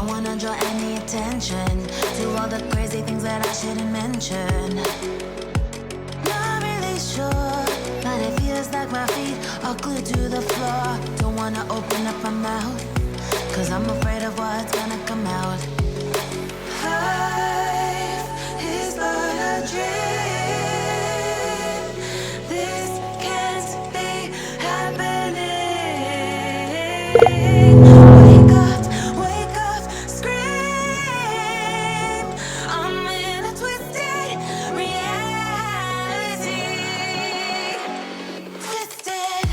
Don't wanna draw any attention to all the crazy things that I shouldn't mention. Not really sure, but it feels like my feet are glued to the floor. Don't wanna open up my mouth, cause I'm afraid of what's gonna come out. Life is but a dream. This can't be happening. Wake up, scream. I'm in a twisted reality. Twisted.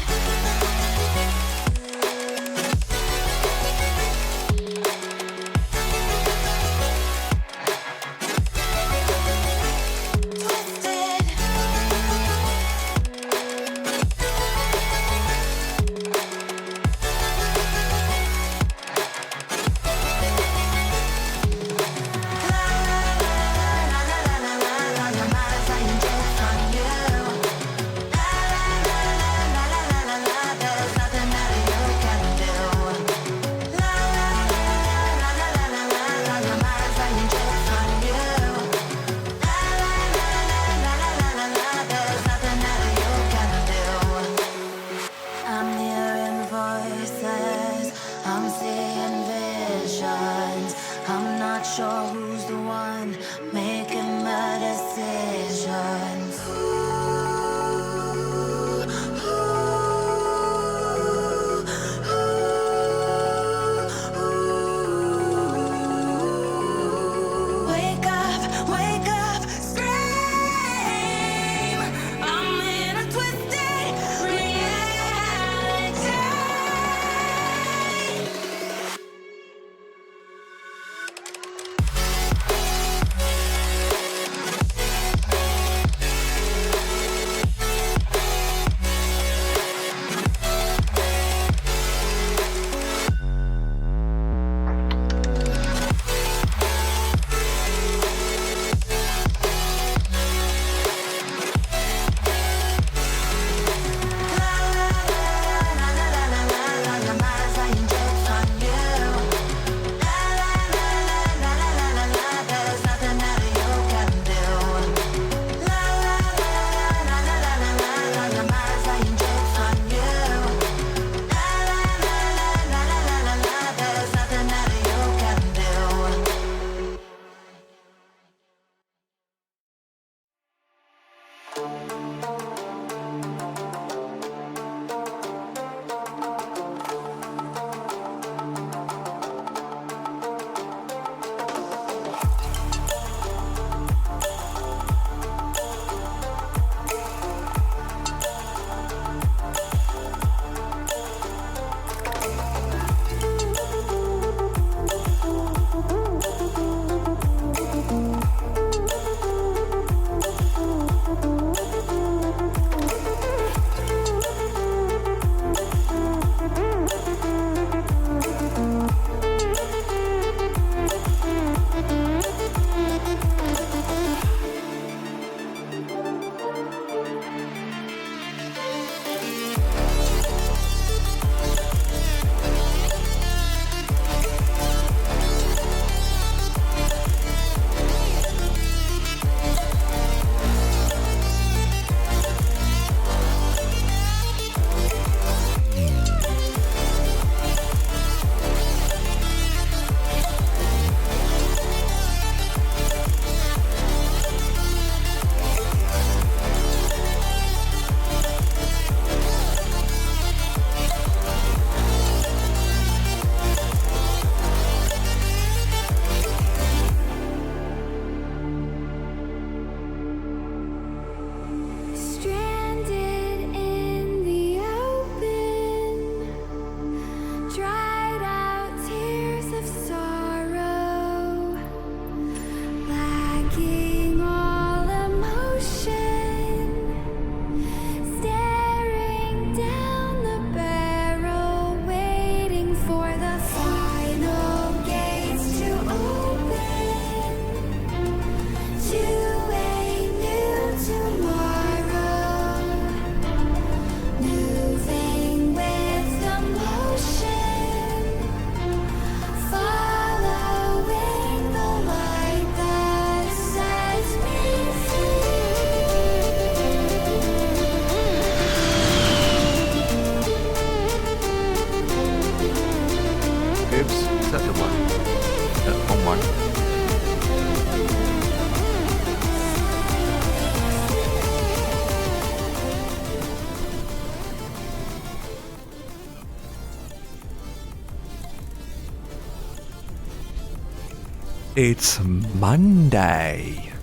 It's Monday.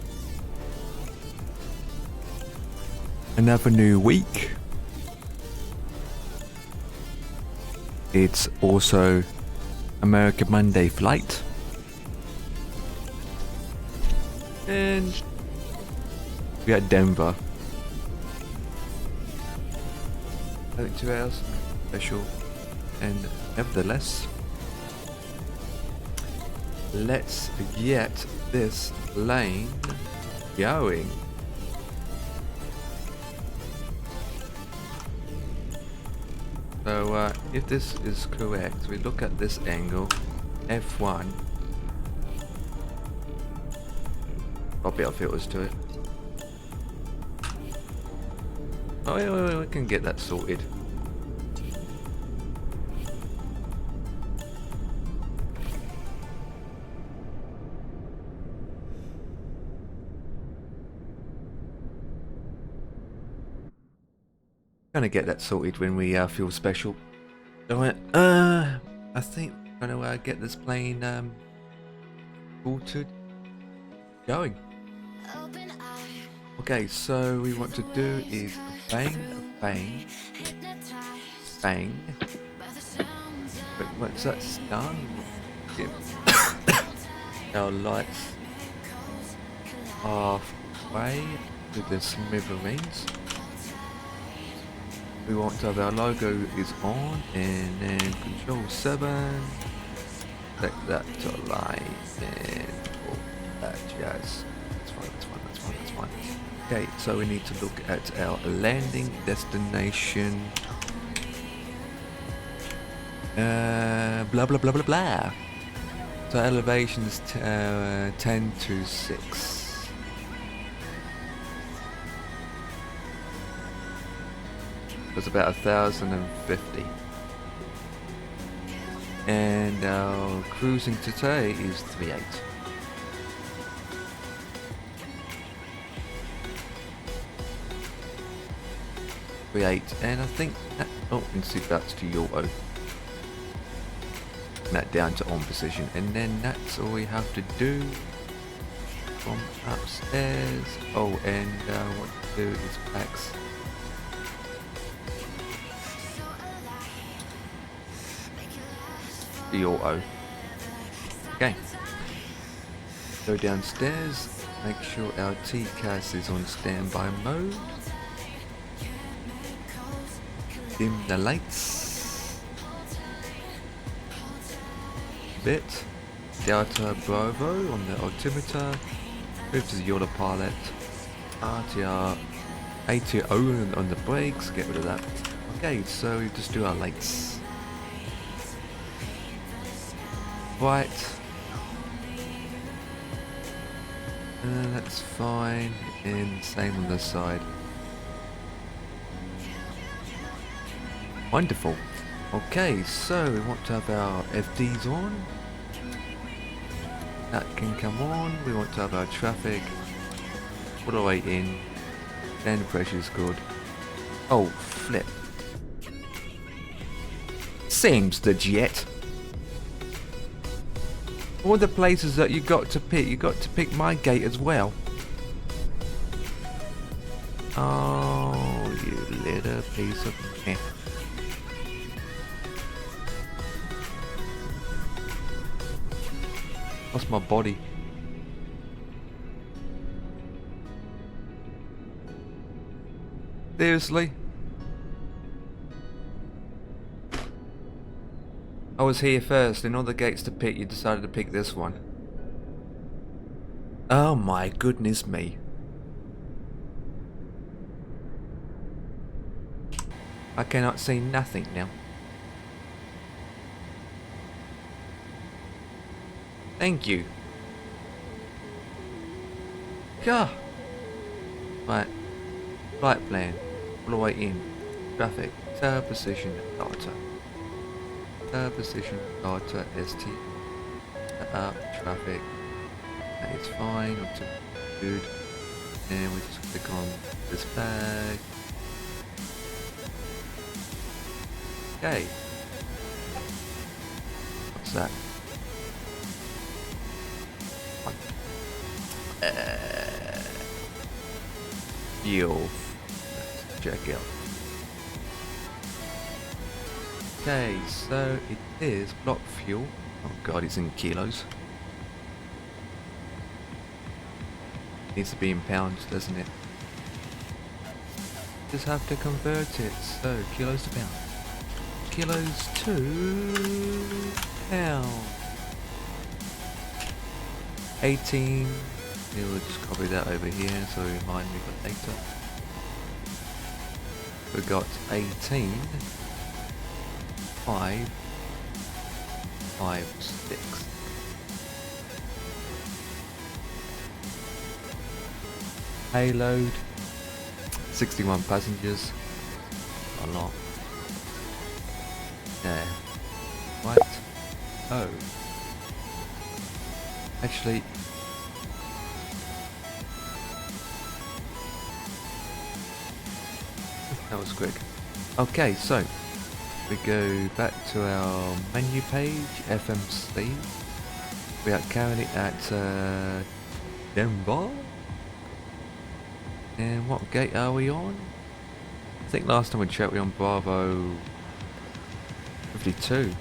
Another new week. It's also American Monday flight. And we at Denver. I think 2 hours special. And nevertheless, let's get this plane going. So if this is correct, we look at this angle, F1. Got a bit of filters to it. Oh yeah, we can get that sorted. Gonna get that sorted when we feel special. So I think I'm gonna get this plane altered going. Okay, so we want to do is bang, bang, bang. But once that's done, give our lights halfway to the smithereens. We want to have our logo is on, and then Control 7, select that to light, and all that jazz. That's fine. Okay, so we need to look at our landing destination. Blah blah blah blah blah. So elevation is 10 to 6. It's about 1,050. And our cruising today is 3.8. And I think that, oh, you can see that's to auto. That down to on position, and then that's all we have to do from upstairs. Oh, and what to do is packs. The auto. Okay. Go downstairs. Make sure our TCAS is on standby mode. Dim the lights. Bit. Delta Bravo on the altimeter. Move to the autopilot. RTR. ATO on the brakes. Get rid of that. Okay, so we just do our lights. Right. That's fine. And same on this side. Wonderful. Okay, so we want to have our FDs on. That can come on. We want to have our traffic all the way in. Then the pressure is good. Oh, flip. Seems the jet. All the places that you got to pick my gate as well. Oh, you little piece of meh. What's my body? Seriously? I was here first, in all the gates to pick, you decided to pick this one. Oh my goodness me. I cannot see nothing now. Thank you. God. Right. Flight plan. All the way in. Traffic. Turn position. Data. Position data ST up traffic. That is fine, not too good. And we just click on this flag. Okay. What's that? Fuel. Let's check out. Okay, so it is block fuel. Oh god, it's in kilos. Needs to be in pounds, doesn't it? Just have to convert it. So kilos to pounds. Kilos to pounds. 18. We'll just copy that over here so we remind me for later. We got 18. 5, 5, 6. Payload, 61 passengers. A lot. There. What? Oh. Actually. That was quick. Okay, so. We go back to our menu page, FMC. We are currently at Denver. And what gate are we on? I think last time we checked we were on Bravo 52.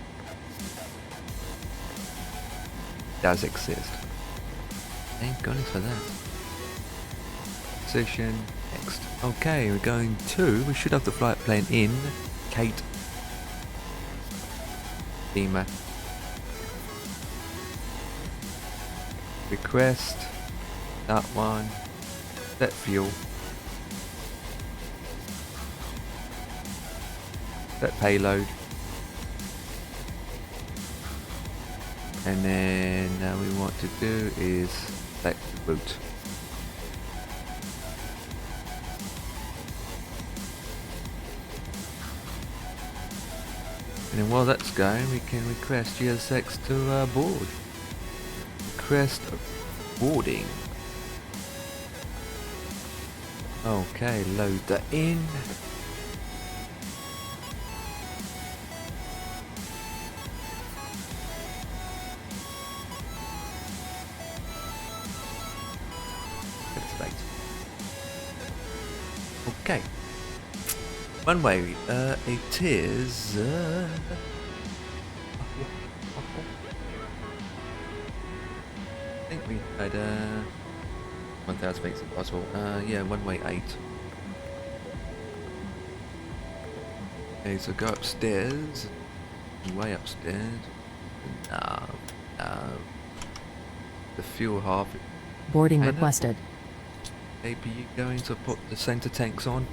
Does exist. Thank goodness for that. Position, next. Okay, we're going to, we should have the flight plan in, Kate. Beamer. Request, that one, set fuel, set payload, and then we want to do is select the route. And then while that's going, we can request GSX to board. Request boarding. Okay, load that in. Activate. Okay. Runway, it is, I think we had, 1,000 makes it possible, yeah, runway 8. Okay, so go upstairs, way upstairs, the fuel half. Boarding requested. APU going to put the center tanks on.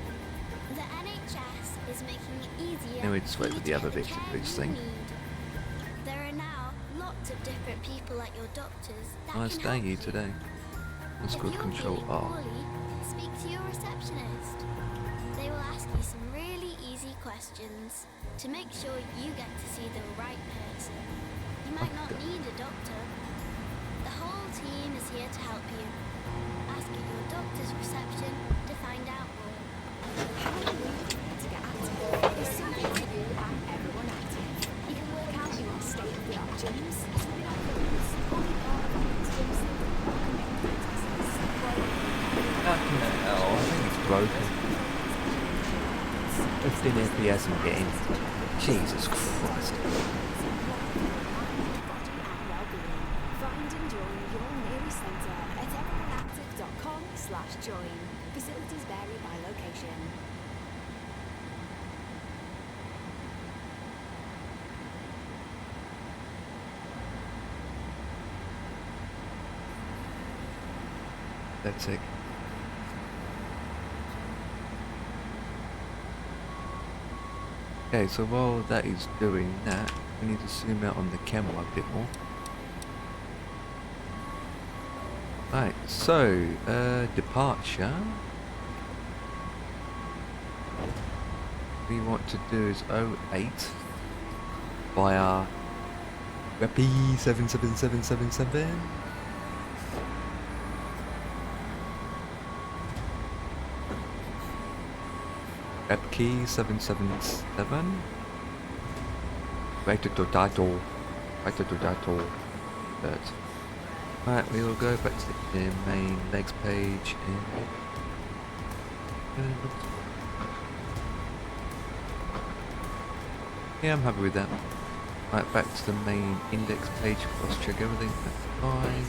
Now we just wait for the other victim to do this thing. There are now lots of different people at your doctors that Nice can day help you you. today. Let's go If to you're control feeling R. poorly, speak to your receptionist. They will ask you some really easy questions to make sure you get to see the right person. You might not need a doctor. The whole team is here to help you. Ask at your doctor's reception to find out more. To get active is something to do and everyone active. You can work out your state-of-the-art gyms, something like those, or be part of our gyms or commitment processes. Fucking hell, I think it's broken. 15 FPS I'm getting. Jesus Christ. Find and join your nearest centre at everyoneactive.com/join. Facilities vary by location. That's it. Okay, so while that is doing that, we need to zoom out on the camera a bit more. Right, so, departure. We want to do is 08 via Repi 77777. Key 777. Right to Dodato. Right to Dodato. That. Right, we will go back to the main legs page and yeah, I'm happy with that. Right, back to the main index page, cross check everything, that's fine.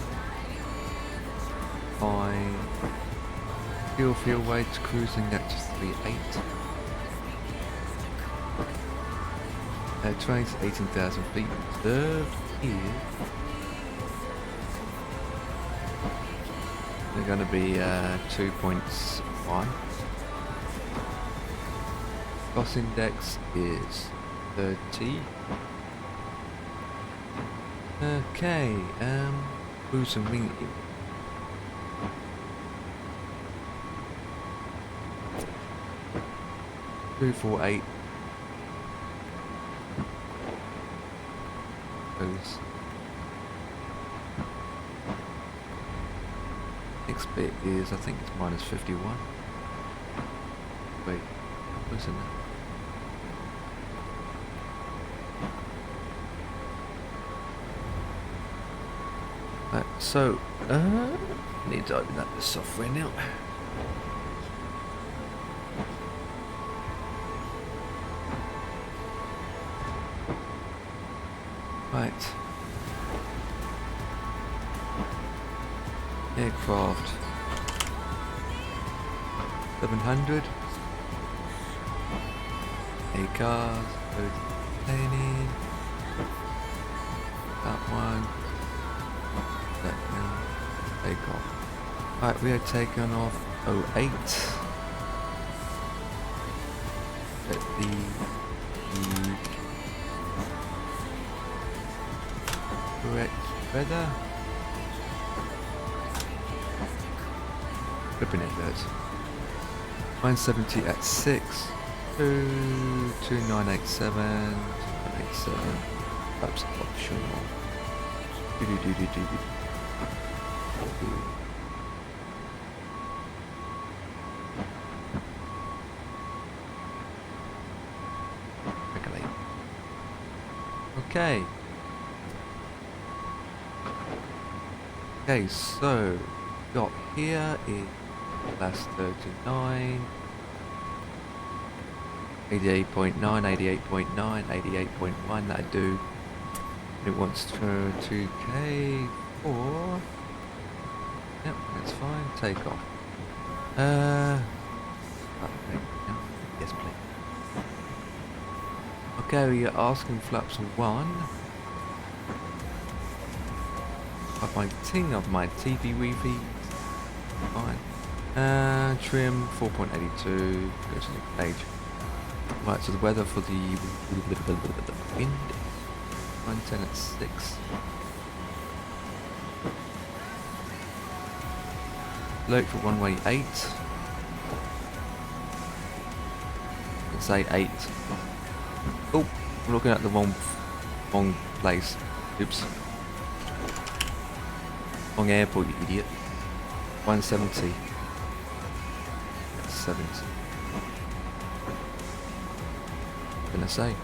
Fine. Fuel weights cruising at 3.8. Trains 18,000 feet reserved here. They're going to be 2.1. Cost index is 30. Okay, cruise and wing. 248. Goes. Next bit is, I think it's minus 51. Wait, what's in there? Right, so, need to open up the software now. Right. Aircraft 700. A cars, planning. That one. That now. Take off. Right, we are taking off 08. At the correct weather. Flipping it, birds. 970 at 6. 2987. 2987. Perhaps optional. Do. Regulate. Okay. Okay, so got here is last 39, 88.9, 88.9, 88.1 that I do. It wants to 2k 4. Yep, that's fine. Take off. Okay, yeah. Yes, please. Okay, we are asking flaps 1. Of my ting of my TV weavy. Fine. Trim 4.82. Go to the page. Right, so the weather for the wind 110 at 6. Look for one way 8. Let's say 8. Oh, I'm looking at the wrong place. Oops. Wrong airport, you idiot. 170. That's 70. What can I say?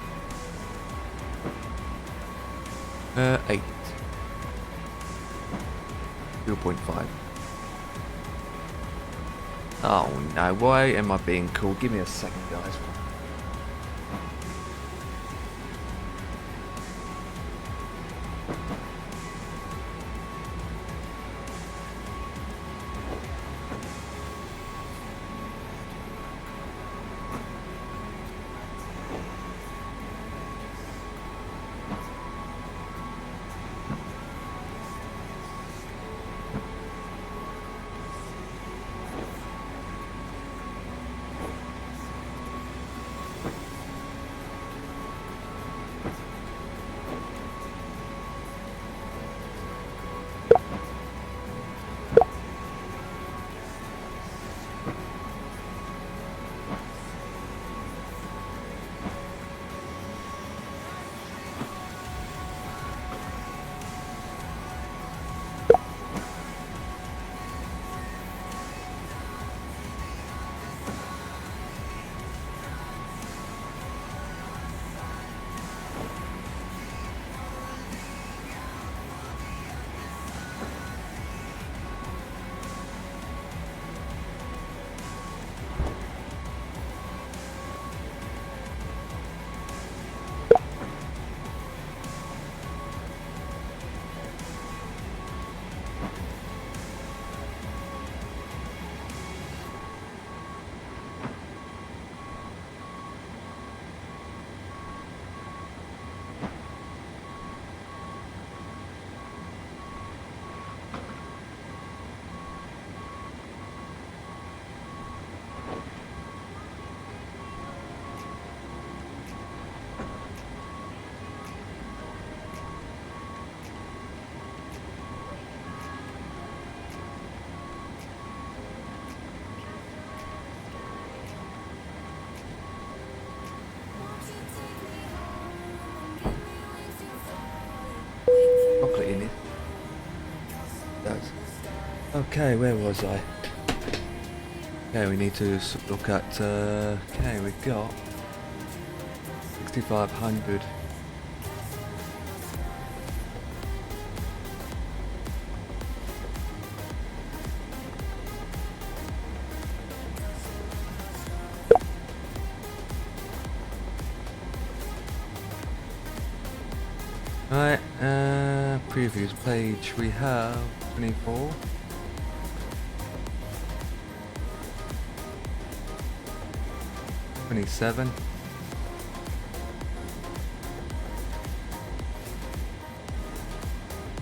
8. 0.5. Oh no, why am I being cool? Give me a second, guys. Okay, where was I? Okay, we need to look at, okay, we got 6,500. Right, previews page, we have 24. $27.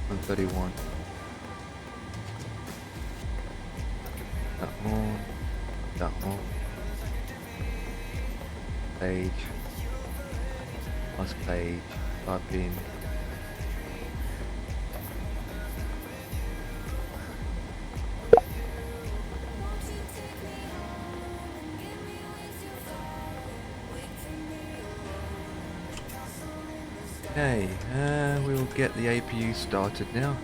131. That one. That one. Page. Last page. Type in. Okay, we'll get the APU started now.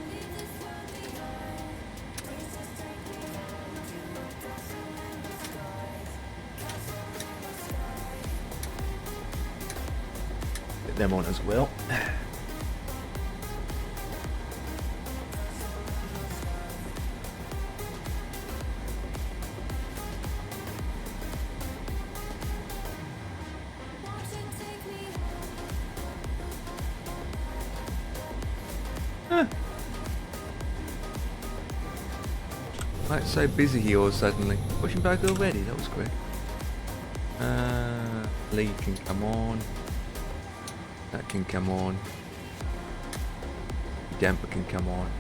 Get them on as well. Right, so busy here all suddenly. Pushing back already, that was quick. Lead can come on. That can come on. Damper can come on.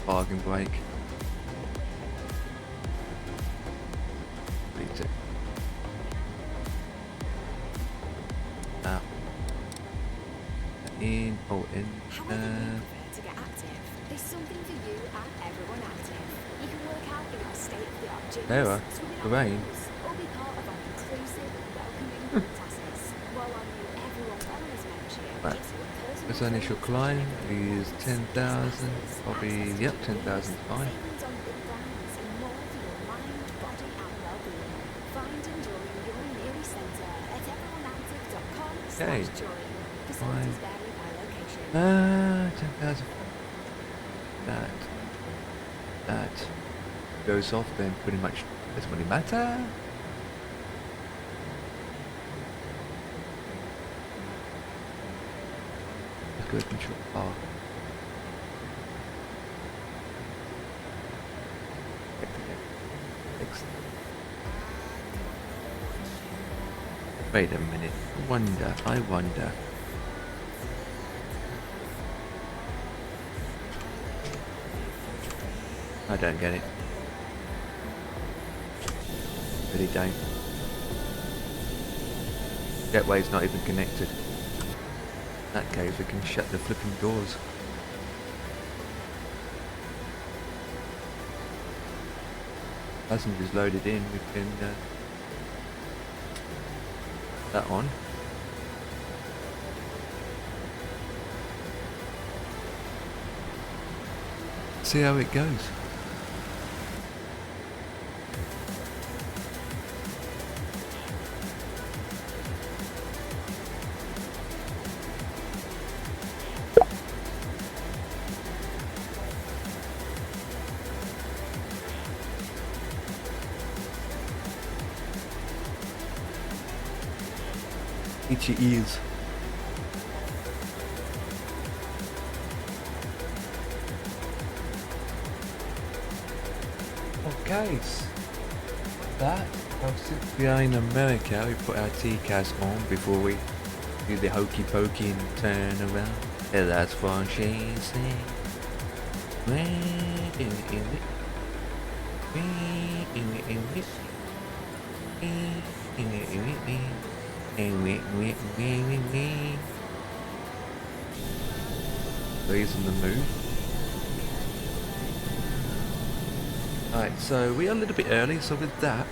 Bargain brake. Beat it. Out. In. Oh, in. However you prefer to get active, there's something for you and everyone active. You can work out in our state-of-the-art gyms, There we are. swim in The our rain. pools, or be part of our inclusive, welcoming group classes. While our new Everyone Wellness membership Right. gives you a personal This initial climb is 10,000. Probably, yep, 10,000 fine. savings on big brands and more for your mind, body and well-being. Find and join your Neary Centre at everyoneactive.com/join. Facilities vary by location. 10,000. That goes off, then pretty much doesn't really matter. Let's go control bar. Wait a minute. I wonder. I don't get it. Really don't. Gateway's not even connected. In that case, we can shut the flipping doors. Passengers loaded in, we can that one. See how it goes. Itchy ears. Okay, that we are in America. We put our TCAS on before we do the hokey pokey and turn around. Yeah, that's what she said. He's in the mood. Alright, so we are a little bit early, so with that,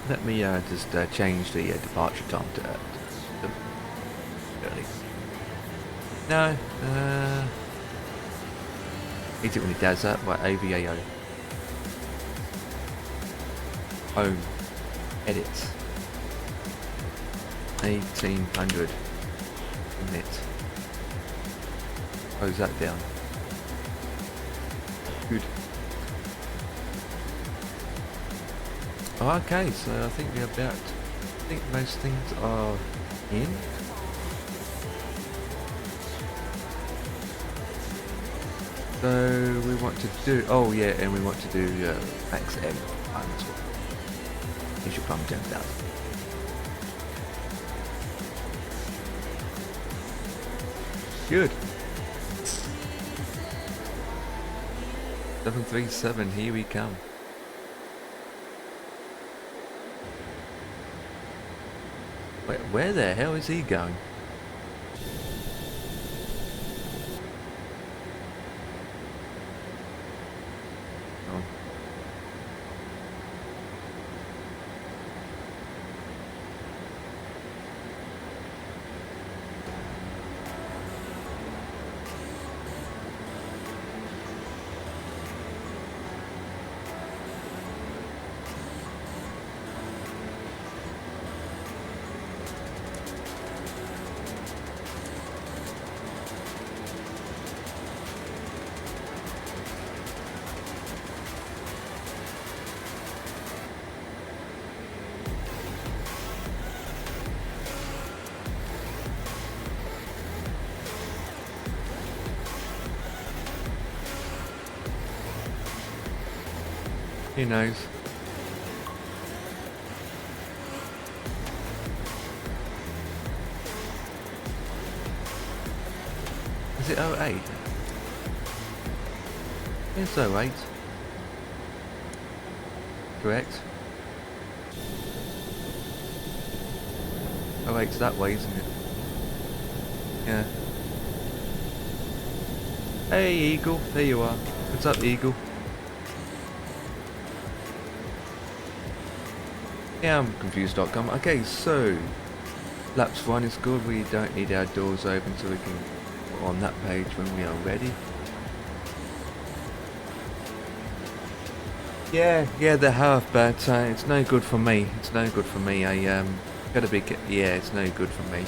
let me just change the departure time to early. No. Hate it when he does that. Right, IVAO. Home. Edit. 1800. Init. Close that down. Good. Okay, so I think we're about. I think most things are in. So we want to do. Oh yeah, and we want to do max M times one. You should plumb 10,000. Good. 737, here we come. Wait, where the hell is he going? Oh. Who knows? Is it 08? It's 08. Correct. 08's that way, isn't it? Yeah. Hey Eagle, there you are. What's up, Eagle? Yeah, I'm confused.com. Okay, so laps 1 is good. We don't need our doors open, so we can put on that page when we are ready. Yeah, they have, but it's no good for me. It's no good for me. I gotta be. Yeah, it's no good for me.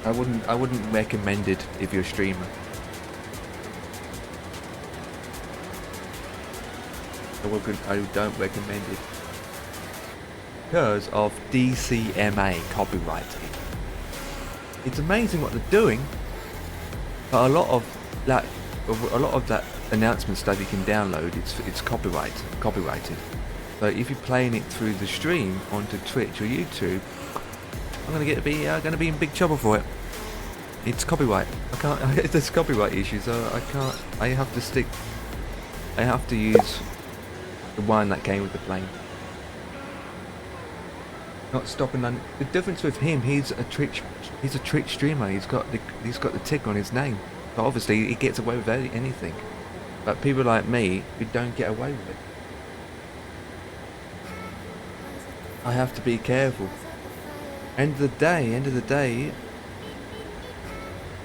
I wouldn't recommend it if you're a streamer. I don't recommend it. Because of DCMA copywriting. It's amazing what they're doing, but a lot of that announcement stuff you can download, it's copyrighted. So if you're playing it through the stream onto Twitch or YouTube, I'm gonna be in big trouble for it. It's copyright. I can't. There's copyright issues. So I can't. I have to use the one that came with the plane. Not stopping none. The difference with him, he's a Twitch streamer. He's got the tick on his name. So obviously he gets away with anything. But people like me, who don't get away with it, I have to be careful. End of the day,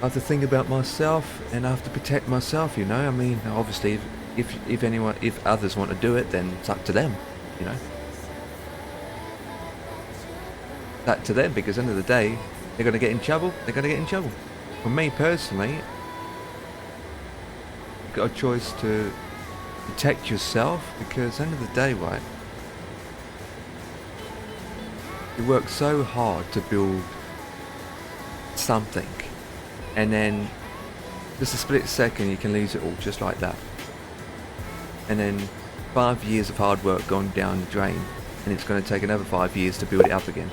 I have to think about myself and I have to protect myself. You know, I mean, obviously, if others want to do it, then it's up to them. You know. That to them, because at the end of the day they're going to get in trouble. For me personally, you've got a choice to protect yourself, because at the end of the day, right, you work so hard to build something, and then just a split second you can lose it all just like that, and then 5 years of hard work gone down the drain, and it's going to take another 5 years to build it up again.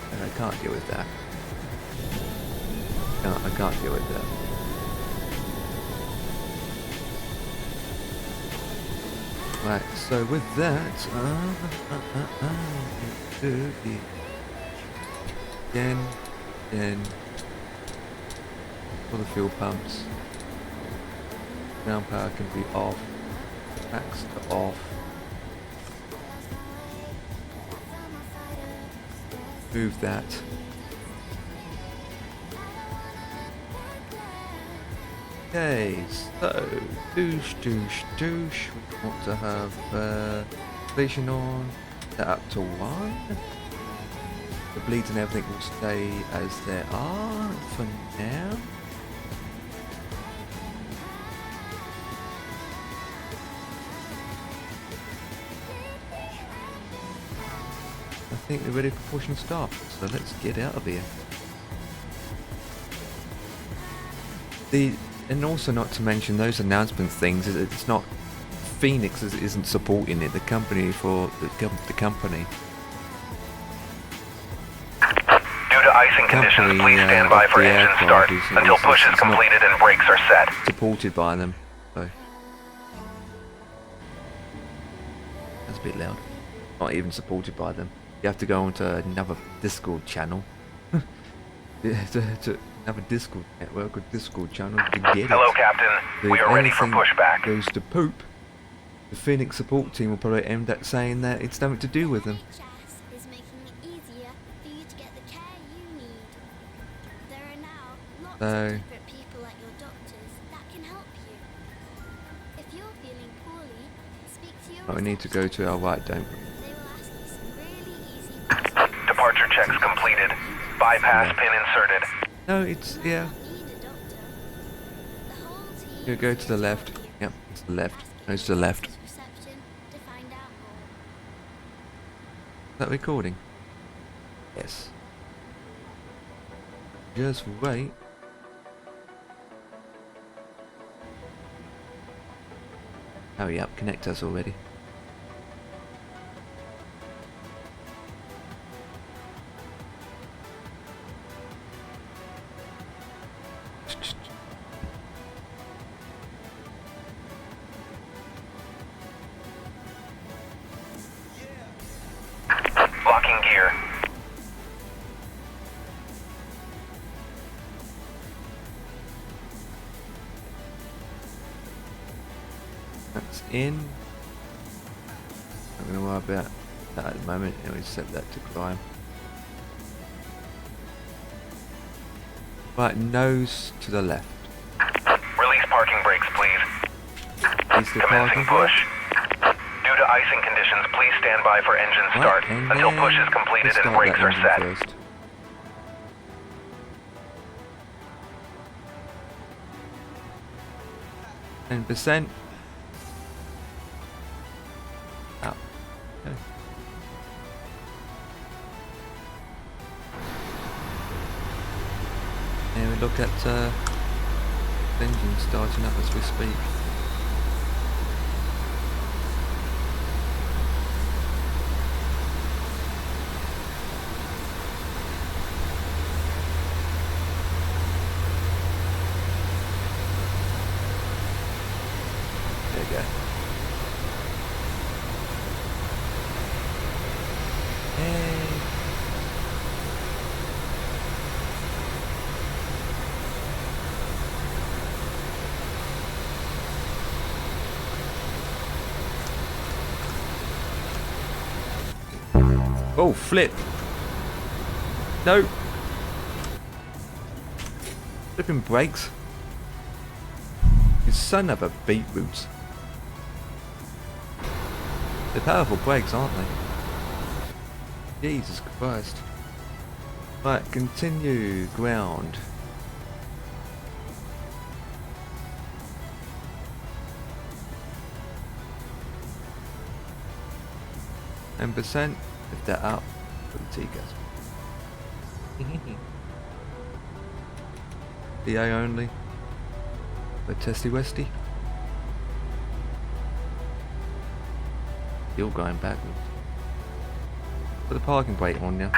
And I can't deal with that. I can't deal with that. Right, so with that, do the again for the fuel pumps. Ground power can be off. Max to off. Move that. Okay, so douche. We want to have station on, set up to 1. The bleeds and everything will stay as they are for now. I think they're ready for pushing start, so let's get out of here. And also not to mention those announcement things, it's not Phoenix isn't supporting it, the company for the company. Due to icing conditions, please stand by for engine start until push is completed and brakes are set. Supported by them, so that's a bit loud. Not even supported by them. You have to go onto another Discord channel. to another Discord network or Discord channel to get it. Hello, Captain. We are ready for pushback. Goes to poop. The Phoenix support team will probably end up saying that it's nothing to do with them. NHS is making it easier for you to get the care you need. There are now lots of different people like your doctors that can help you. If you're feeling poorly, speak to your We need to go to our right, don't we? They will ask you some really easy questions. Departure checks completed. Bypass pin inserted. No, it's, yeah. Need a doctor. The whole team You go to the left. Yep, it's the left. No, it's to the left. reception to find out more. Is that recording? Yes. Just wait. Hurry up, connect us already. Locking gear. That's in. I'm gonna worry about that at the moment, and we set that to climb. Right, nose to the left. Release parking brakes, please. Is the parking Commencing push. Due to icing conditions, please stand by for engine start and until then push is completed let's and start brakes that are engine set. first. %. Out. Okay. And we look at engine starting up as we speak. There you go. Hey. Oh, flip. No. Flipping brakes. You son of a beetroot. They're powerful brakes, aren't they? Jesus Christ. Right, continue. Ground. And %. Lift that up for the T-gas. DA only. The testy westy. Still going backwards. Put the parking brake on now.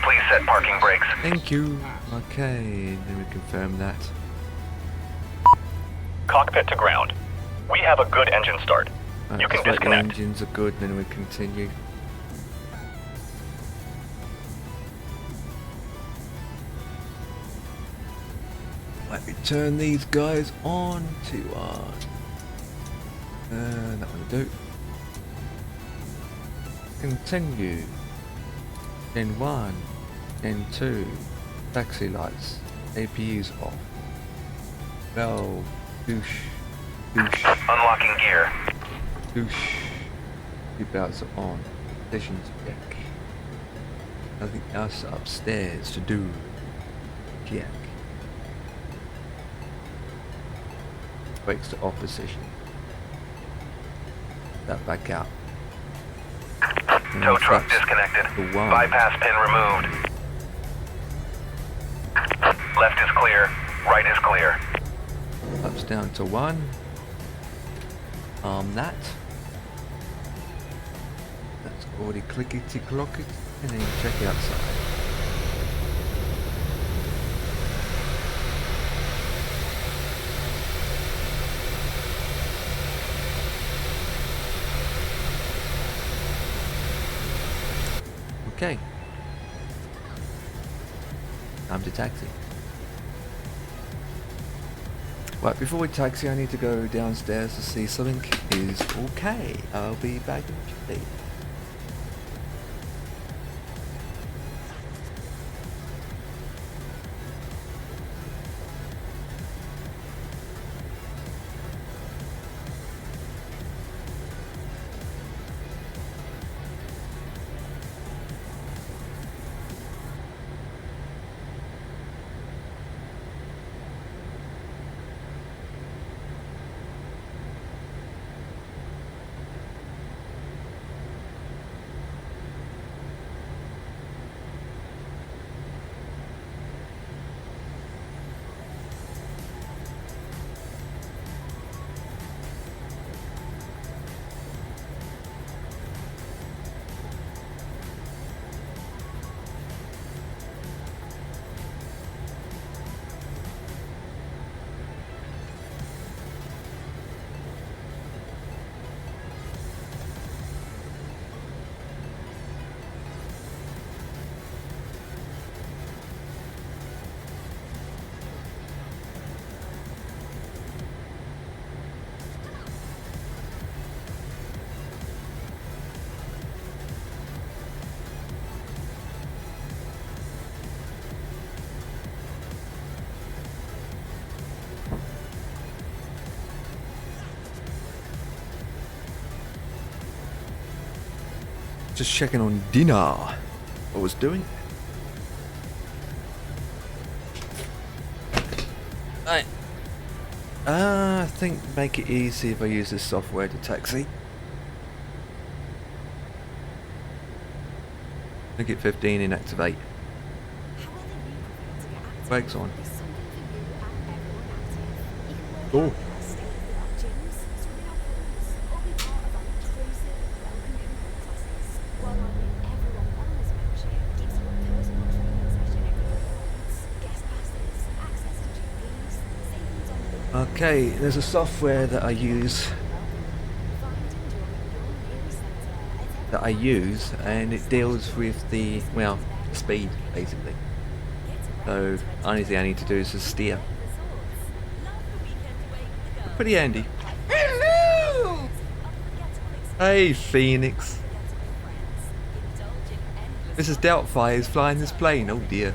Please set parking brakes. Thank you. Okay, then we confirm that. Cockpit to ground. We have a good engine start. Right, You can just like the disconnect. engines are good, then we continue. Let me turn these guys on to that will do. Continue. Gen 1, Gen 2, taxi lights, APUs off. Valve Douche. Douche. Unlocking gear. Douche. Seatbelts are on. Stations check. Nothing else upstairs to do. Check. Brakes to off position. That back out. Tow truck disconnected. The one. Bypass pin removed. Left is clear. Right is clear. Ups down to 1. That. That's already clickety clockety. And then check outside. Okay. Time to taxi. Right, before we taxi, I need to go downstairs to see something is okay. I'll be back in a bit. Just checking on dinner. What was doing? I think make it easy if I use this software to taxi. Make it 15 and activate. Brakes on. Oh. Okay, there's a software that I use and it deals with the, well, speed basically. So only thing I need to do is just steer. Pretty handy. Hello! Hey Phoenix. Mrs. Doubtfire is flying this plane, oh dear.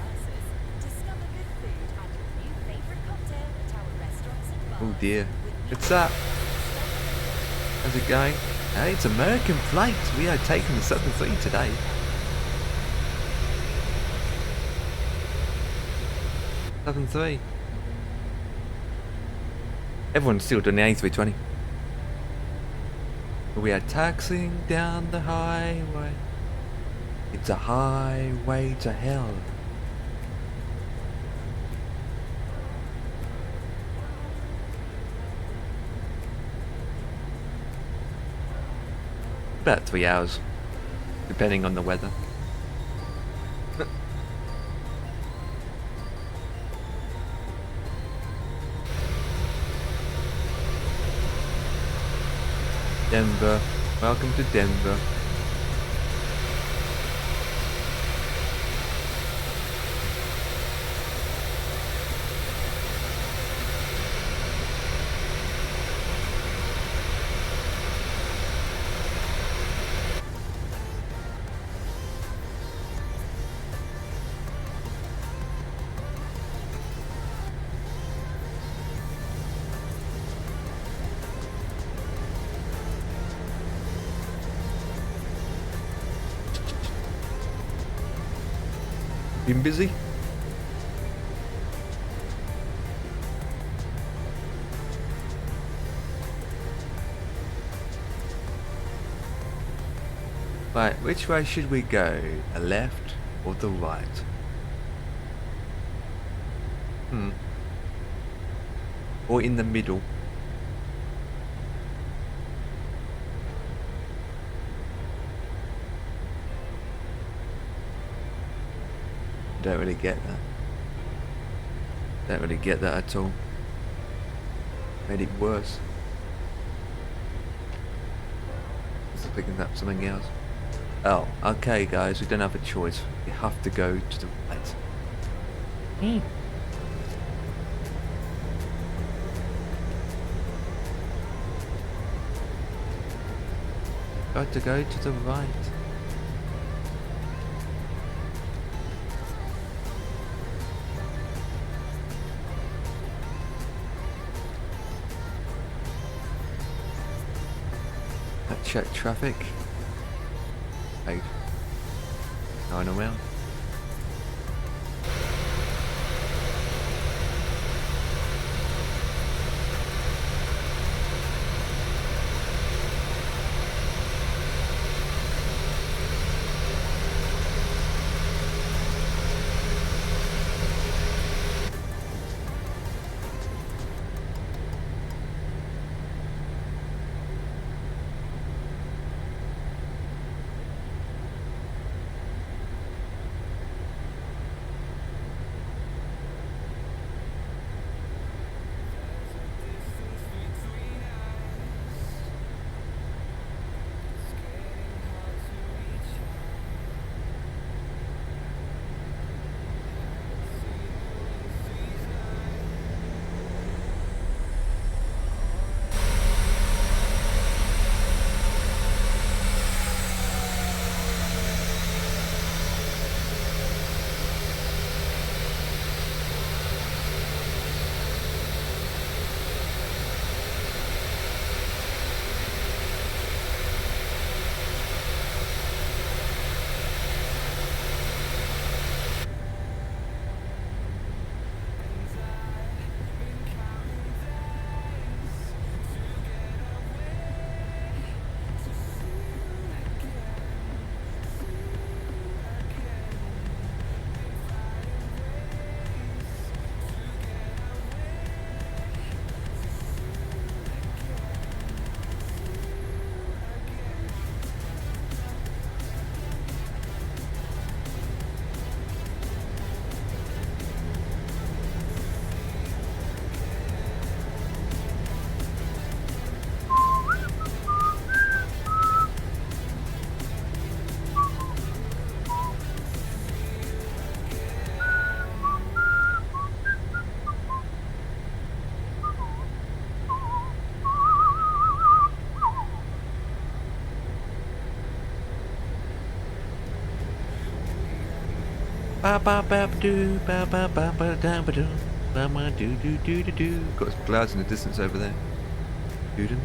Oh dear. What's up? How's it going? Hey, it's American flights. We are taking the 73 today. Southern 3. Everyone's still doing the A320. We are taxiing down the highway. It's a highway to hell. About 3 hours, depending on the weather. Denver, welcome to Denver. Been busy? Right, which way should we go? The left or the right? Or in the middle? Don't really get that. Don't really get that at all. Made it worse. Just picking up something else. Oh, okay guys, we don't have a choice. We have to go to the right. Got to go to the right. Check traffic. 8. 9 around. Ba ba ba do ba ba ba ba da ba do ba ma do do do do do. Got some clouds in the distance over there. Doo-doo.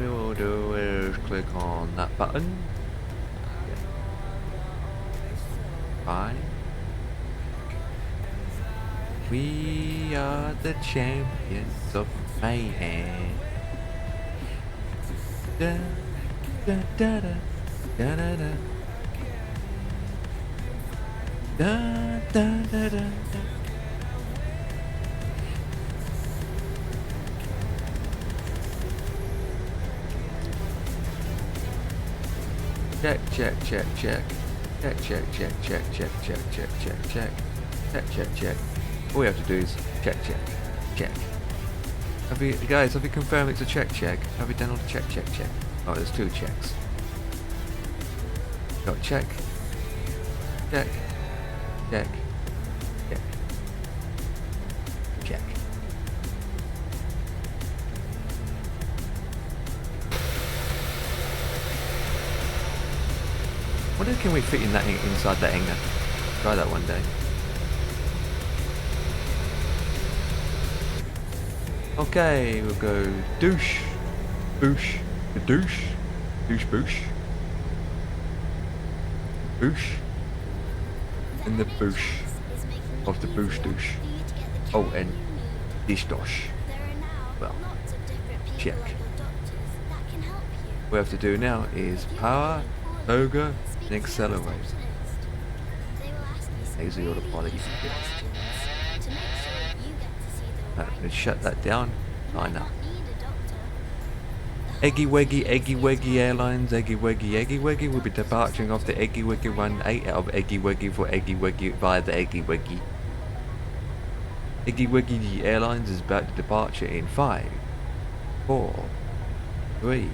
We will do is click on that button. Fine. We are the champions of mayhem. Da da da da. Da da da da da da da. Check check check check check check check check check check check check check check check check. All we have to do is check check check. Have you guys? Have you confirmed it's a check check? Have you done all the check check check? Oh, there's 2 checks. Got check, check, check, check, check. What can we fit in that inside that hangar? Try that one day. Okay, we'll go douche, boosh, douche, douche, boosh. Boosh. And the boosh of the boosh douche. Oh, and dish dosh. Well, check. What we have to do now is power, toga, and accelerate. These are all the pilot you can get. Let's shut that down. I know. Eggy Weggy Airlines, Eggy Weggy will be departing off the Eggy Weggy 18 out of Eggy Weggy for Eggy Weggy via the Eggy Weggy. Eggy Weggy Airlines is about to departure in 5, 4, 3,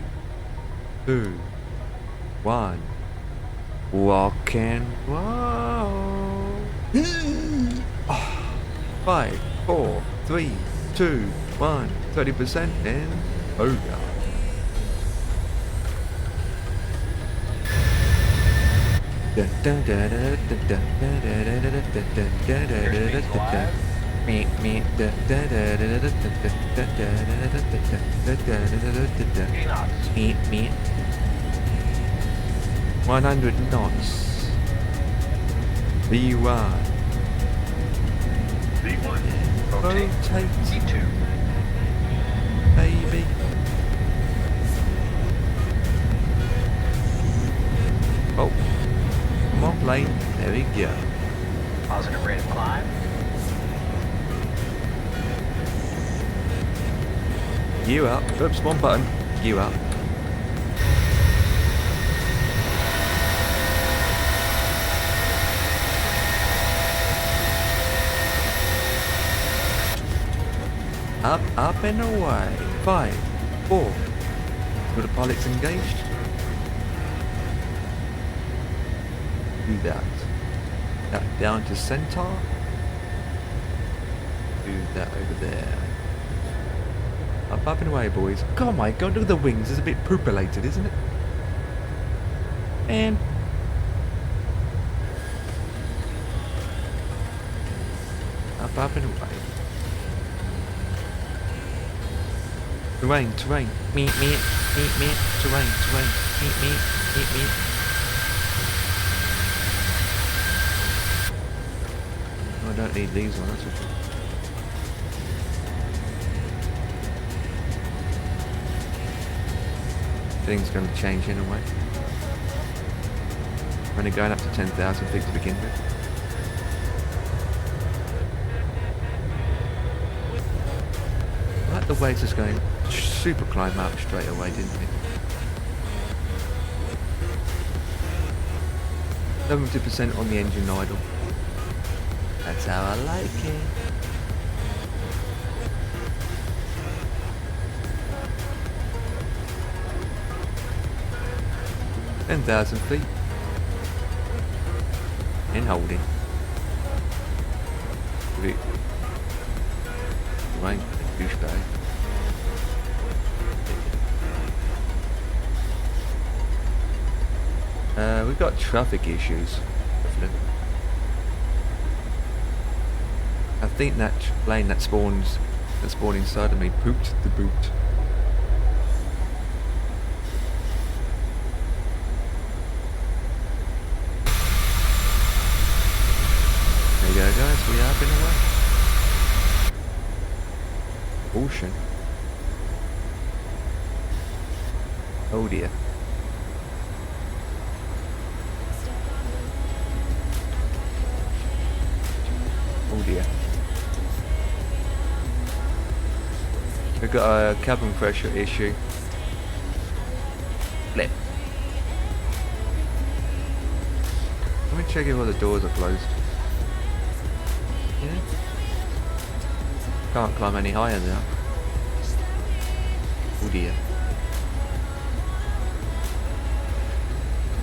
2, 1. Walk and wow. 5, 4, 3, 2, 1. 30% and over. Me 100 knots. V1. Rotate. V2. Baby. Oh. Come on, plane. There we go. Positive rate of climb. You up. Oops, one button. You up. Up and away. 5, 4. With the pilots engaged. Do that. That down to center. Do that over there. Up and away, boys. Oh my god, look at the wings. It's a bit poopulated, isn't it? And up and away. Terrain. Meet. Terrain. Meet. Oh, I don't need these ones, that's okay. Things going to change anyway. We're only going up to 10,000 feet to begin with. I like the way it's just going super climb up straight away, didn't it? 70% on the engine idle. That's how I like it. $10,000 feet. And holding. Right, douchebag. We've got traffic issues. I think that plane that spawned inside of me pooped the boot. There you go, guys. We are in a way. Ocean. Oh dear. Oh dear. We've got a cabin pressure issue. Flip. Let me check if all the doors are closed. Yeah. Can't climb any higher now. Oh dear.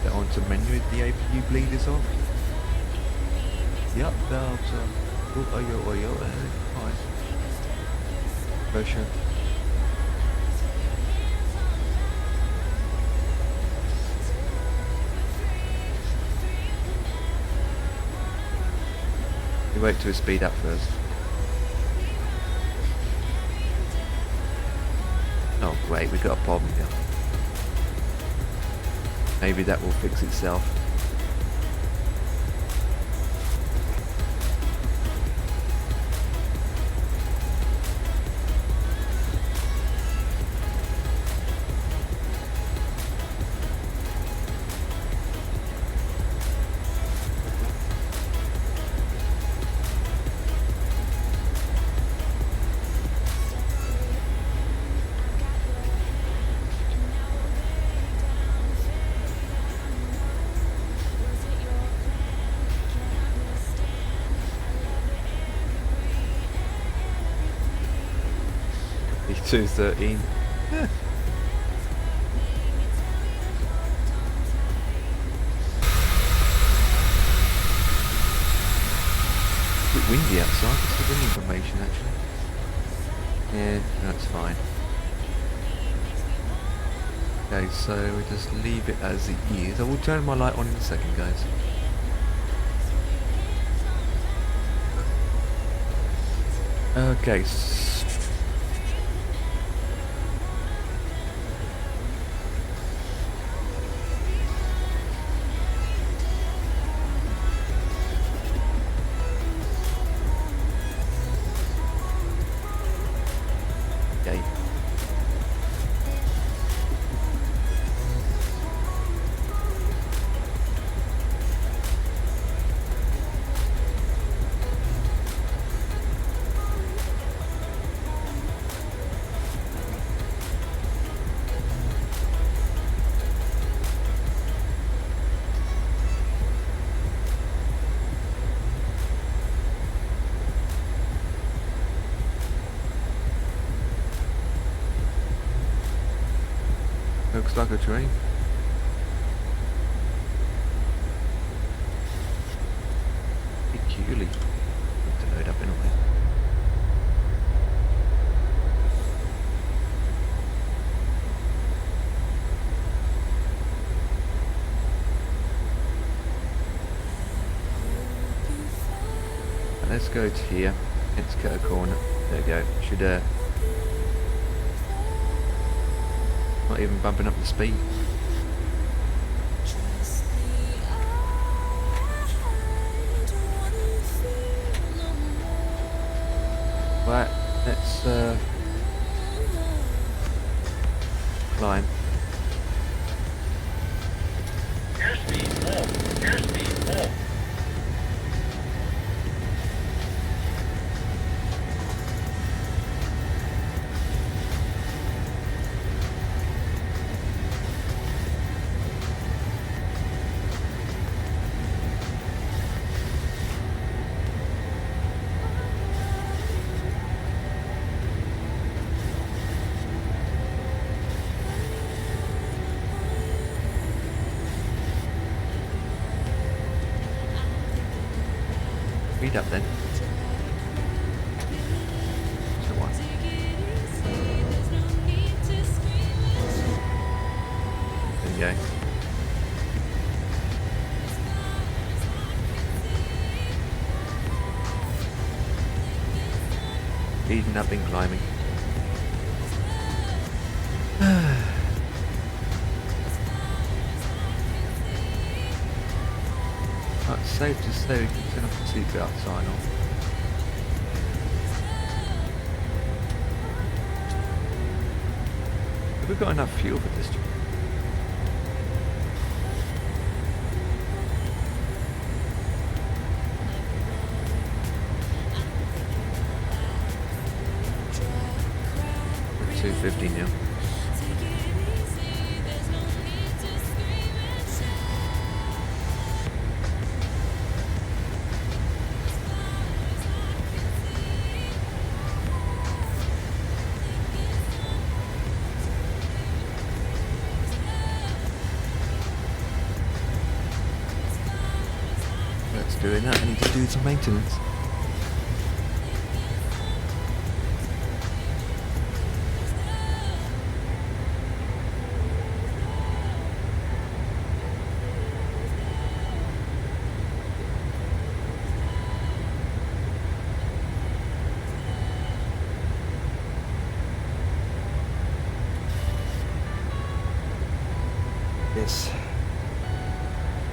Get onto menu with the APU bleeders off. Yep, valves are. Oyo. Fine. Pressure. You wait till it speed up first. Oh great, we've got a problem here. Maybe that will fix itself. 213. Yeah. A bit windy outside. It's the wind information actually. Yeah, that's fine. Okay, so we just leave it as it is. I will turn my light on in a second, guys. Okay. Okay. Looks like a train. Peculiar. Need to load up in a way. Let's go to here. Let's cut a corner. There we go. Should not even bumping up the speed. Right, let's climb. Airspeed full. Airspeed full. Speed up then. So what? There you go. Speeding up and climbing. Right, safe to say we can turn off the seatbelt sign on. Have we got enough fuel for this trip? We're 250 now. Doing that, I need to do some maintenance. Yes.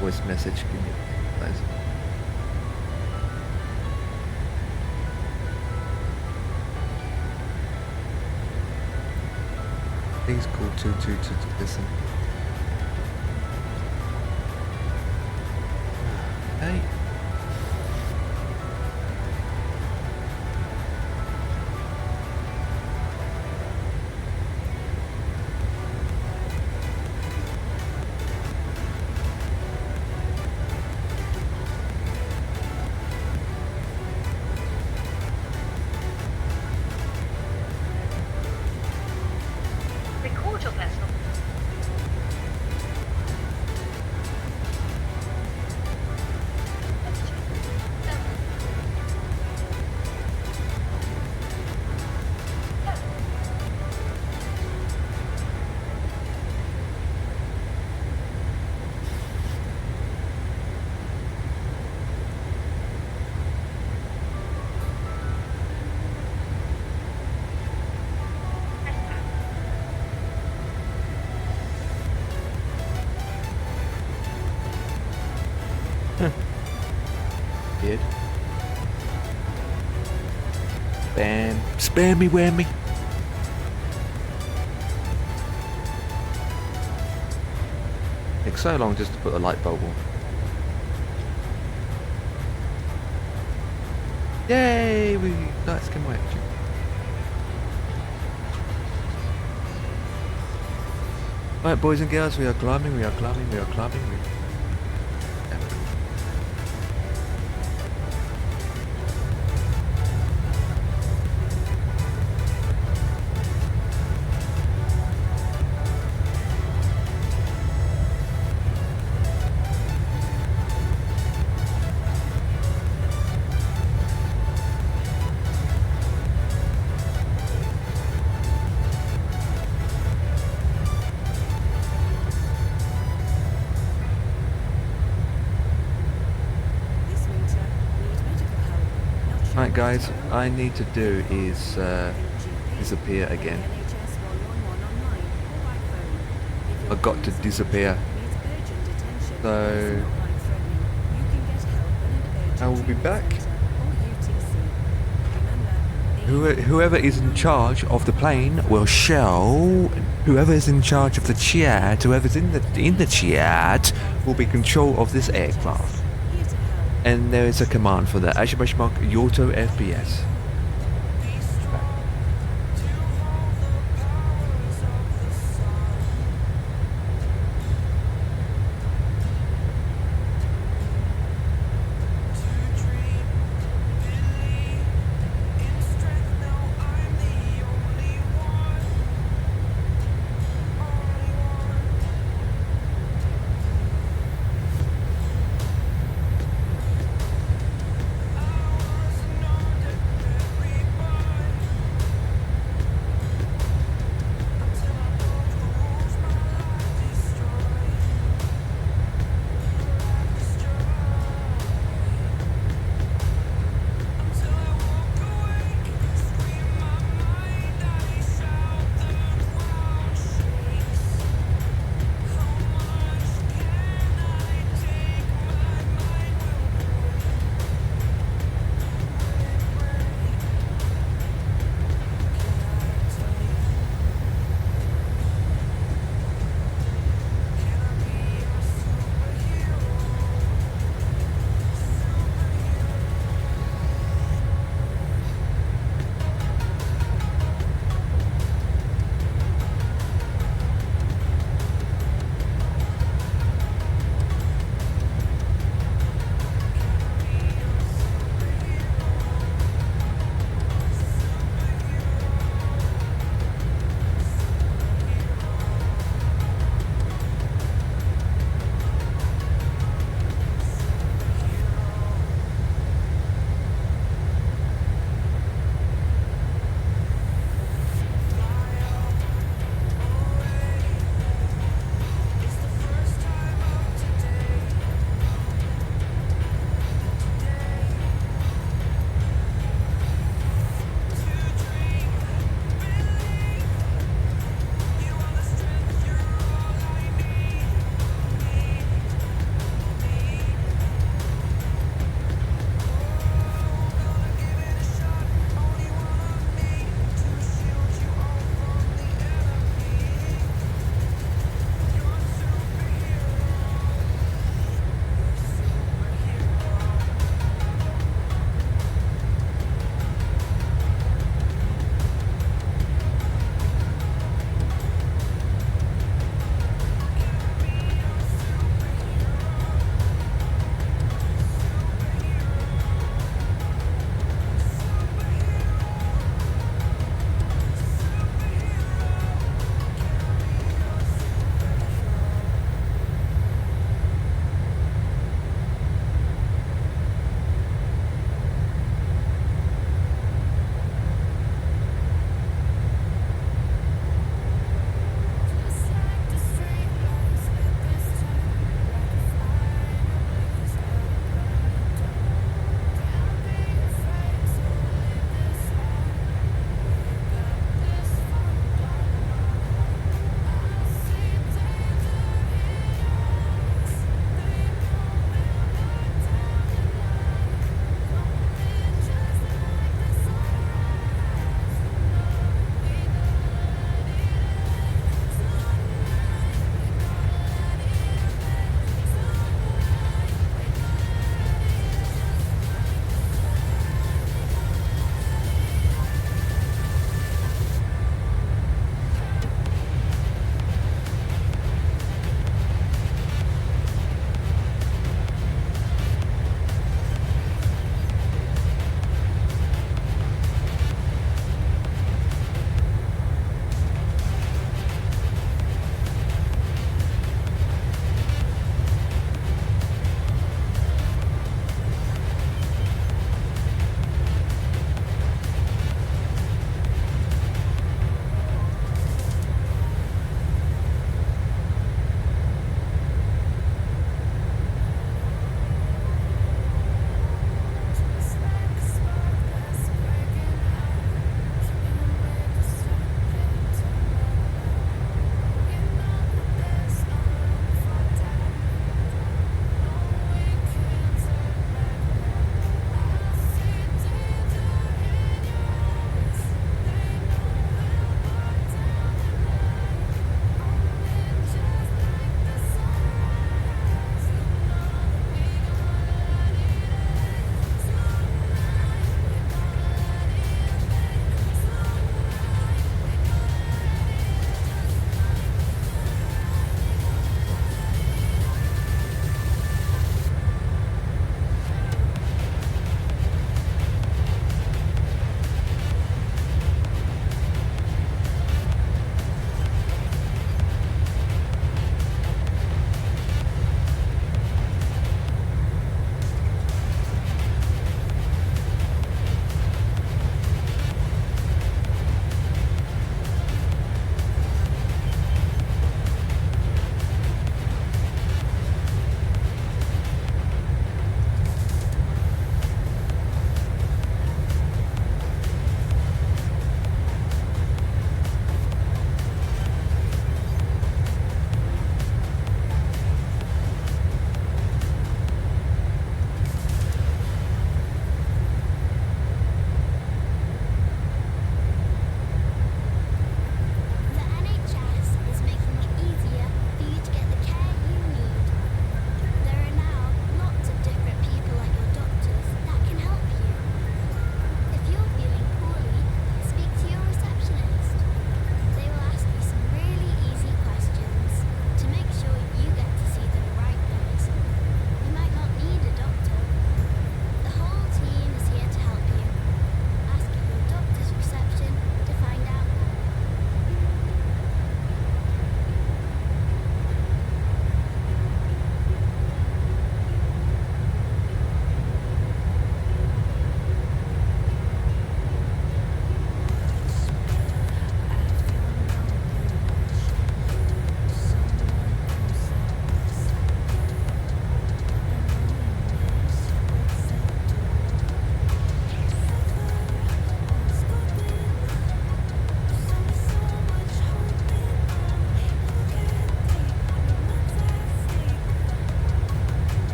Voice message, give me guys. Please call 222 to listen. Hey. appeared. Bam. Spammy whammy. Takes so long just to put a light bulb on. Yay! We light skin white. Right, boys and girls, we are climbing, we are climbing, we are climbing. Right guys, I need to do is disappear again. I got to disappear. So I will be back. Whoever is in charge of the plane will show. Whoever is in charge of the chat, whoever's in the chat, will be control of this aircraft. And there is a command for that. Ashbashmark Yoto FPS.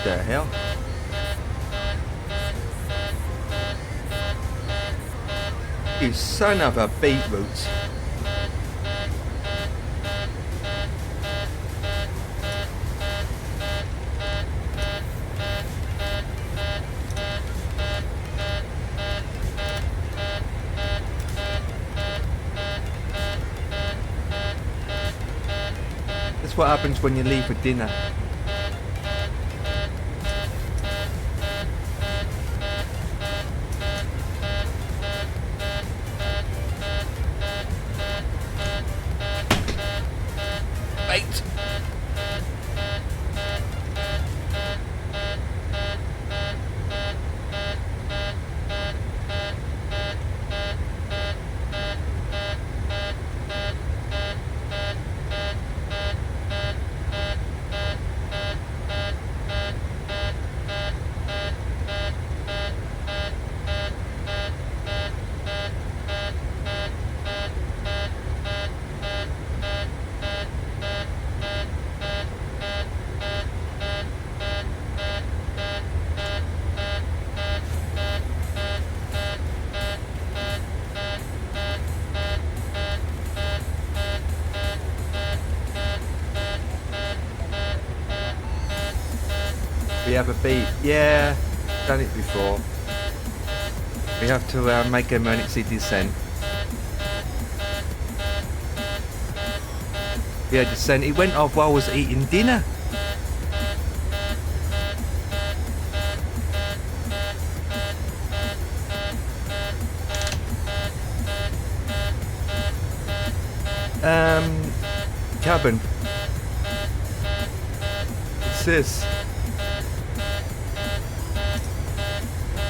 the hell? You son of a beetroot. That's what happens when you leave for dinner. Wait. We have a beat. Yeah, done it before. We have to make emergency descent. Yeah, descent. It went off while I was eating dinner. Cabin. What's this?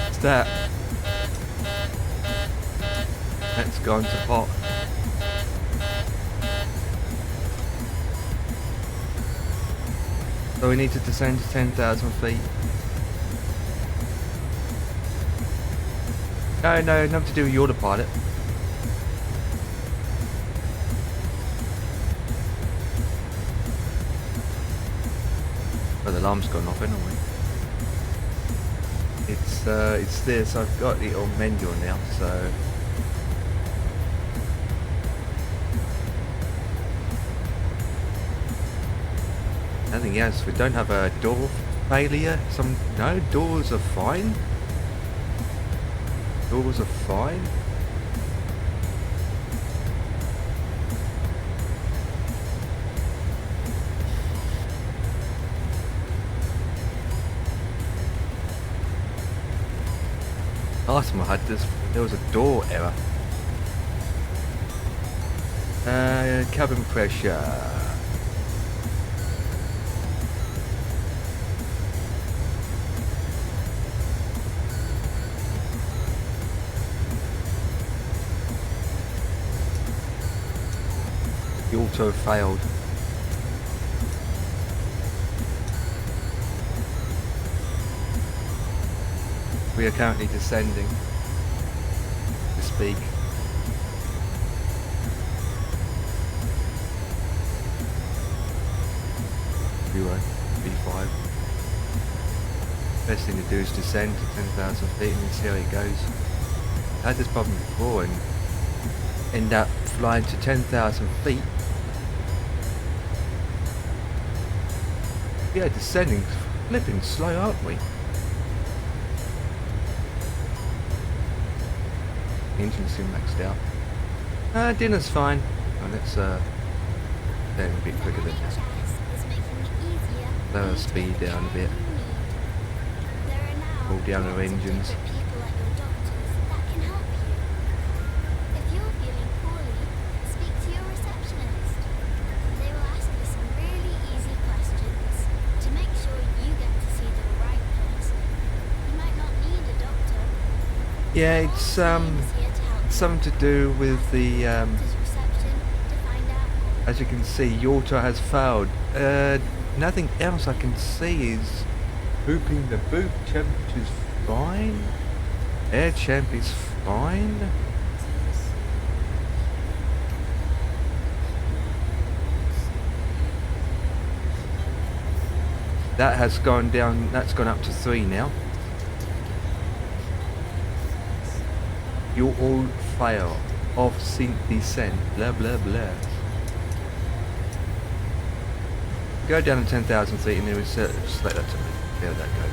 What's that? That's gone to pot. So we need to descend to 10,000 feet. No, nothing to do with your autopilot. Well, the alarm's gone off anyway. It's this. I've got it on manual now, so. Nothing else. We don't have a door failure. No, doors are fine. Doors are fine. Last time I had this, there was a door error. Cabin pressure. The auto failed. We are currently descending to speak. B5. Best thing to do is descend to 10,000 feet and see how it goes. I had this problem before and end up flying to 10,000 feet. Yeah, descending, flipping slow, aren't we? Engine's still maxed out. Dinner's fine. Oh, let's then a bit quicker than that. Lower speed down a bit. Pull down our engines. Yeah, it's something to do with the as you can see, Yorta has failed. Nothing else I can see is booping the boop. Temperature's fine. Air champ is fine. That has gone down, that's gone up to 3 now. You all fail. Off sync descent. Blah blah blah. Go down to 10,000 feet and then research. Just let that to me. See how that goes.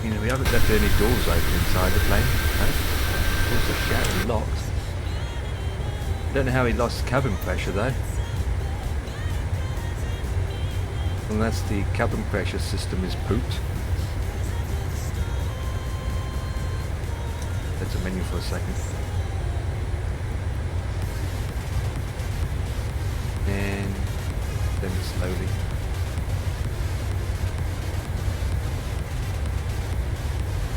You know, we haven't left any doors open inside the plane. No? Doors are shut and locked. Don't know how he lost cabin pressure though. Unless the cabin pressure system is pooped. That's a menu for a second. And then slowly.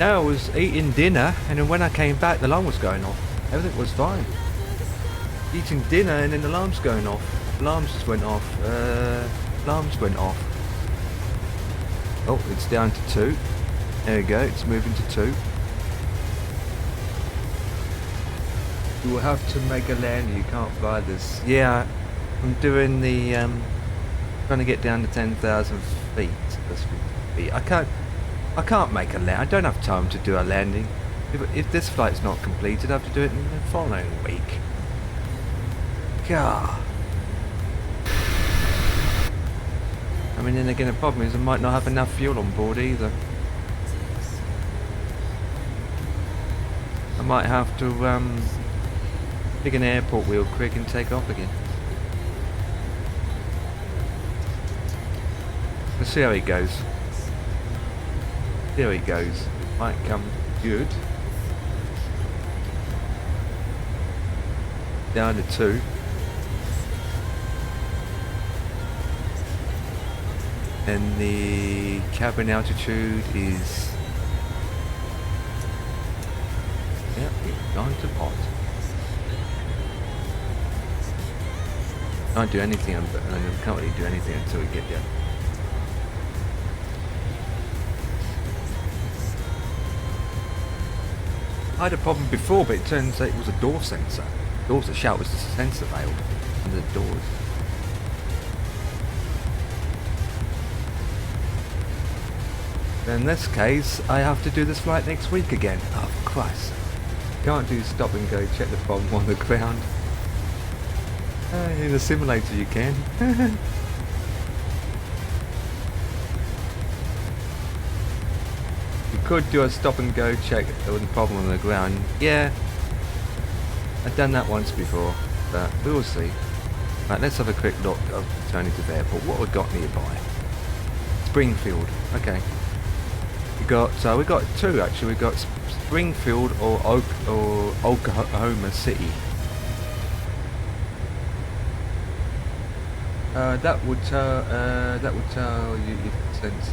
No, I was eating dinner and then when I came back the alarm was going off. Everything was fine. Eating dinner and then the alarm's going off. Alarms just went off. Alarms went off. Oh, it's down to 2. There we go, it's moving to 2. You will have to make a land, you can't fly this. Yeah, I'm doing the, trying to get down to 10,000 feet. That's 50 feet. I can't make a land. I don't have time to do a landing. If this flight's not completed, I have to do it in the following week. God. I mean, then again, the problem is I might not have enough fuel on board either. I might have to pick an airport wheel quick and take off again. Let's see how it goes. See how it goes. Might come good. Down to 2. And the cabin altitude is, yeah, it's gone to pot. Can't do anything, and I can't really do anything until we get there. I had a problem before, but it turns out it was a door sensor. Doors that shout was the sensor failed on the doors. In this case, I have to do this flight next week again. Oh, Christ. Can't do stop and go, check the problem on the ground. In a simulator you can. You could do a stop and go check with the problem on the ground. Yeah. I've done that once before, but we'll see. Right, let's have a quick look of turning to the airport. What we got nearby? Springfield. Okay. We got 2 actually. We got Springfield or Oklahoma City. That would tell you if it's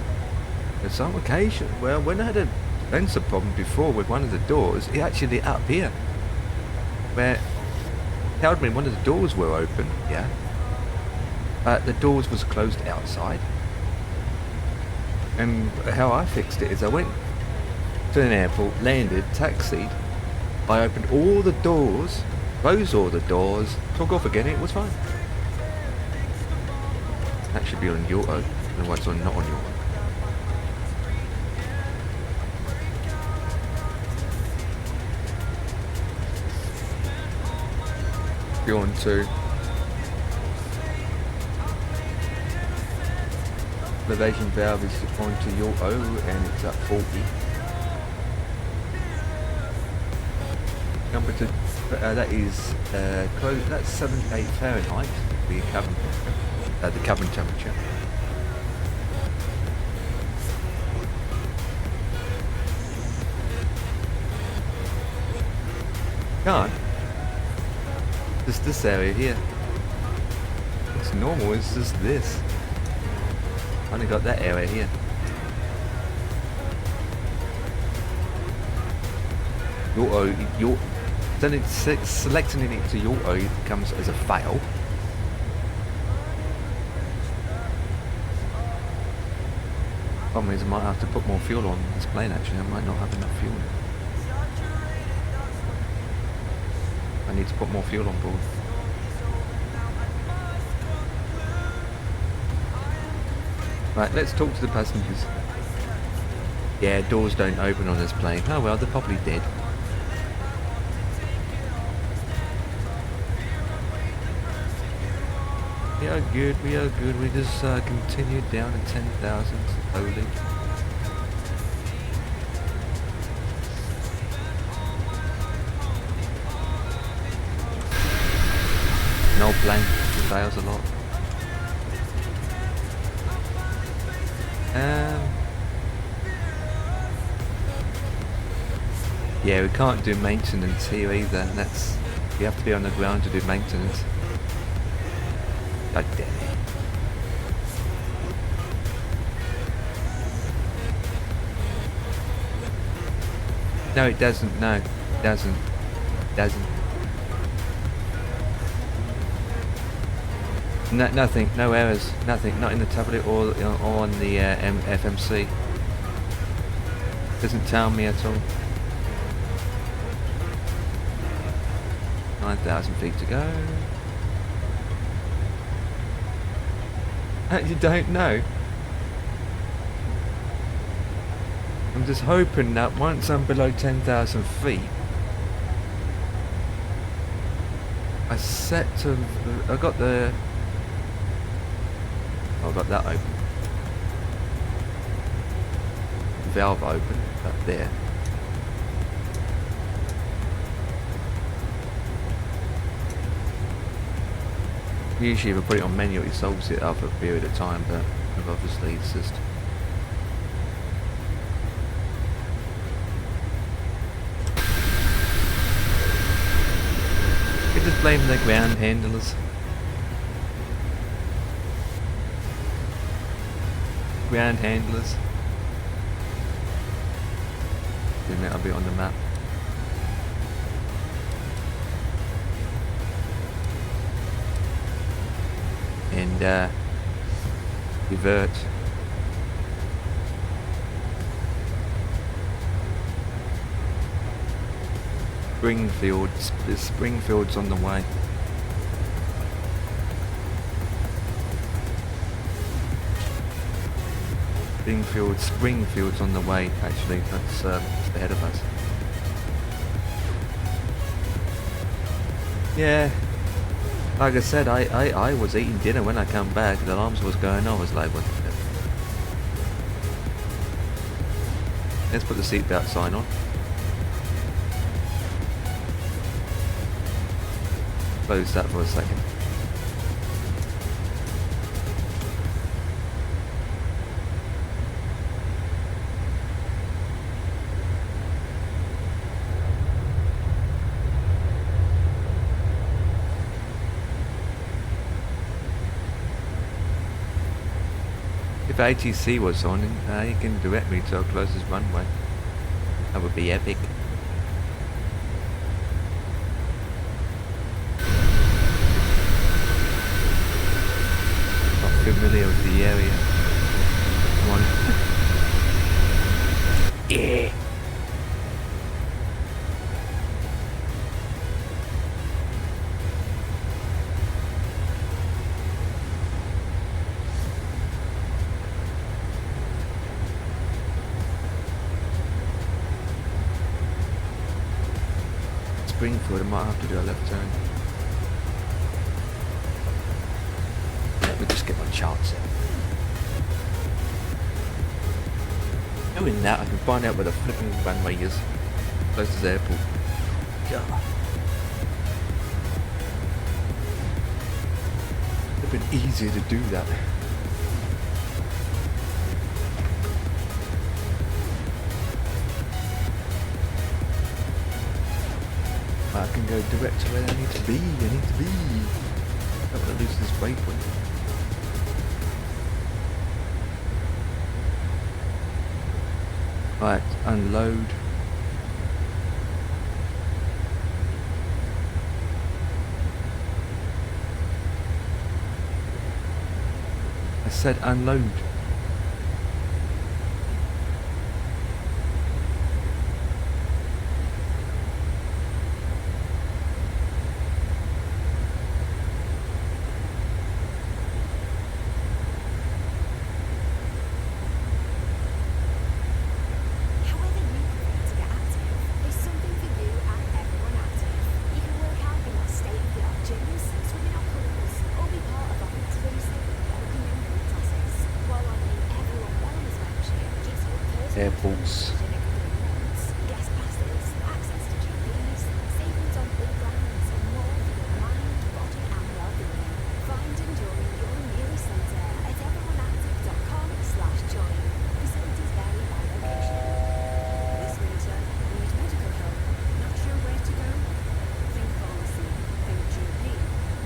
on some occasion. Well, when I had a sensor problem before with one of the doors, it actually lit up here, where it told me one of the doors were open. Yeah, the doors was closed outside. And how I fixed it is I went to an airport, landed, taxied, I opened all the doors, closed all the doors, took off again, it was fine. That should be on your own, and what's on not on your own. Go on to elevation valve is onto your O and it's at 40. Number 2, that is close. That's 78 Fahrenheit. The cabin temperature. Can't. Just this area here. It's normal. It's just this. Only got that area here. Your then it's selecting it to your O comes as a fail. Problem is I might have to put more fuel on this plane actually. I might not have enough fuel. I need to put more fuel on board. Right, let's talk to the passengers. Yeah, doors don't open on this plane. Oh well, they're probably dead. We are good, we are good. We just continued down to 10,000 slowly. An old plane, fails a lot. Yeah, we can't do maintenance here either, and that's, you have to be on the ground to do maintenance. God damn it. No, it doesn't, no, it doesn't, No, nothing, no errors, nothing, not in the tablet or on the FMC. Doesn't tell me at all. 9,000 feet to go. You don't know? I'm just hoping that once I'm below 10,000 feet, I set to, I got the, oh, I got that open. Valve open, up there. Usually if I put it on manual it solves it after a period of time, but obviously it's just... You just blame the ground handlers. Ground handlers. Then that'll be on the map. And revert. Springfield's on the way. Springfield's on the way, actually. That's just ahead of us. Yeah. Like I said, I was eating dinner when I come back. The alarms was going on. I was like, what the hell? Let's put the seatbelt sign on. Close that for a second. If ATC was on, you can direct me to our closest runway. That would be epic. Not familiar with the area. Come on. Yeah. Springfield, I might have to do a left turn. Let me just get my chart set. Doing that, I can find out where the flipping runway is. Closest airport. God. It'd been easier to do that. I can go direct to where I need to be. I don't want to lose this waypoint. Right, unload. I said unload. Airports. Guest passes, access to GPs, savings on all brands, and more for your mind, body, and well-being. Find and join your nearest centre at everyoneactive.com/join. Facilities vary by location. This winter, need medical help? Not sure where to go? Think pharmacy, think GP,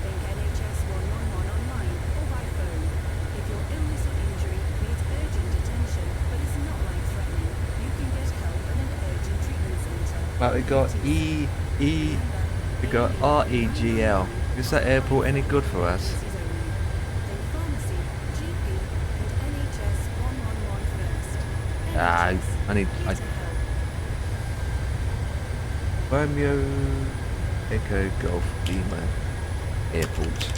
think NHS 111 online or by phone. If your illness or injury needs urgent attention but is not life-threatening, you can get help at an urgent treatment centre. Right, we got we got REGL. Is that airport any good for us? Think pharmacy, GP, and NHS 111 first. Ah, I need Here to help. Romeo Echo Golf Lima Airport.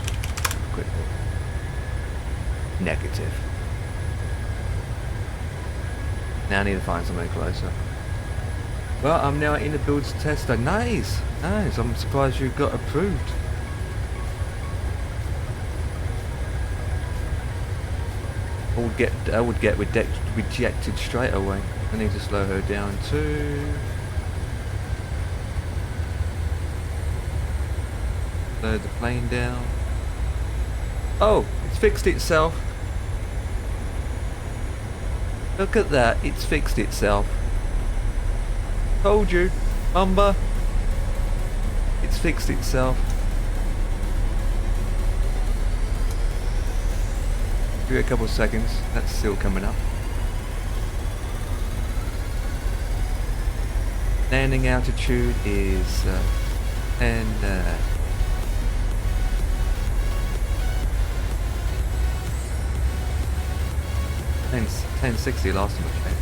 Quick look. Negative. Now I need to find somewhere closer. Well, I'm now in the builds tester. Nice, nice. I'm surprised you got approved. I would get rejected straight away. I need to slow her down too. Slow the plane down. Oh, it's fixed itself. Look at that, it's fixed itself. Told you, Mumba. It's fixed itself. Give it a couple of seconds, that's still coming up. Landing altitude is 1060 last time I checked.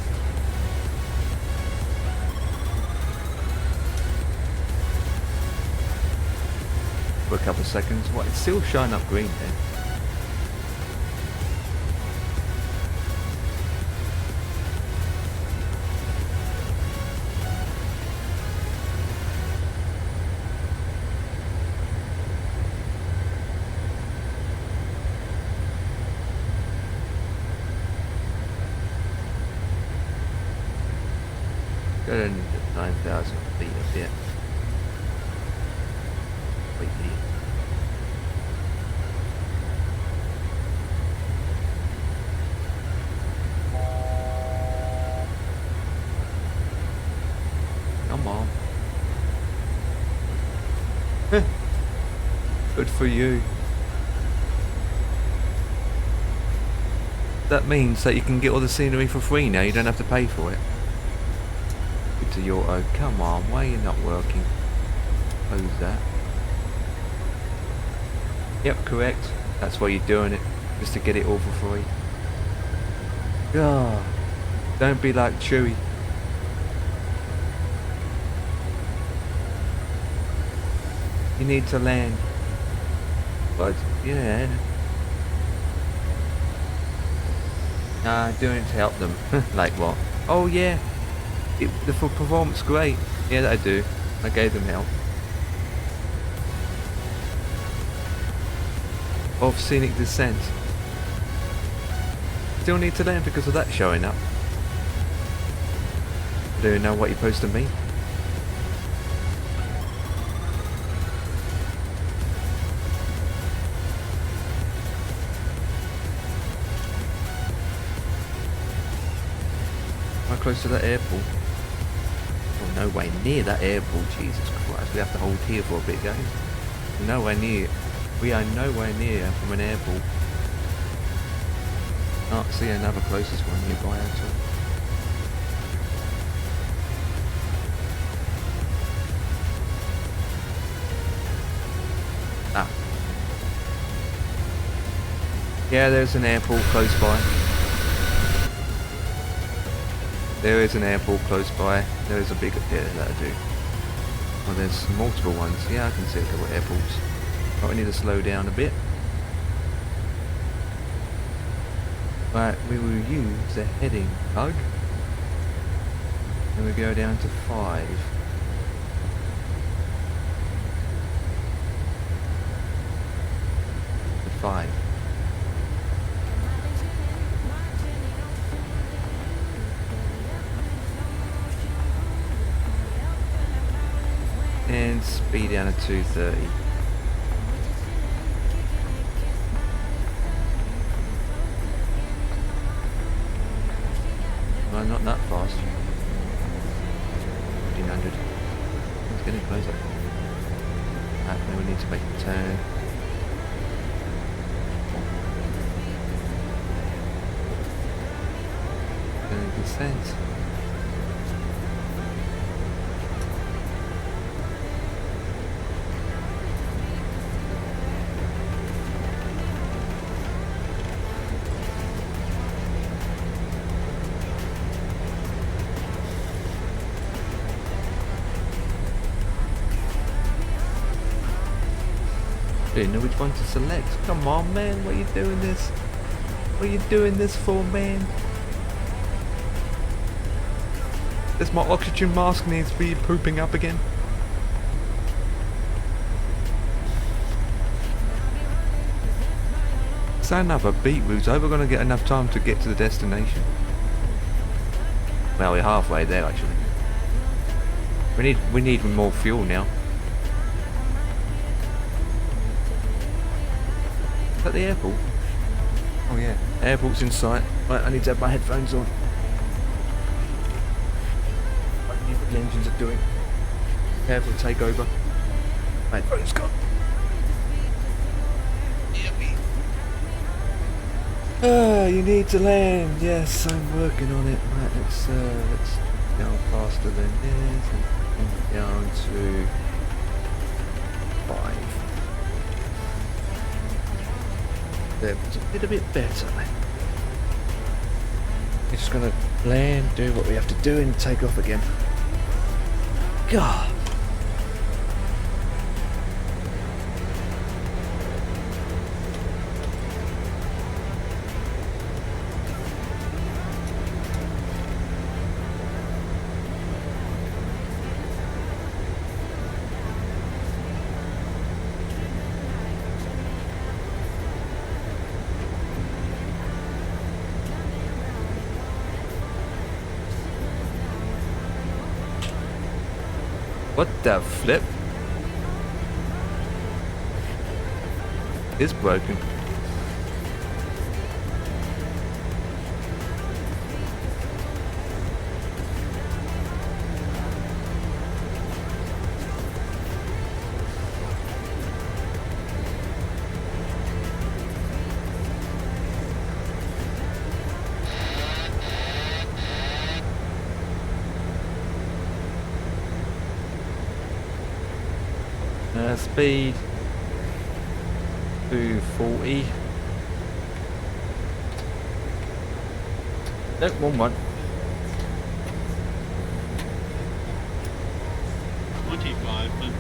For a couple of seconds. What? It's still showing up green there. Go to 9,000 feet a bit. Wait here. Come on. Good for you. That means that you can get all the scenery for free now, you don't have to pay for it. To your oh, come on, why are you not working? Close that. Yep, correct. That's why you're doing it, just to get it all for free. God, don't be like Chewie. You need to land. What? Yeah. Nah, doing it to help them. Like what? Oh yeah. The performance great. Yeah, I do. I gave them help. Of scenic descent. Still need to land because of that showing up. I don't know what you're supposed to mean. Am I close to that airport? No way near that airport, Jesus Christ. We have to hold here for a bit, guys. Nowhere near. We are nowhere near from an airport. Can't see another closest one nearby at all. Ah. Yeah, there's an airport close by. There is an airport close by. There is a bigger, yeah, that I do. Well, there's multiple ones. Yeah, I can see a couple of airports. But we need to slow down a bit. Right, we will use the heading hug. And we go down to 5. To 5. and speed down to 230. No, not that fast. 1500. It's getting closer. Now we need to make a turn. Going to descend. Didn't know which one to select. Come on, man, what are you doing this? What are you doing this for, man? Does my oxygen mask needs to be pooping up again? Is that another beetroot? Are we going to get enough time to get to the destination? Well, we're halfway there actually. We need more fuel now. Is that the airport? Oh yeah, airport's in sight. Right, I need to have my headphones on. I need what the engines are doing. Careful, take over. Headphones gone. You need to land. Yes, I'm working on it. Right, let's go faster than this and down to 5. There, it's a little bit better. We're just gonna land, do what we have to do, and take off again. God. What the flip? It's broken. Speed 240. Nope, wrong one. 2500.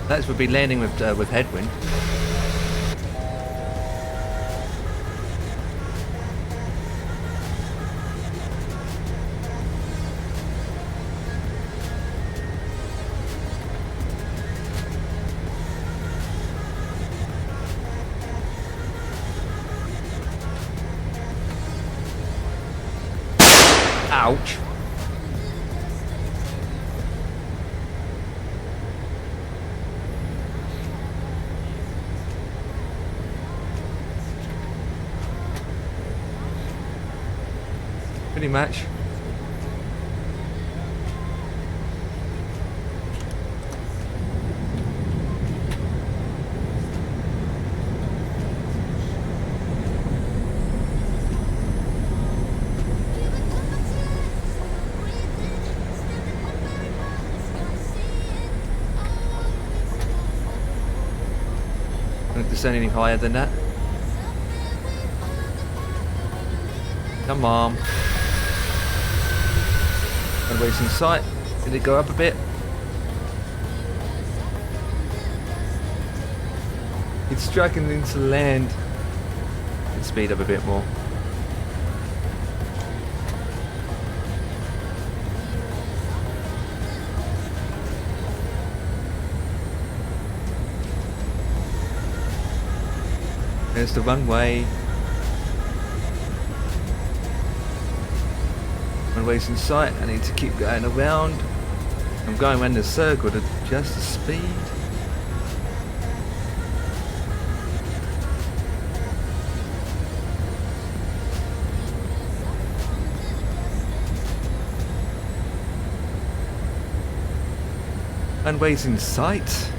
That would be landing with headwind. Ouch. Pretty much. Don't descend any higher than that. Come on. Runway's in sight. Did it go up a bit? It's striking into land. Let's speed up a bit more. There's the runway. Runway's in sight. I need to keep going around. I'm going around the circle to adjust the speed. Runway's in sight.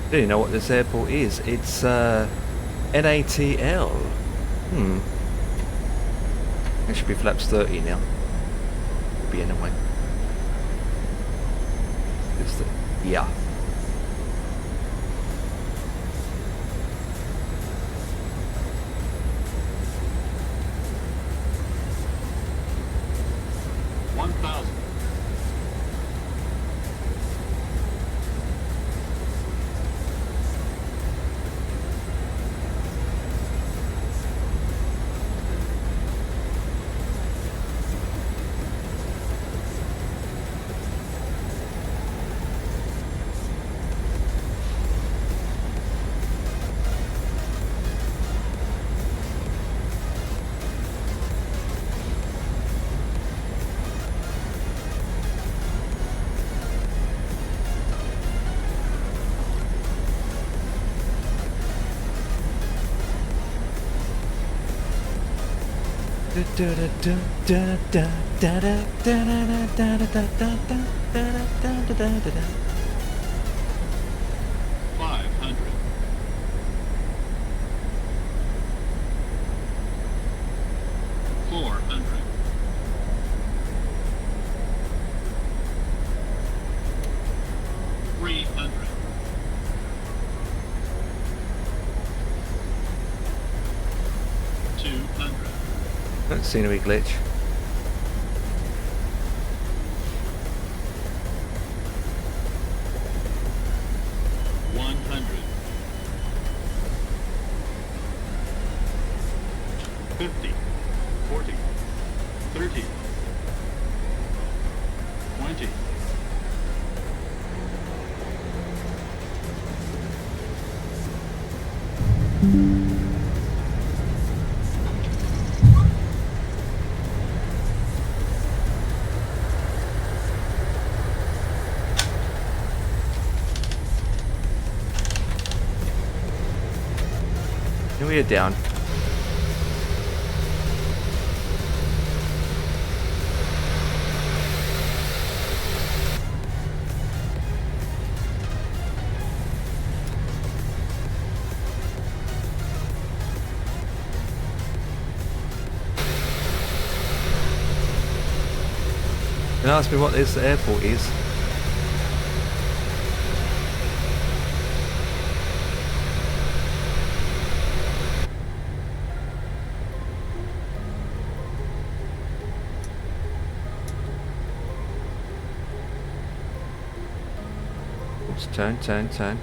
I don't know what this airport is. It's NATL. It should be flaps 30 now. Be anyway. It's the, yeah. Scenery glitch. We are down. Don't ask me what this airport is. Turn.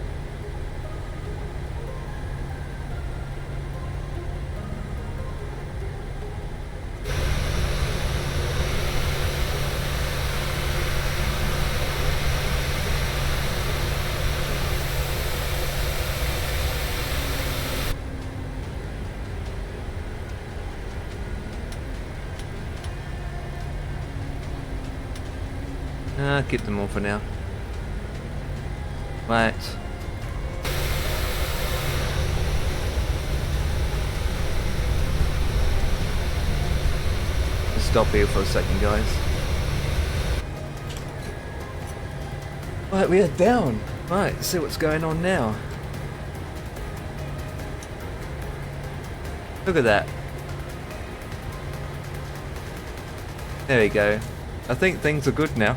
Keep them all for now. Right. stop here for a second, guys. Right, we are down. Right, let's see what's going on now. Look at that. There we go. I think things are good now.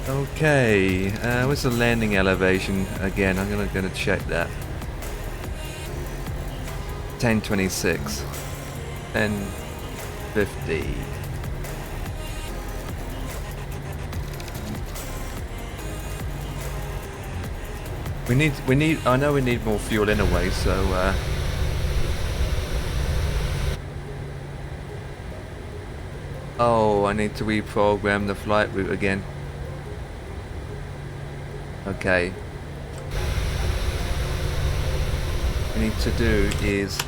Okay, what's the landing elevation? Again, I'm gonna check that. 1026. 1050. I know we need more fuel anyway, so oh, I need to reprogram the flight route again. Okay. What we need to do is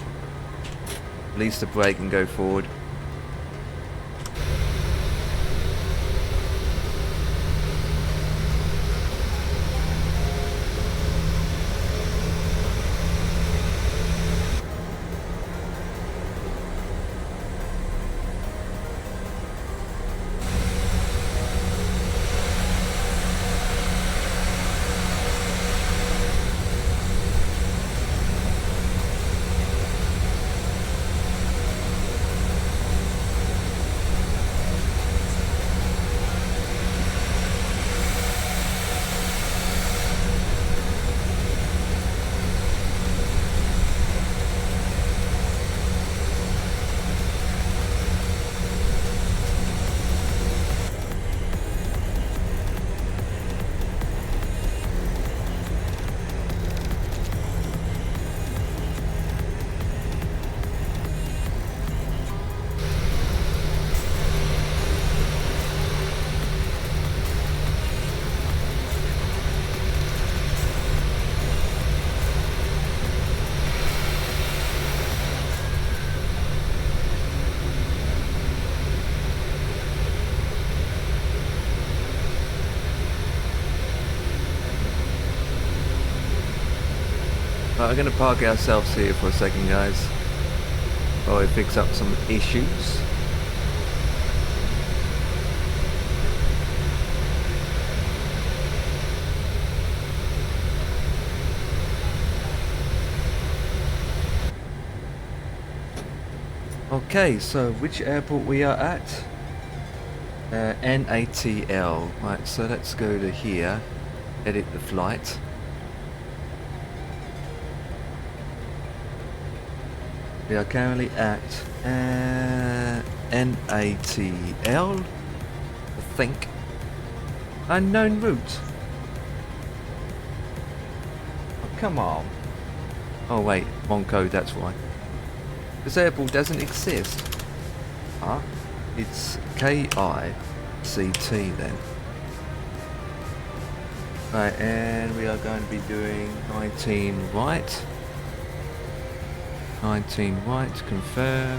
release the brake and go forward. Right, we're going to park ourselves here for a second, guys, while we fix up some issues. Okay, so which airport we are at? NATL. Right, so let's go to here, edit the flight. We are currently at NATL, I think. Unknown route. Oh, come on. Oh wait, wrong code, that's why. This airport doesn't exist. Huh? It's KICT then. Right, and we are going to be doing 19 right. 19 right, confirm,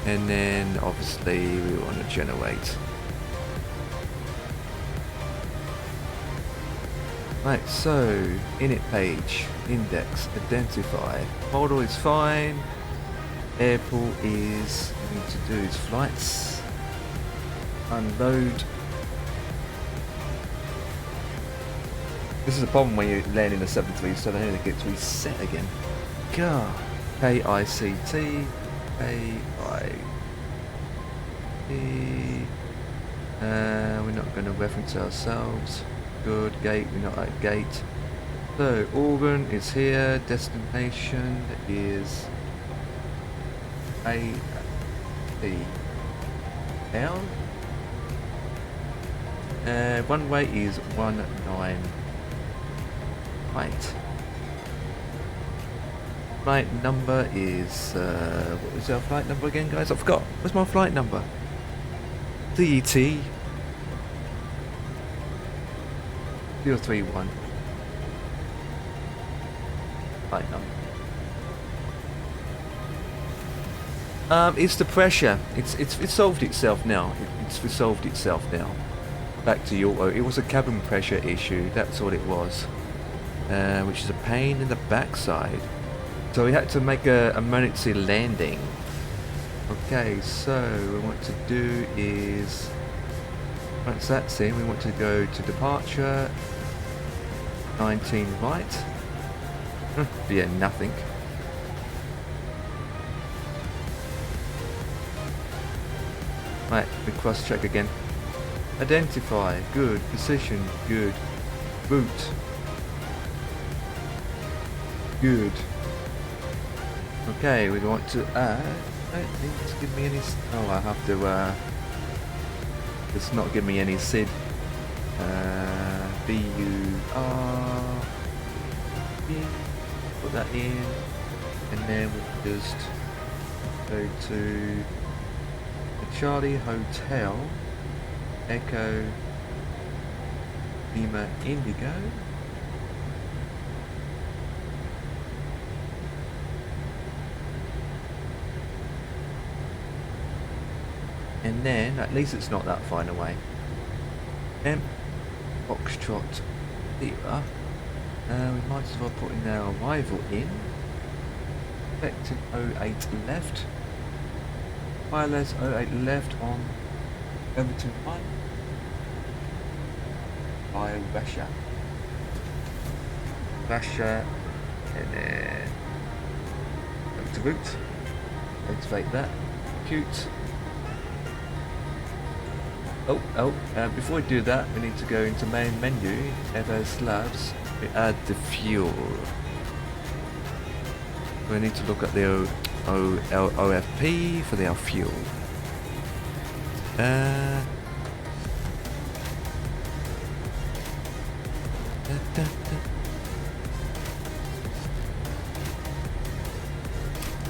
and then obviously we want to generate. Right, so init page, index, identify, model is fine, airport is, what we need to do is flights, unload. This is the problem when you land in a 737, then it gets reset again. God. KICT, we're not going to reference ourselves. Good, gate, we're not at gate. So, organ is here, destination is ATL. One way is 19. Right. Flight number is, what was our flight number again, guys? I forgot. What's my flight number? DET 031. Flight number. It's the pressure. It's solved itself now. It's resolved itself now. Back to your. It was a cabin pressure issue. That's all it was. Which is a pain in the backside. So we had to make a emergency landing. Okay, so what we want to do is, once that's in, we want to go to departure. 19 right. Yeah, nothing. Right, we cross check again. Identify, good. Position, good. Route, good. Okay, we want to add. I don't think it's give me any. Oh, I have to. It's not give me any SID. BUR. Put that in, and then we'll just go to the Charlie Hotel, Echo, Lima Indigo. And then, at least it's not that far away. M Foxtrot Lima. We might as well put in our arrival in. Expected 08 left. Wireless 08 left on Everton 1. Via Russia. Russia, and then up to route. Activate that. Cute. Before we do that, we need to go into main menu, FS slabs, we add the fuel. We need to look at the OFP for the fuel.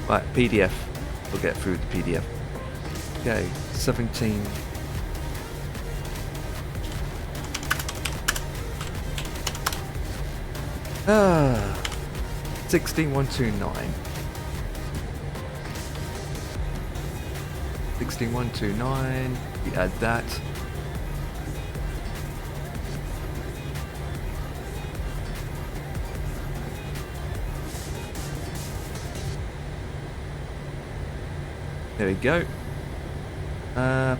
Right, PDF. We'll get through the PDF. Okay, 17. Ah, 16129. 16129. We add that. There we go.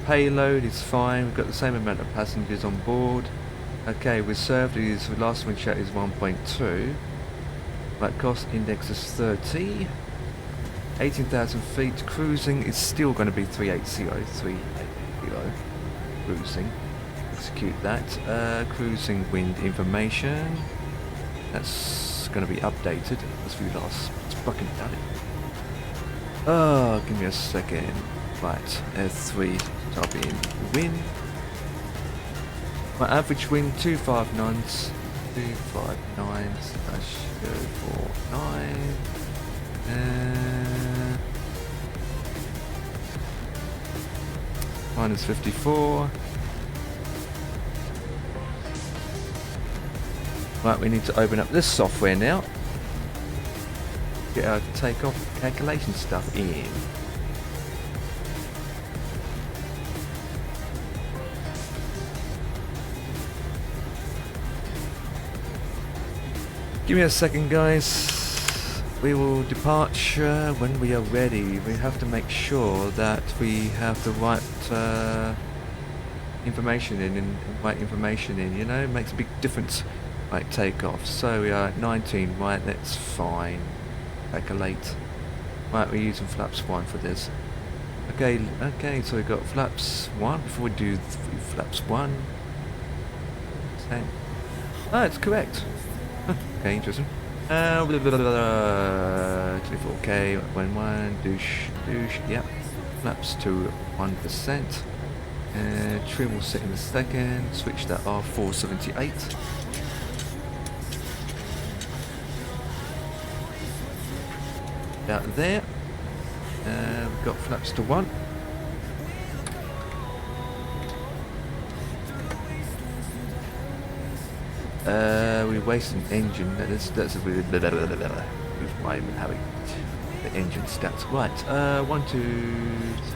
Payload is fine. We've got the same amount of passengers on board. Okay, reserved is, the last one checked is 1.2. Right, cost index is 30. 18,000 feet. Cruising is still going to be 380. Cruising. Execute that. Cruising wind information. That's going to be updated as we last fucking done it. Oh, give me a second. Right, S3 top in wind. My average wind 259s, 259/049, minus 54. Right, we need to open up this software now. Get our takeoff calculation stuff in. Give me a second, guys. We will depart when we are ready. We have to make sure that we have the right information in, you know, it makes a big difference. Right, takeoff. So we are at 19, right, that's fine. Calculate. Right, we're using flaps 1 for this. Okay, so we've got flaps 1. Before we do flaps 1. Ah, it's correct. Okay, interesting. 24k, 1, douche, yep. Flaps to 1%. Trim will sit in a second. Switch that off, 478. Out there. We've got flaps to 1. We waste an engine. That's a really why I'm having the engine stats. Right. 1, 2,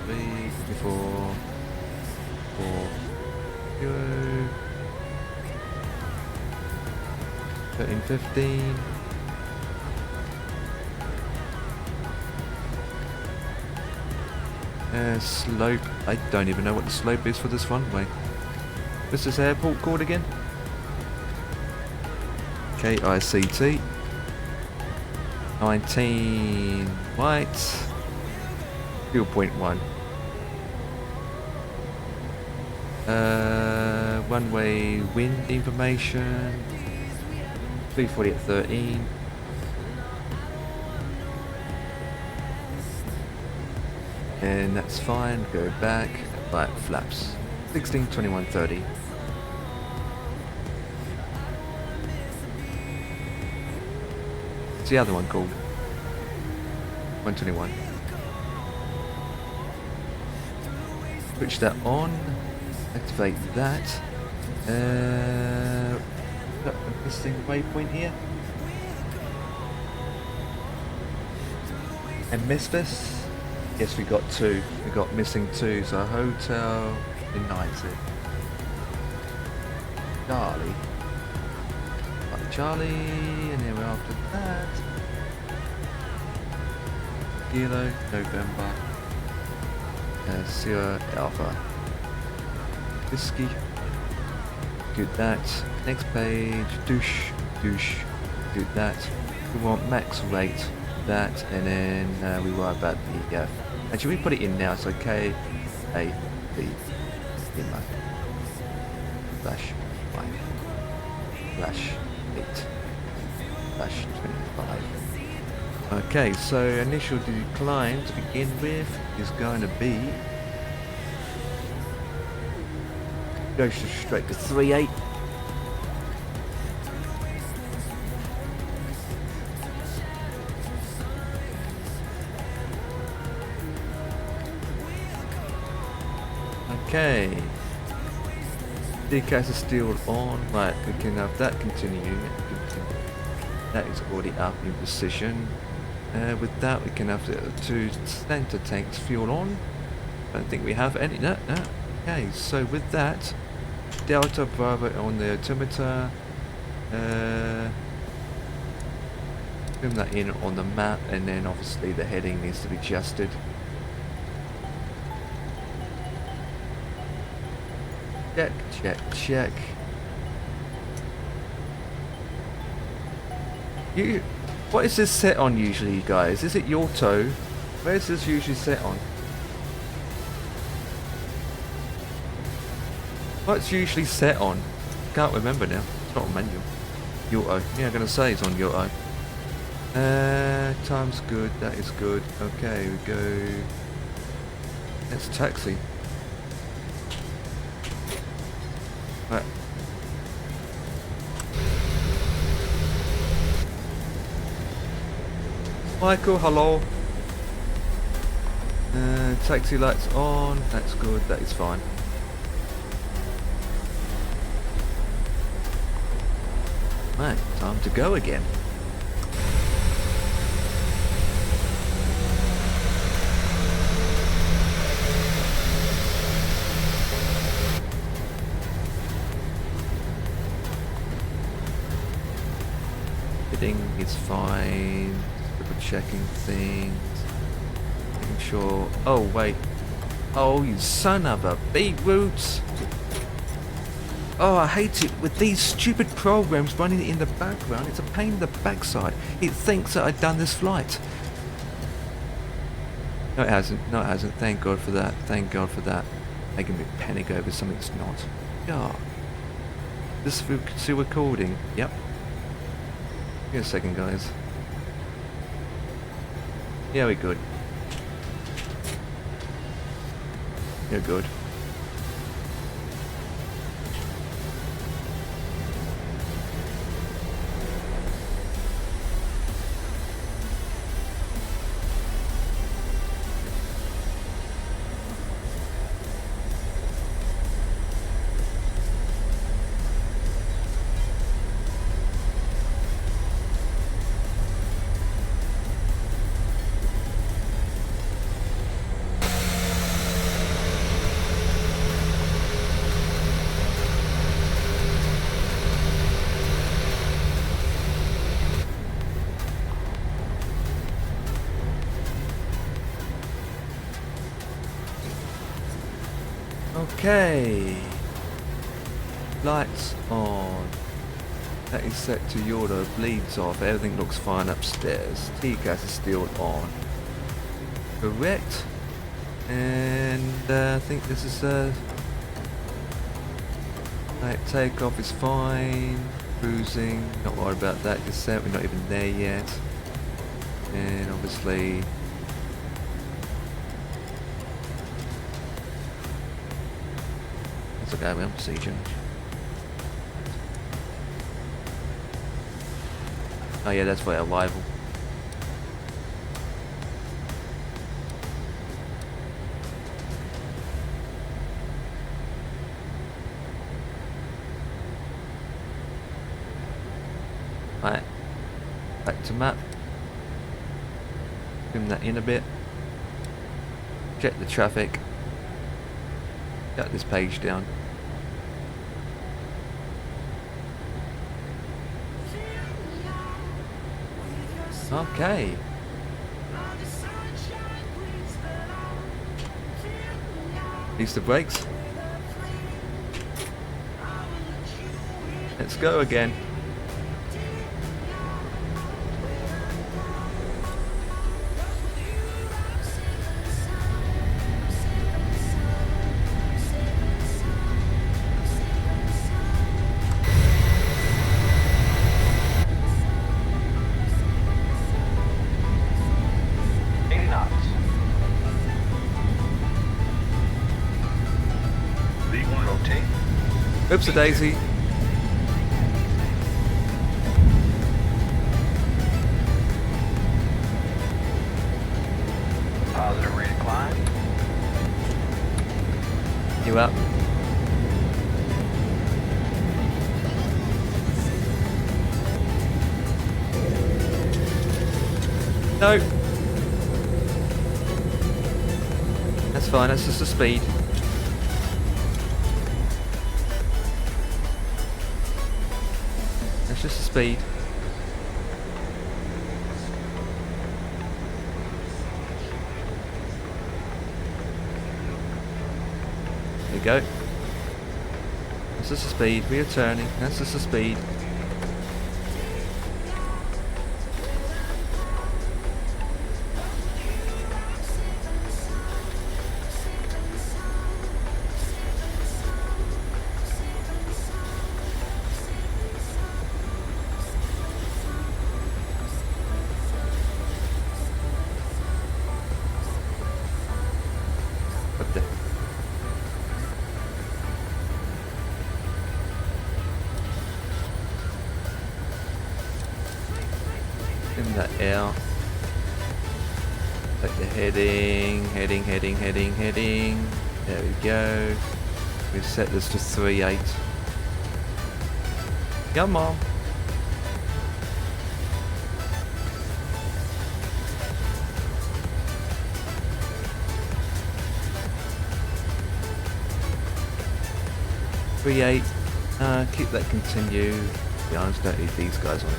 3, 4, 0, 13, 15. Slope. I don't even know what the slope is for this runway. What's this airport called again? KICT. 19 right. 0.1. Runway wind information. 340 at 13. And that's fine. Go back. Right, flaps. 16, 21, 30. What's the other one called? 121. Switch that on. Activate that. Got a missing waypoint here. MSFS. Yes, we got 2. We got missing 2. So Hotel United. Charlie. Charlie, and then we're after that. Kilo, November. Sierra Alpha. Whiskey. Do that. Next page. Douche. Do that. We want max rate. That, and then we worry about the. Actually, we put it in now. So K, A, B, Lima. Slash 5. Slash 8. Slash 25. Okay, so initial decline to begin with is going to be. Goes straight to 3.8. Okay. DCAS is still on. Right, we can have that continue. That is already up in position. With that, we can have the 2 center tanks fuel on. I don't think we have any. No. Okay, so with that, Delta Bravo on the altimeter. Zoom that in on the map, and then obviously the heading needs to be adjusted. Check. What is this set on usually, guys? Is it your toe? Where is this usually set on? What's usually set on? Can't remember now. It's not on manual. Yoto. Yeah, I'm gonna say it's on Yoto. Time's good. That is good. Okay, we go. Let's taxi. Right. Michael, hello. Taxi lights on. That's good. That is fine. Right, time to go again. Everything is fine. Double checking things. Making sure. Oh wait. Oh, you son of a beetroot! Oh, I hate it with these stupid programs running in the background. It's a pain in the backside. It thinks that I've done this flight. No, it hasn't. No, it hasn't. Thank God for that. Thank God for that. Making me panic over something that's not. Yeah. This is still recording. Yep. Give me a second, guys. Yeah, we're good. You're good. Okay. Lights on. That is set to Yordo. Bleeds off. Everything looks fine upstairs. T-gas is still on. Correct. And I think this is right, takeoff is fine. Cruising. Not worried about that just yet. We're not even there yet. And obviously. It's okay, we haven't seen change. Oh yeah, that's for our arrival. Right, back to map. Zoom that in a bit. Check the traffic. Got this page down. Okay. Release the brakes. Let's go again. Oops, a daisy. Positive rate of climb. You up? No. That's fine, that's just the speed. That's just the speed. There you go. That's just the speed. We are turning. That's just the speed. What the? In the air. Like the heading. There we go. We've set this to 3.8. Come on. Create. Keep that continue. Yeah, I just don't need these guys on it.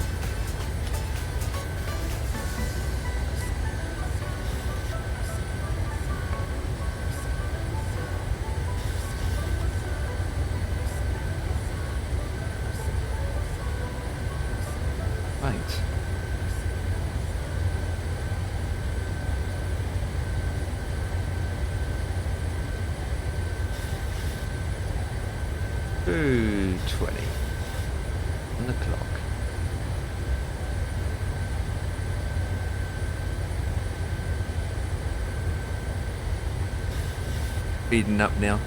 Right. Ooh, 20 on the clock. Speeding up now.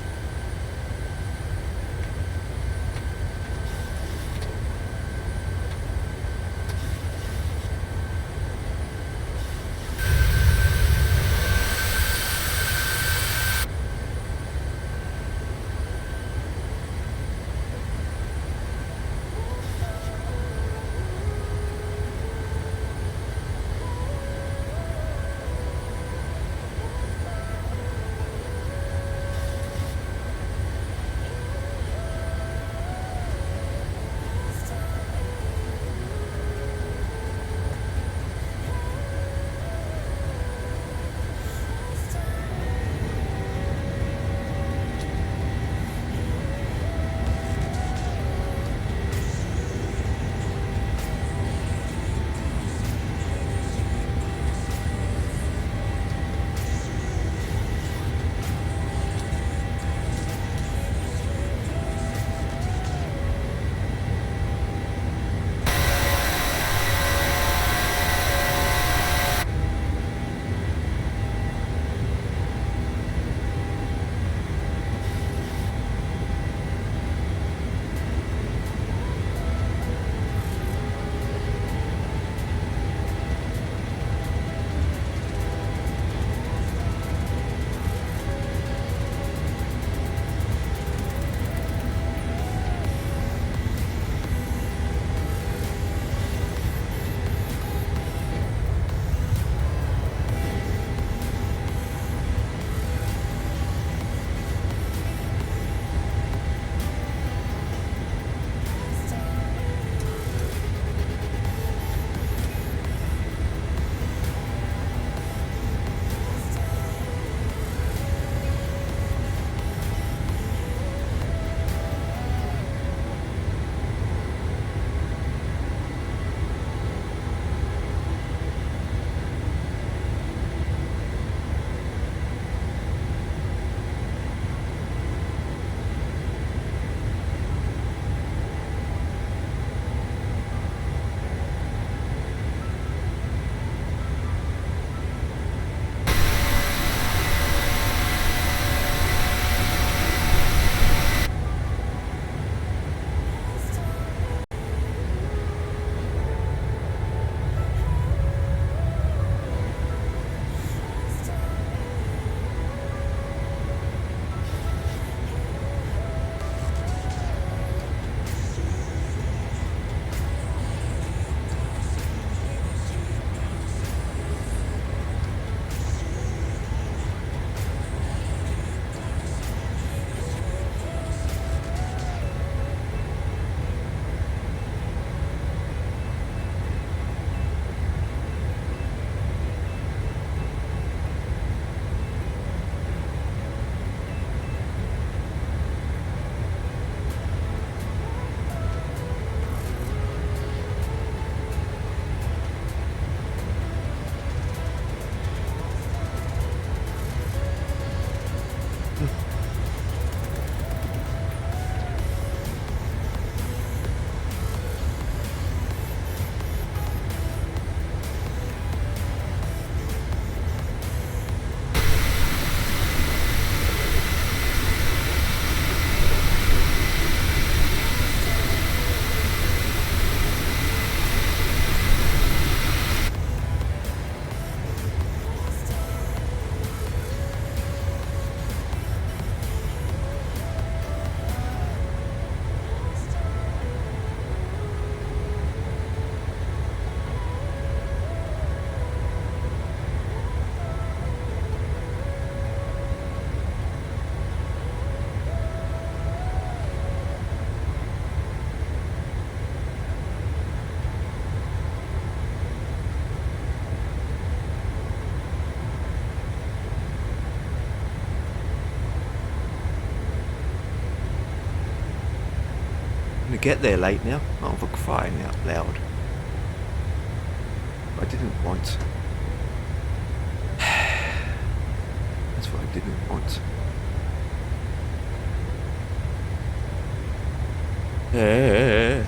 gonna get there late now. Oh, for crying out loud. I didn't want. That's what I didn't want. Yeah.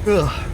Ugh.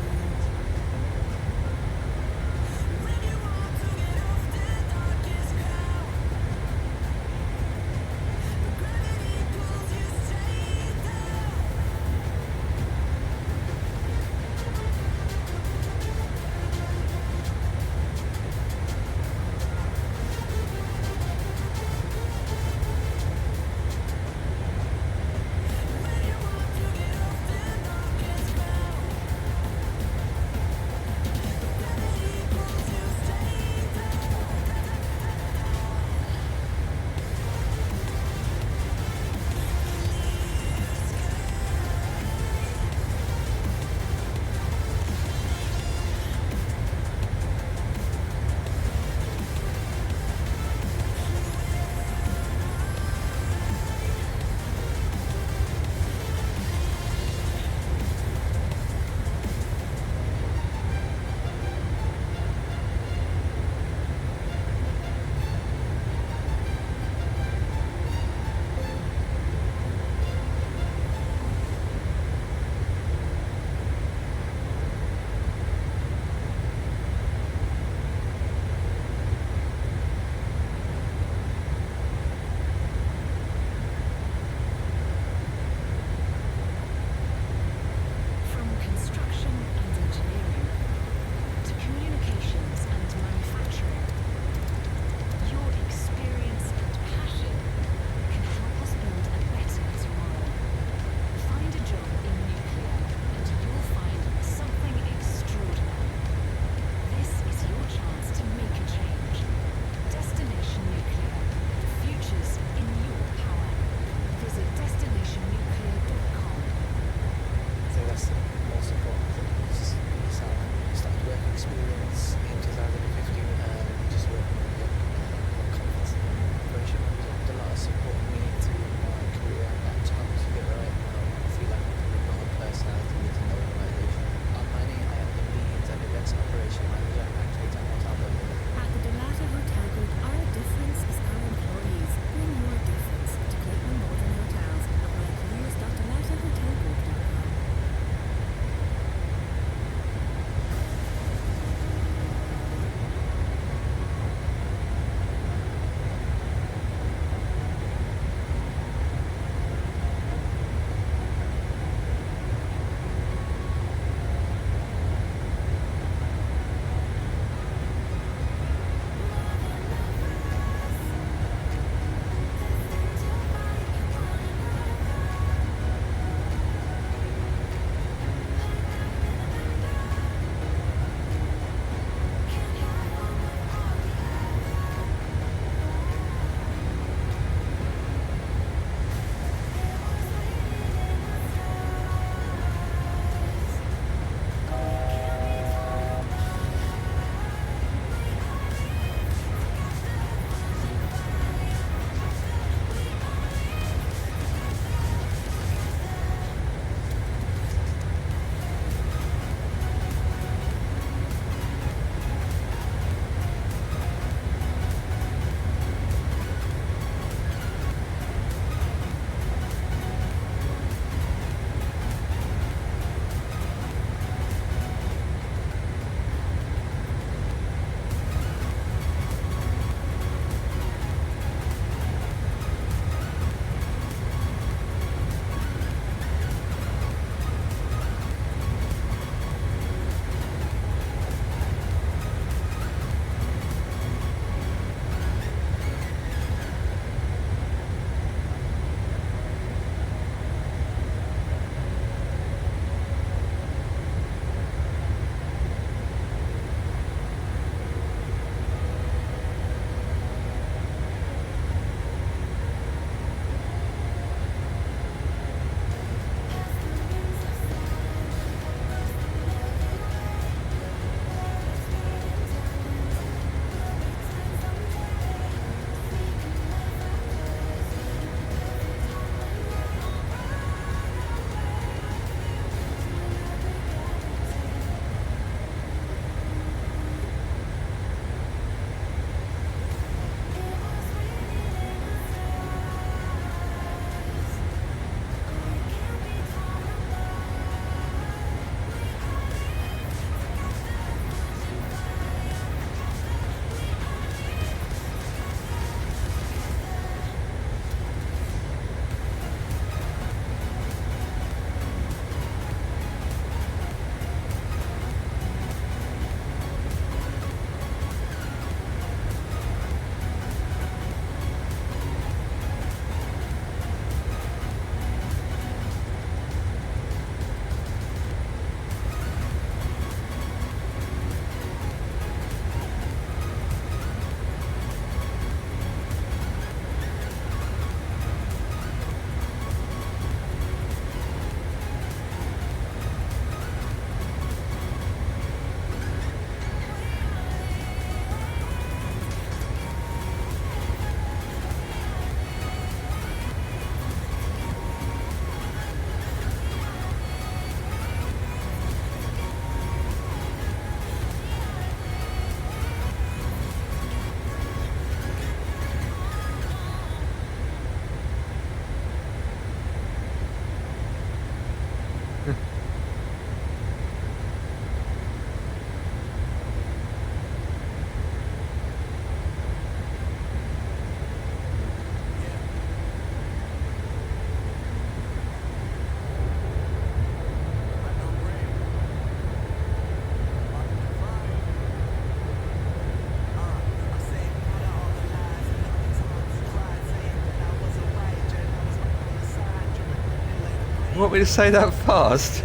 want me to say that fast?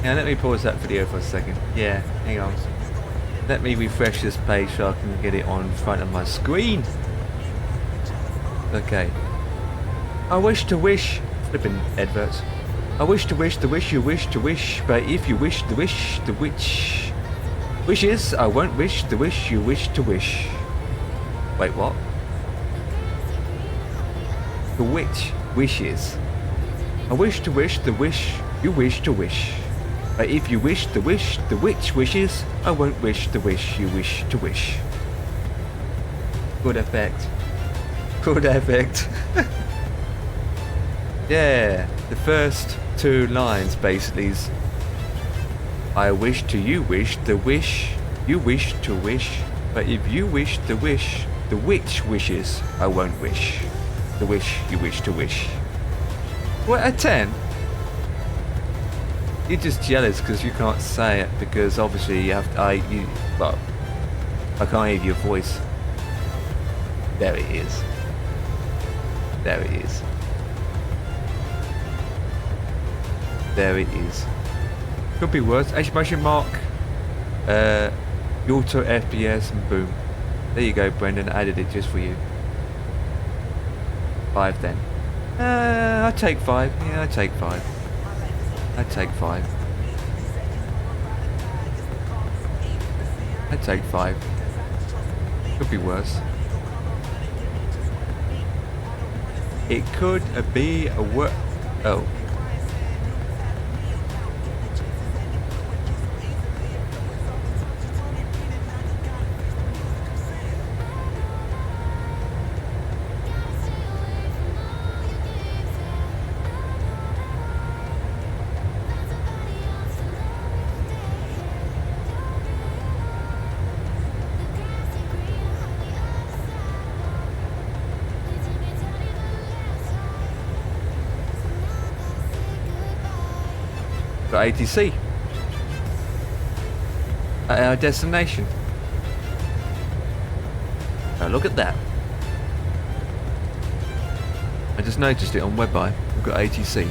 Now let me pause that video for a second. Yeah, hang on. Let me refresh this page so I can get it on front of my screen. Okay. I wish to wish... Flipping adverts. I wish to wish the wish you wish to wish, but if you wish the wish, the which... wishes, I won't wish the wish you wish to wish. Wait, what? The which wishes. I wish to wish the wish you wish to wish. But if you wish the wish the which wishes, I won't wish the wish you wish to wish. Good effect. Good effect. Yeah, the first two lines basically is I wish to you wish the wish you wish to wish, but if you wish the wish the which wishes, I won't wish the wish you wish to wish. What, a 10? You're just jealous because you can't say it, because obviously you have to, well, I can't hear your voice. There it is. There it is. There it is. Could be worse. Exclamation mark. Auto FPS and boom. There you go, Brendan. I added it just for you. 5 then. I take 5. Yeah, I take 5. I take 5. I take 5. Could be worse. It could be a worse. Oh. Got ATC at our destination. Now look at that. I just noticed it on WebEye. We've got ATC.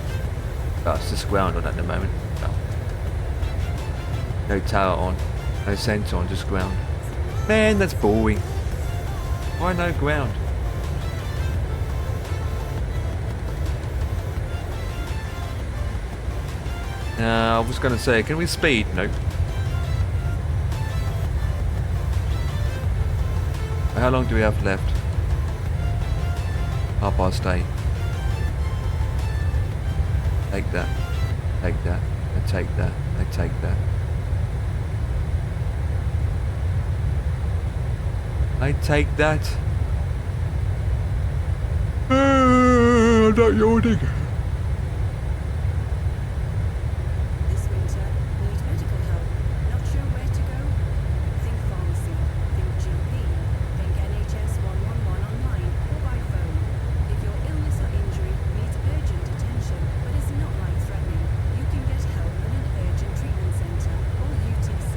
Oh, it's just ground on at the moment. Oh. No tower on, no sensor on, just ground. Man, that's boring. Why no ground? I was going to say, can we speed? Nope. How long do we have left? 8:30. Take that. Take that. I take that. I take that. I take that. I'm not yawning. This winter, need medical help? Not sure where to go? Think pharmacy, think GP, think NHS 111 online or by phone. If your illness or injury needs urgent attention but is not life-threatening, you can get help in an urgent treatment centre or UTC.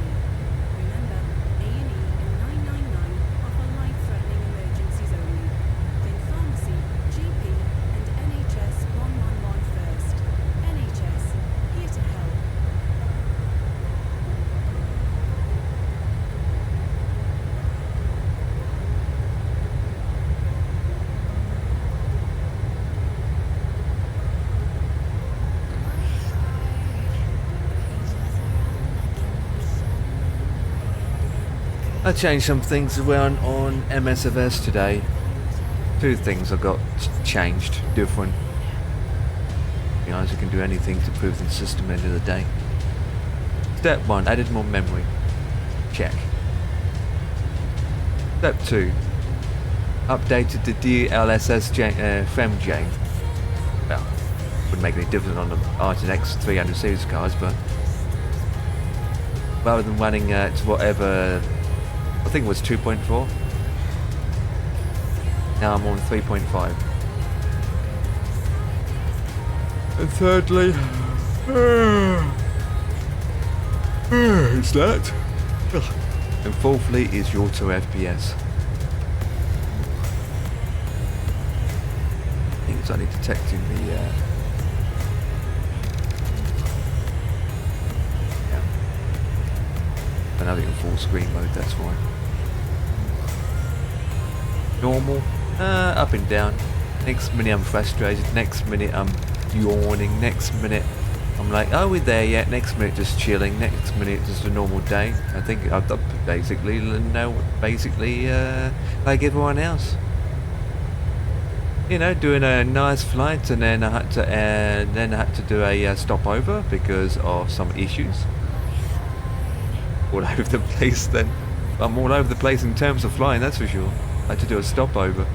Remember, A&E and 999 offer life-threatening emergencies only. Think pharmacy, GP and NHS 111 first. NHS, here to help. I changed some things around on MSFS today. 2 things I got changed, different. You know, you can do anything to improve the system end of the day. Step 1, added more memory. Check. Step 2, updated the DLSS FemJ. Well, wouldn't make any difference on the RTX 300 series cars, but rather than running at whatever, I think it was 2.4. Now I'm on 3.5. And thirdly, it's that. And fourthly is your auto FPS. It's only detecting the yeah. And having a full screen mode, that's why. Normal, up and down. Next minute I'm frustrated, next minute I'm yawning, next minute I'm like, oh, we're there yet, next minute just chilling, next minute just a normal day. I think I've basically like everyone else. You know, doing a nice flight, and then I had to do a stopover because of some issues. All over the place then. I'm all over the place in terms of flying, that's for sure. I had to do a stopover.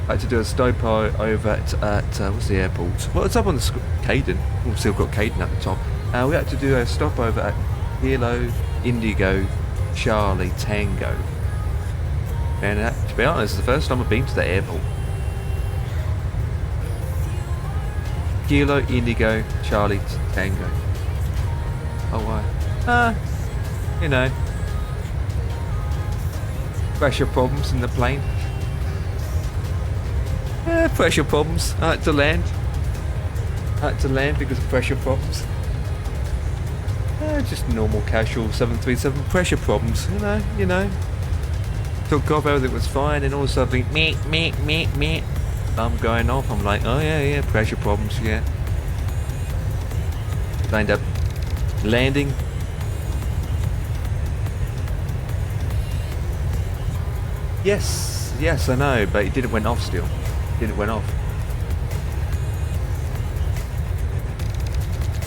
I had to do a stopover at what's the airport? Well, it's up on the KDEN. We've still got KDEN at the top. We had to do a stopover at Kilo Indigo Charlie Tango. And to be honest, it's the first time I've been to the airport. Kilo Indigo Charlie Tango. Oh, why? You know, pressure problems in the plane. Pressure problems. I had to land. Because of pressure problems. Just normal casual 737 pressure problems. You know. Took off, everything was fine, and all of a sudden, meh. I'm going off. I'm like, oh yeah, pressure problems, yeah. I end up landing. Yes, I know, but it didn't went off still. It went off.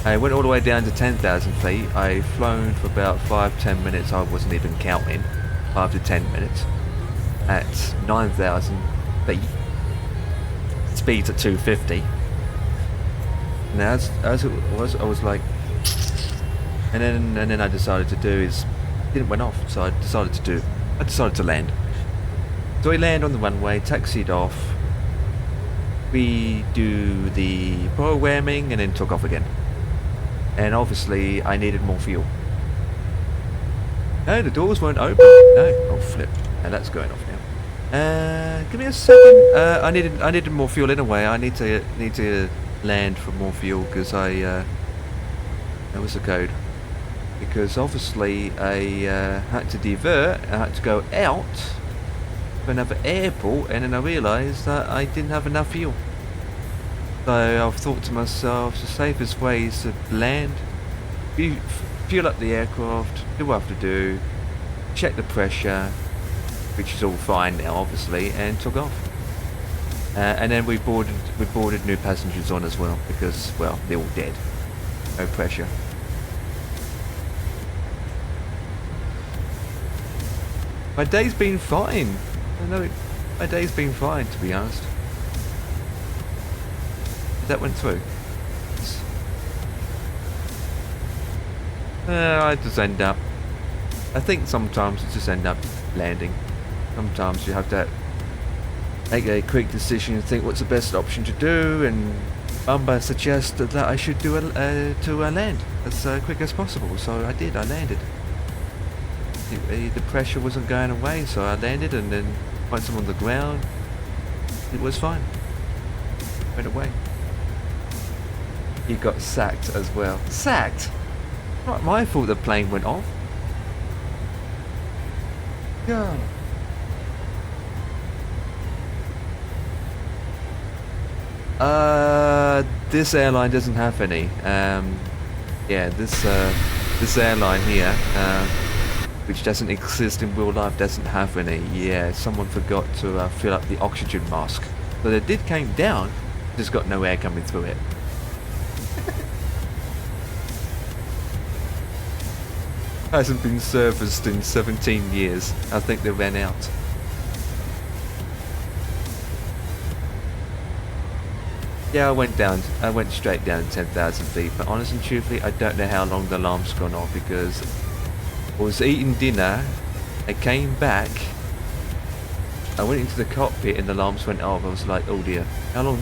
I went all the way down to 10,000 feet. I've flown for about 5-10 minutes. I wasn't even counting. 5 to 10 minutes. At 9,000 feet. Speeds at 250. Now, as it was, I was like, and then I decided to do is, it didn't went off. So I decided to land. So we land on the runway, taxied off. We do the programming and then took off again. And obviously I needed more fuel. No, the doors weren't open. No, oh flip. And that's going off now. Give me a second. I needed more fuel anyway. I need to land for more fuel because that was the code. Because obviously I had to divert. I had to go out to another airport, and then I realised that I didn't have enough fuel. So I've thought to myself, the safest way is to land, fuel up the aircraft, do what I have to do, check the pressure, which is all fine now obviously, and took off. And then we boarded new passengers on as well, because, well, they're all dead. No pressure. My day's been fine. My day's been fine, to be honest. That went through. I just end up. I think sometimes you just end up landing. Sometimes you have to make a quick decision and think what's the best option to do, and Bumba suggested that I should do to land as quick as possible. So I did. I landed. The pressure wasn't going away, so I landed, and then once I'm on the ground, it was fine. Went away. He got sacked as well. Sacked? Not my fault the plane went off. Yeah. This airline doesn't have any. Yeah, this airline here, which doesn't exist in real life, doesn't have any. Yeah, someone forgot to fill up the oxygen mask. So it did came down, just got no air coming through it. Hasn't been serviced in 17 years. I think they ran out. Yeah, I went straight down to 10,000 feet, but honestly and truthfully, I don't know how long the alarm's gone off, because I was eating dinner, I came back, I went into the cockpit and the alarms went off. I was like, oh dear, how long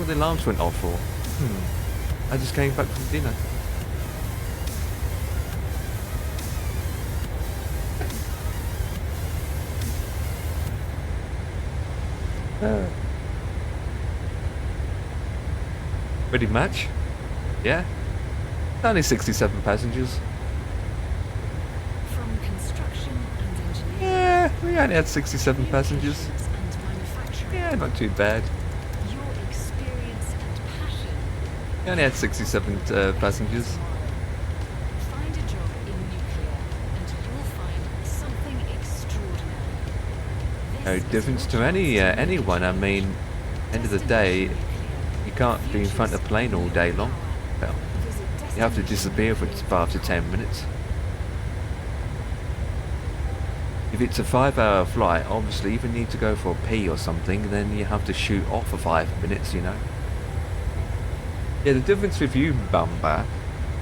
the alarms went off for? I just came back from dinner. Pretty much. Yeah. Only 67 passengers. From construction and engineering. Yeah, we only had 67 passengers. communications and manufacturing. Yeah, not too bad. Your experience and passion. We only had 67 passengers. Find a job in nuclear and you'll find something extraordinary. No This is difference your to chance anyone. I mean, end of the day, you can't be in front of a plane all day long. Well, you have to disappear for 5 to 10 minutes. If it's a 5-hour flight, obviously if you need to go for a pee or something, then you have to shoot off for 5 minutes, you know. Yeah, the difference with you, Bumba,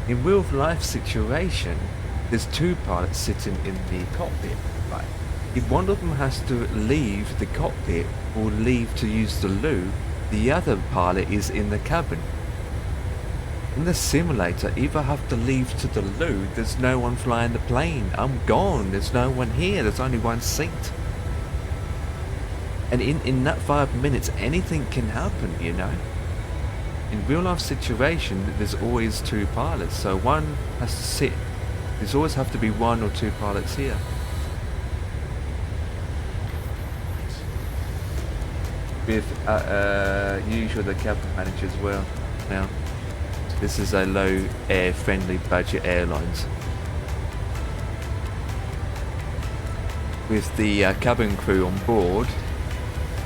in real life situation, there's 2 pilots sitting in the cockpit, right? If one of them has to leave the cockpit or leave to use the loo, the other pilot is in the cabin. In the simulator, if I have to leave to the loo, there's no one flying the plane. I'm gone. There's no one here. There's only one seat. And in that 5 minutes, anything can happen, you know. In real life situation, there's always 2 pilots. So one has to sit. There's always have to be 1 or 2 pilots here. With usually the cabin manager as well. Now, this is a low air friendly budget airlines. With the cabin crew on board,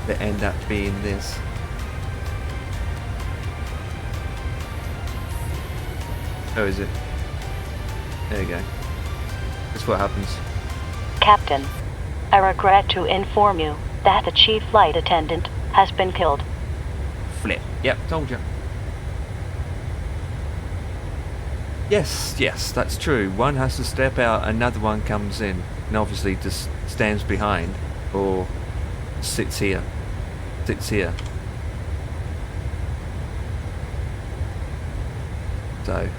they end up being this. Oh, is it? There you go. That's what happens. Captain, I regret to inform you that the chief flight attendant has been killed. Flip. Yep, told you. Yes, that's true. One has to step out, another one comes in, and obviously just stands behind or sits here. So,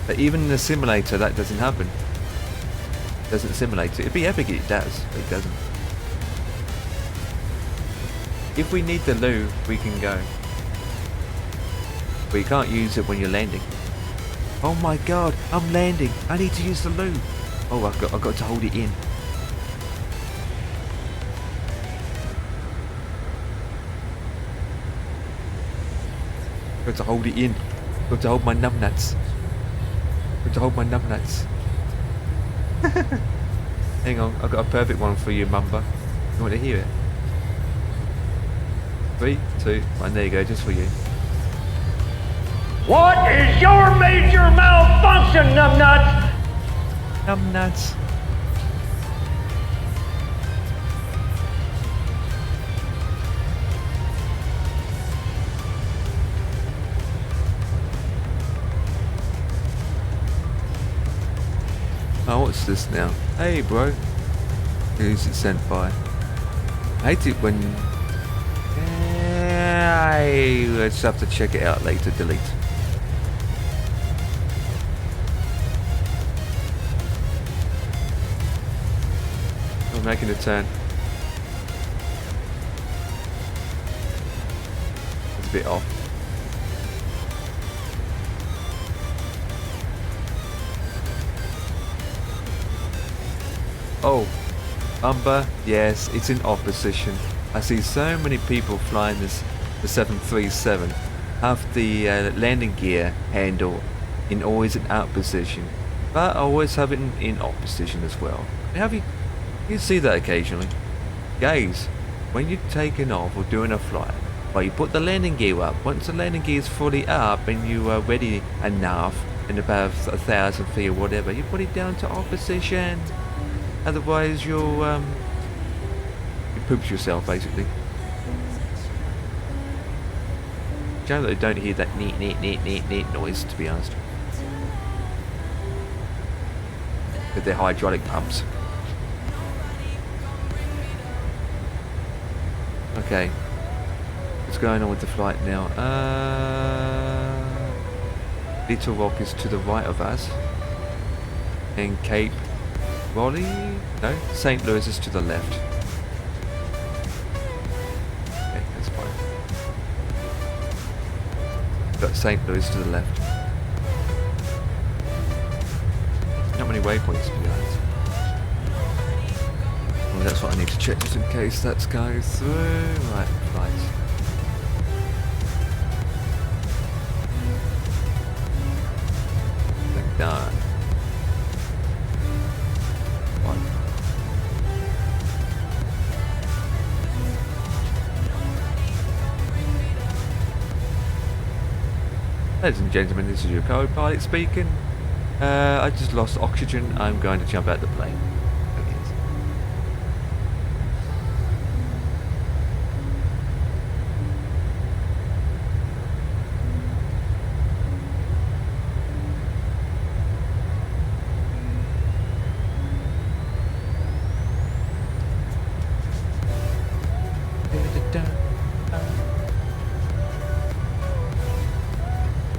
but even in the simulator, that doesn't happen. Doesn't simulate it. It'd be epic if it does, but it doesn't. If we need the loo, we can go. But you can't use it when you're landing. Oh my god, I'm landing. I need to use the loo. Oh, I've got to hold it in. Got to hold it in. Got to hold my numbnuts. Got to hold my numbnuts. Hang on, I've got a perfect one for you, Mumba. You want to hear it? 3, 2, 1, there you go, just for you. What is your major malfunction, numbnuts? Numbnuts. Oh, what's this now? Hey, bro. Who's it sent by? I hate it when... let's have to check it out later. Delete. We're making a turn. It's a bit off. Oh, Umber, yes, it's in off position. I see so many people flying the 737 have the landing gear handle in always in out position, but I always have it in off position as well. You see that occasionally. Guys, when you're taking off or doing a flight, well, you put the landing gear up. Once the landing gear is fully up and you are ready enough in about 1,000 feet or whatever, you put it down to off position. Otherwise you'll you poops yourself basically. Generally don't hear that neat noise, to be honest. With their hydraulic pumps. Okay. What's going on with the flight now? Little Rock is to the right of us. And Cape Raleigh? No, St. Louis is to the left. Okay, that's fine. St. Louis to the left. Not many waypoints to be honest. Well, that's what I need to check just in case that's going through. Right, right. Done. One. Ladies and gentlemen, this is your co-pilot speaking. I just lost oxygen. I'm going to jump out the plane.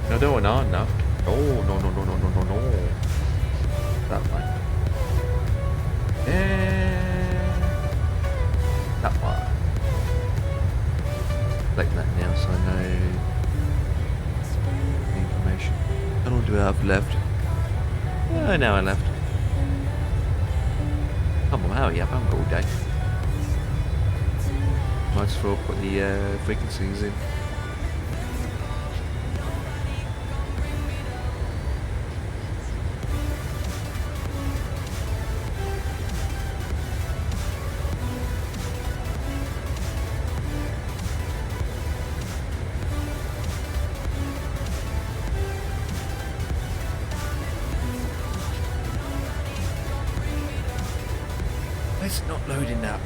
No, they were not enough. Oh, no, no, no, no, no, no, no. That one. And that one. Like that now, so I know the information. How long do I have left? An hour left. Come on, hurry up, I'm all day. Might as well put the frequencies in. It's not loading up.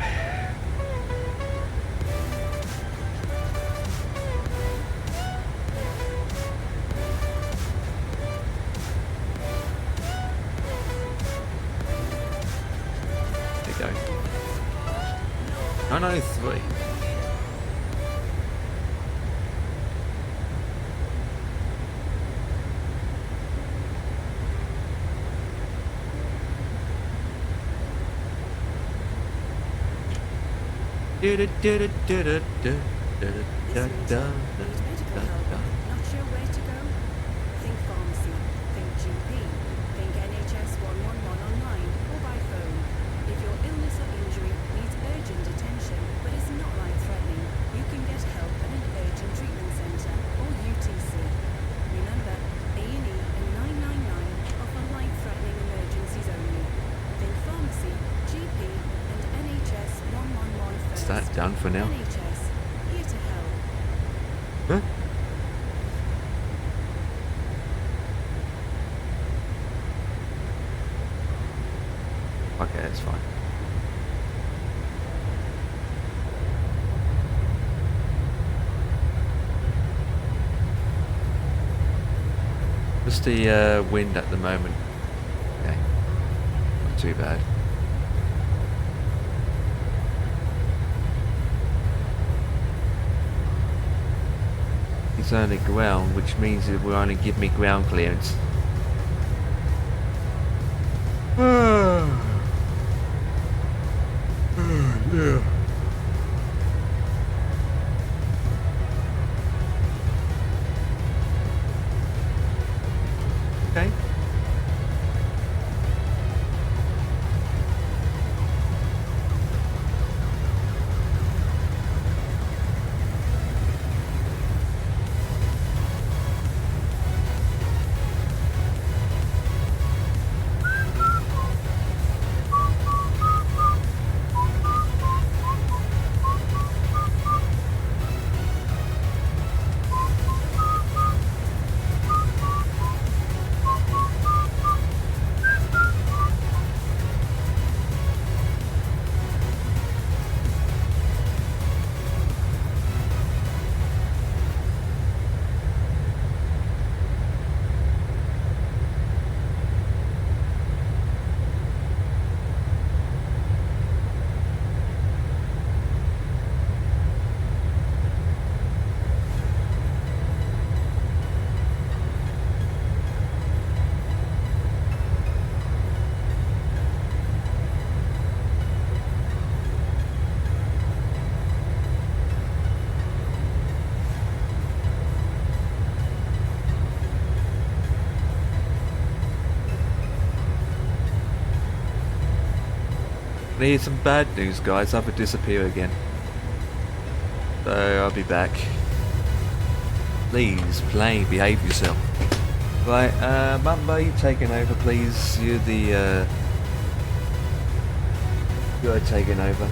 There you go. 903. This room needs medical help. Not sure where to go? Think pharmacy, think GP, think NHS 111 online or by phone. If your illness or injury needs urgent attention but is not life-threatening, you can get help at an urgent treatment centre or UTC. Remember, A&E and 999 offer life-threatening emergencies only. Think pharmacy, GP and NHS 111 first. Is that done for now? NHS, here to help. Huh? Okay, that's fine. What's the wind at the moment? Okay, not too bad. It's only ground, which means it will only give me ground clearance. Yeah. Okay. gonna hear some bad news, guys. I've disappear again. So I'll be back. Please, plane, behave yourself. Right, Mumbo, you taking over, please. You're the, you're taking over.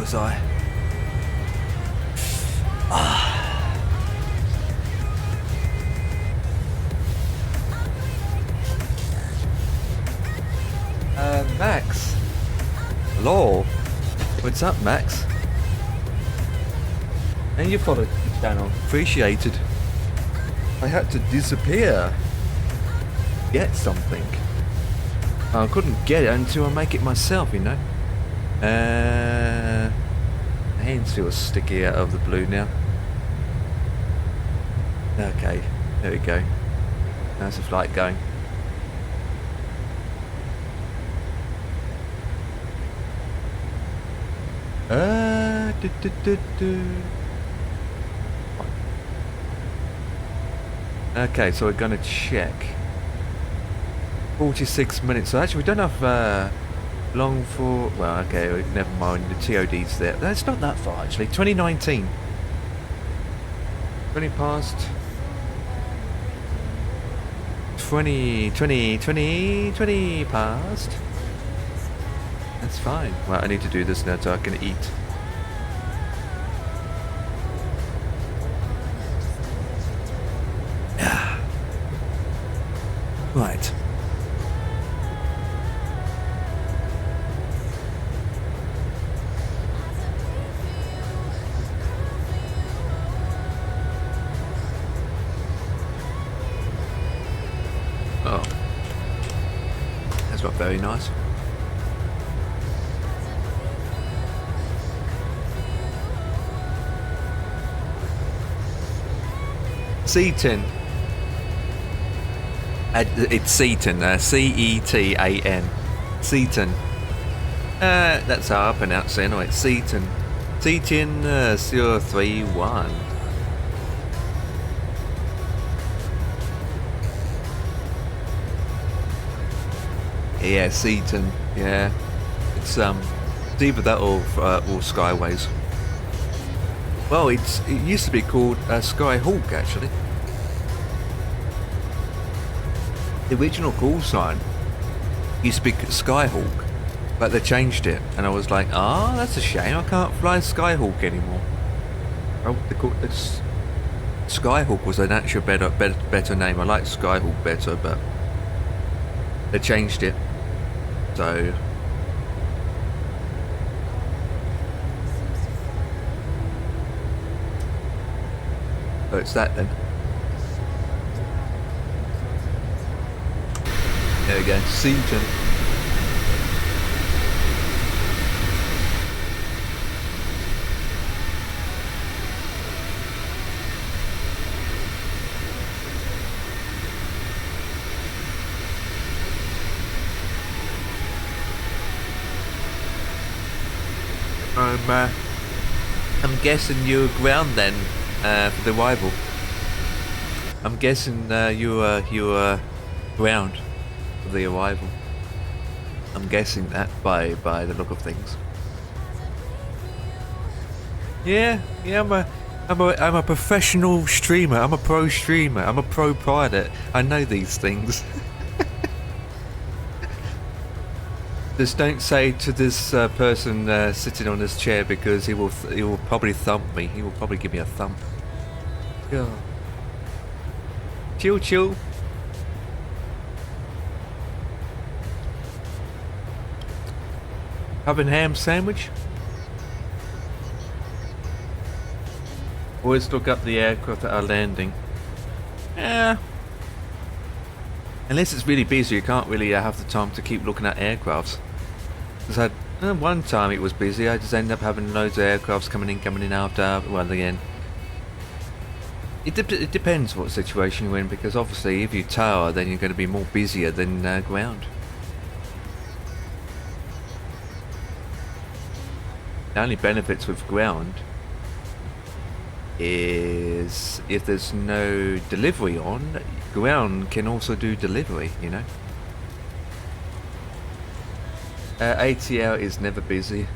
was I? Max. Hello. What's up, Max? And you followed the channel. Appreciated. I had to disappear. Get something. I couldn't get it until I make it myself, you know. My hands feel sticky out of the blue now. Okay, there we go. How's the flight going? Okay, so we're gonna check. 46 minutes. So actually, we don't have long for. Well, okay, never mind. The TOD's there. That's not that far actually. 2019. 20 past. 20 past. That's fine. Well, I need to do this now so I can eat. Right. Oh. That's not very nice. Cetan. It's Cetan, C-E-T-A-N. Cetan. That's how I pronounce it anyway. Cetan. Cetan 031. Yeah, Cetan. Yeah. It's either that or Skyways. Well, it used to be called Skyhawk actually. The original call sign used to be Skyhawk, but they changed it, and I was like, ah, that's a shame. I can't fly Skyhawk anymore. Skyhawk was an actual better name. I like Skyhawk better, but they changed it. So it's that then. There we go, Cetan. I'm guessing you're ground then for the arrival. I'm guessing you were ground for the arrival. I'm guessing that by the look of things. Yeah, I'm a professional streamer. I'm a pro streamer. I'm a pro pilot. I know these things. Just don't say to this person sitting on this chair, because he will probably thump me. He will probably give me a thump. Yeah. Chill. Having ham sandwich? Always look up the aircraft that are landing. Yeah. Unless it's really busy, you can't really have the time to keep looking at aircrafts. Because one time it was busy, I just ended up having loads of aircrafts coming in after. Well, again, it depends what situation you're in, because obviously if you tower, then you're going to be more busier than ground. The only benefits with ground is if there's no delivery on, ground can also do delivery, you know. ATL is never busy.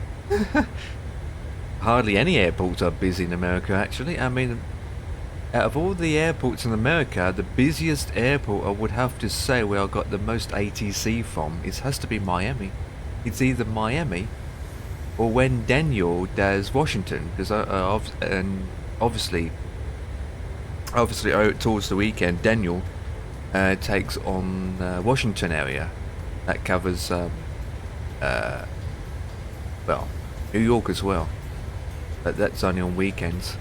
Hardly any airports are busy in America, actually. I mean, out of all the airports in America, the busiest airport I would have to say where I got the most ATC from, it has to be Miami. It's either Miami or when Daniel does Washington, because and obviously towards the weekend Daniel takes on Washington area. That covers well, New York as well, but that's only on weekends.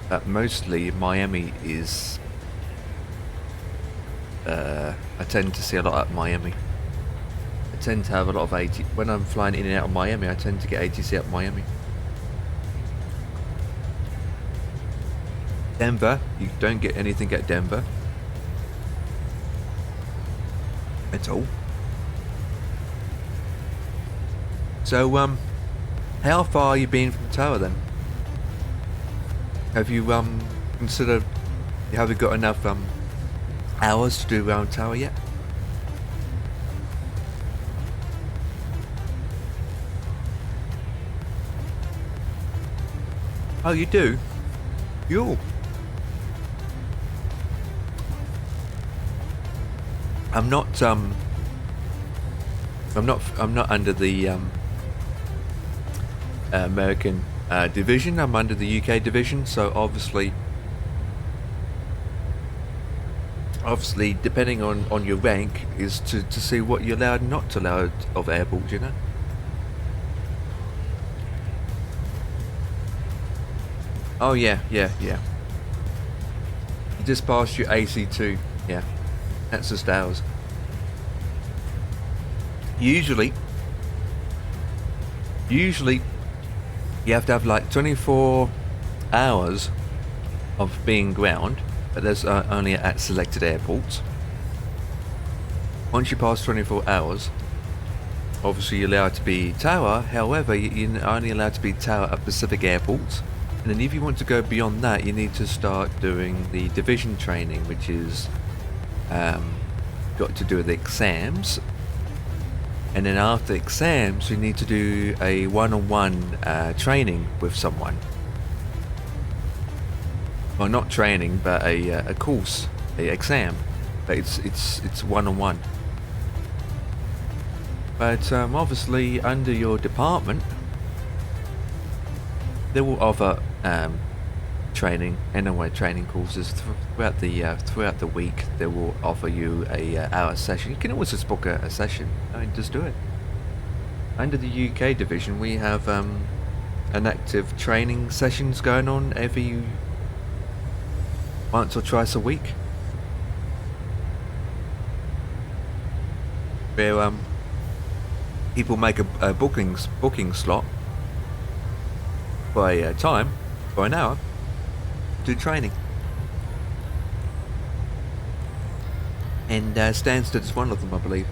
But mostly Miami is I tend to see a lot at Miami. I tend to have a lot of AT when I'm flying in and out of Miami. I tend to get ATC at Miami. Denver, you don't get anything at Denver at all. So how far are you been from Tower then? Have you considered, have you got enough hours to do around Tower yet? Oh, you do? You? I'm not under the American division. I'm under the UK division, so obviously depending on your rank is to see what you're allowed and not to allowed of airports, you know. Oh yeah. You just passed your AC2, yeah. That's just ours. Usually you have to have like 24 hours of being ground, but there's only at selected airports. Once you pass 24 hours, obviously you're allowed to be tower. However, you're only allowed to be tower at Pacific airports. And then if you want to go beyond that, you need to start doing the division training, which is got to do with the exams. And then after exams, you need to do a one-on-one training with someone. Well, not training, but a course, a exam. But it's one-on-one. But obviously, under your department, they will offer training, anyway, training courses throughout the week. They will offer you a hour session. You can always just book a session and just do it. Under the UK division, we have an active training sessions going on every once or twice a week, where people make a booking slot for a time for an hour. Do training, and Stansted is one of them, I believe.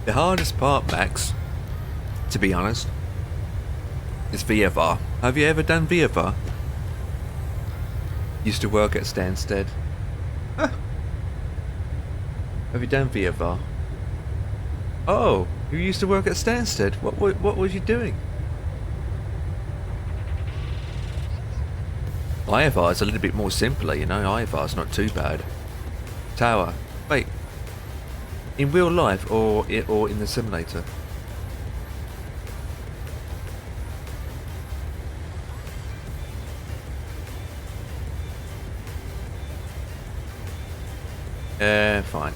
The hardest part, Max, to be honest, is VFR. Have you ever done VFR? Used to work at Stansted. Huh. Have you done VFR? Oh, you used to work at Stansted. What was you doing? IVAO is a little bit more simpler, you know. IVAO is not too bad. Tower. Wait. In real life or in the simulator? Fine.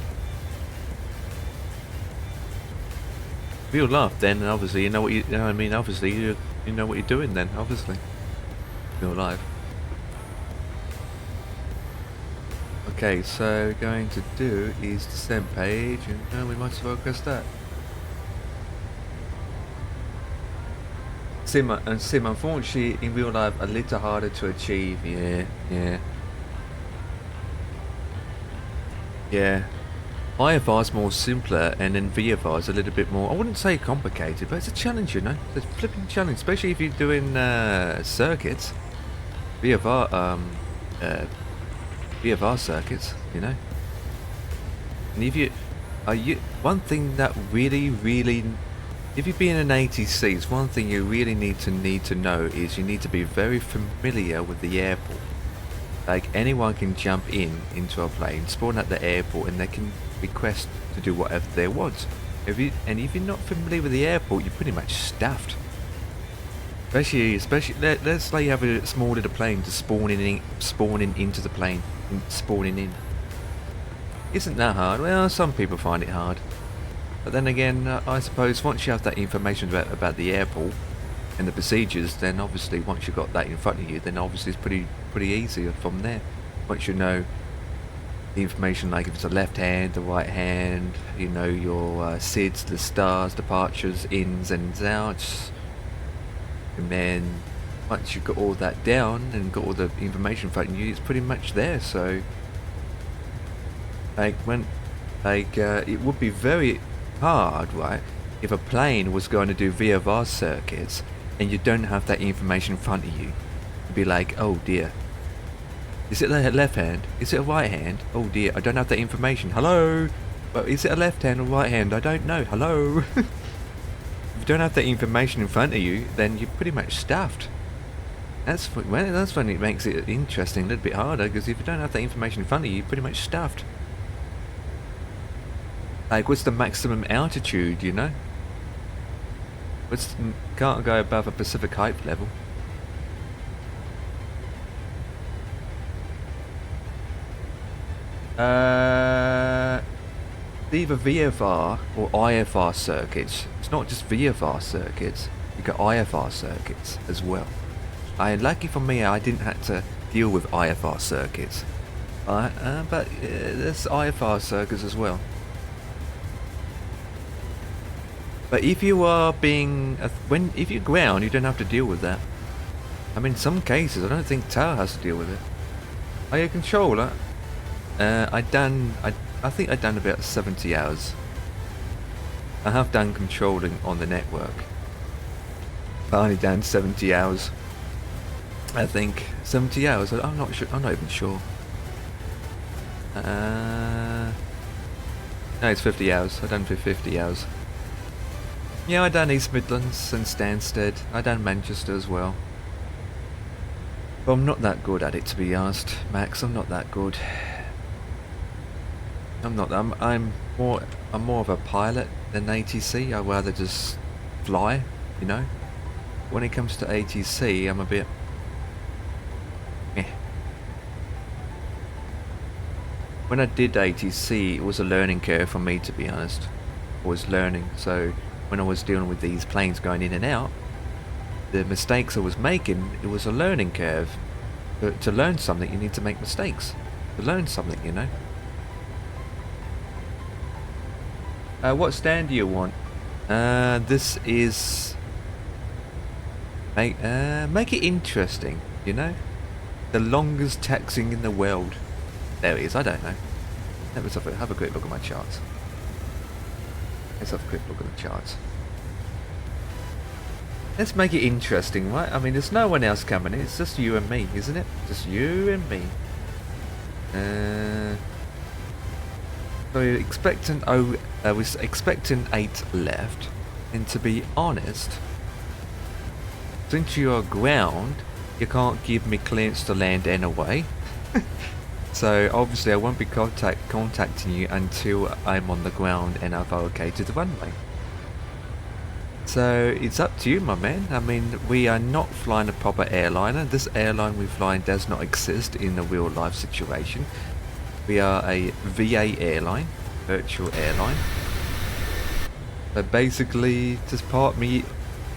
Real life, then obviously you know what you know. I mean, obviously you know what you're doing. Then obviously, real life. Okay, so going to do is descent page, and we might as well press that. Sim, unfortunately, in real life, a little harder to achieve. Yeah. IFR is more simpler, and then VFR is a little bit more, I wouldn't say complicated, but it's a challenge, you know. It's a flipping challenge, especially if you're doing circuits. VFR circuits, you know. And if one thing that really, if you're being an ATC, it's one thing you really need to know is you need to be very familiar with the airport. Like anyone can jump into a plane, spawn at the airport, and they can request to do whatever they want. If you're not familiar with the airport, you're pretty much stuffed. Especially let's say you have a small little plane just spawning into the plane, spawning in. Isn't that hard? Well, some people find it hard. But then again, I suppose once you have that information about the airport and the procedures, then obviously once you've got that in front of you, then obviously it's pretty easy from there. Once you know the information, like if it's a left hand, the right hand, you know your SIDS, the stars, departures, ins and outs, and then once you've got all that down and got all the information in front of you, it's pretty much there. So it would be very hard, right, if a plane was going to do VFR circuits and you don't have that information in front of you. You'd be like, oh dear, is it a left hand, is it a right hand, oh dear, I don't have that information, hello, well, is it a left hand or right hand, I don't know, hello. If you don't have that information in front of you, then you're pretty much stuffed. That's when it makes it interesting, a little bit harder, because if you don't have that information in front of you, you're pretty much stuffed. Like, what's the maximum altitude, you know? Can't go above a Pacific height level. Either VFR or IFR circuits. It's not just VFR circuits, you got IFR circuits as well. Lucky for me, I didn't have to deal with IFR circuits. But there's IFR circuits as well. But if you are if you ground, you don't have to deal with that. I mean, in some cases, I don't think Tower has to deal with it. Are you a controller? I think I've done about 70 hours. I have done controlling on the network. But I only done 70 hours. I think 70 hours. I'm not sure. I'm not even sure. No, it's 50 hours. I've done for 50 hours. Yeah, I done East Midlands and Stansted. I done Manchester as well. But I'm not that good at it, to be honest, Max. I'm not that good. I'm more of a pilot than ATC. I'd rather just fly, you know. When it comes to ATC, I'm a bit meh. When I did ATC, it was a learning curve for me, to be honest. I was learning, so when I was dealing with these planes going in and out, the mistakes I was making, it was a learning curve. But to learn something, you need to make mistakes. To learn something, you know. What stand do you want? This is make it interesting, you know. The longest taxing in the world. There it is. I don't know. Let's have a quick look at my charts. Let's have a quick look at the charts. Let's make it interesting, right? I mean, there's no one else coming in. It's just you and me, isn't it? Just you and me. So we're expecting we're expecting 8 left. And to be honest, since you're ground, you can't give me clearance to land anyway. So obviously I won't be contacting you until I'm on the ground and I've allocated the runway. So it's up to you, my man. I mean, we are not flying a proper airliner. This airline we're flying does not exist in a real life situation. We are a VA airline, virtual airline. But basically, just park me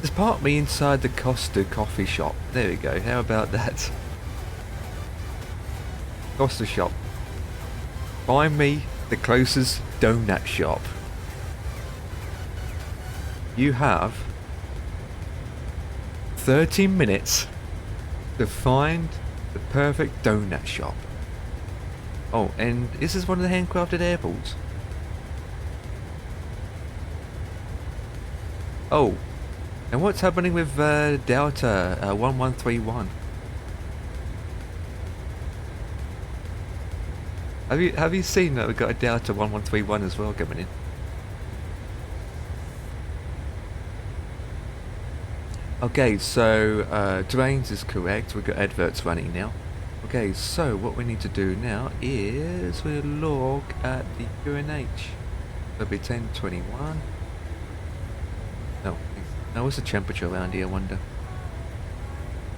inside the Costa coffee shop. There we go. How about that? Costa shop. Find me the closest donut shop. You have 13 minutes to find the perfect donut shop. Oh, and this is one of the handcrafted airports. Oh, and what's happening with Delta 1131? Have you seen that we've got a Delta 1131 as well coming in? Okay, so terrains is correct. We've got adverts running now. Okay, so what we need to do now is we'll look at the UNH. It'll be 1021. No, what's the temperature around here, I wonder?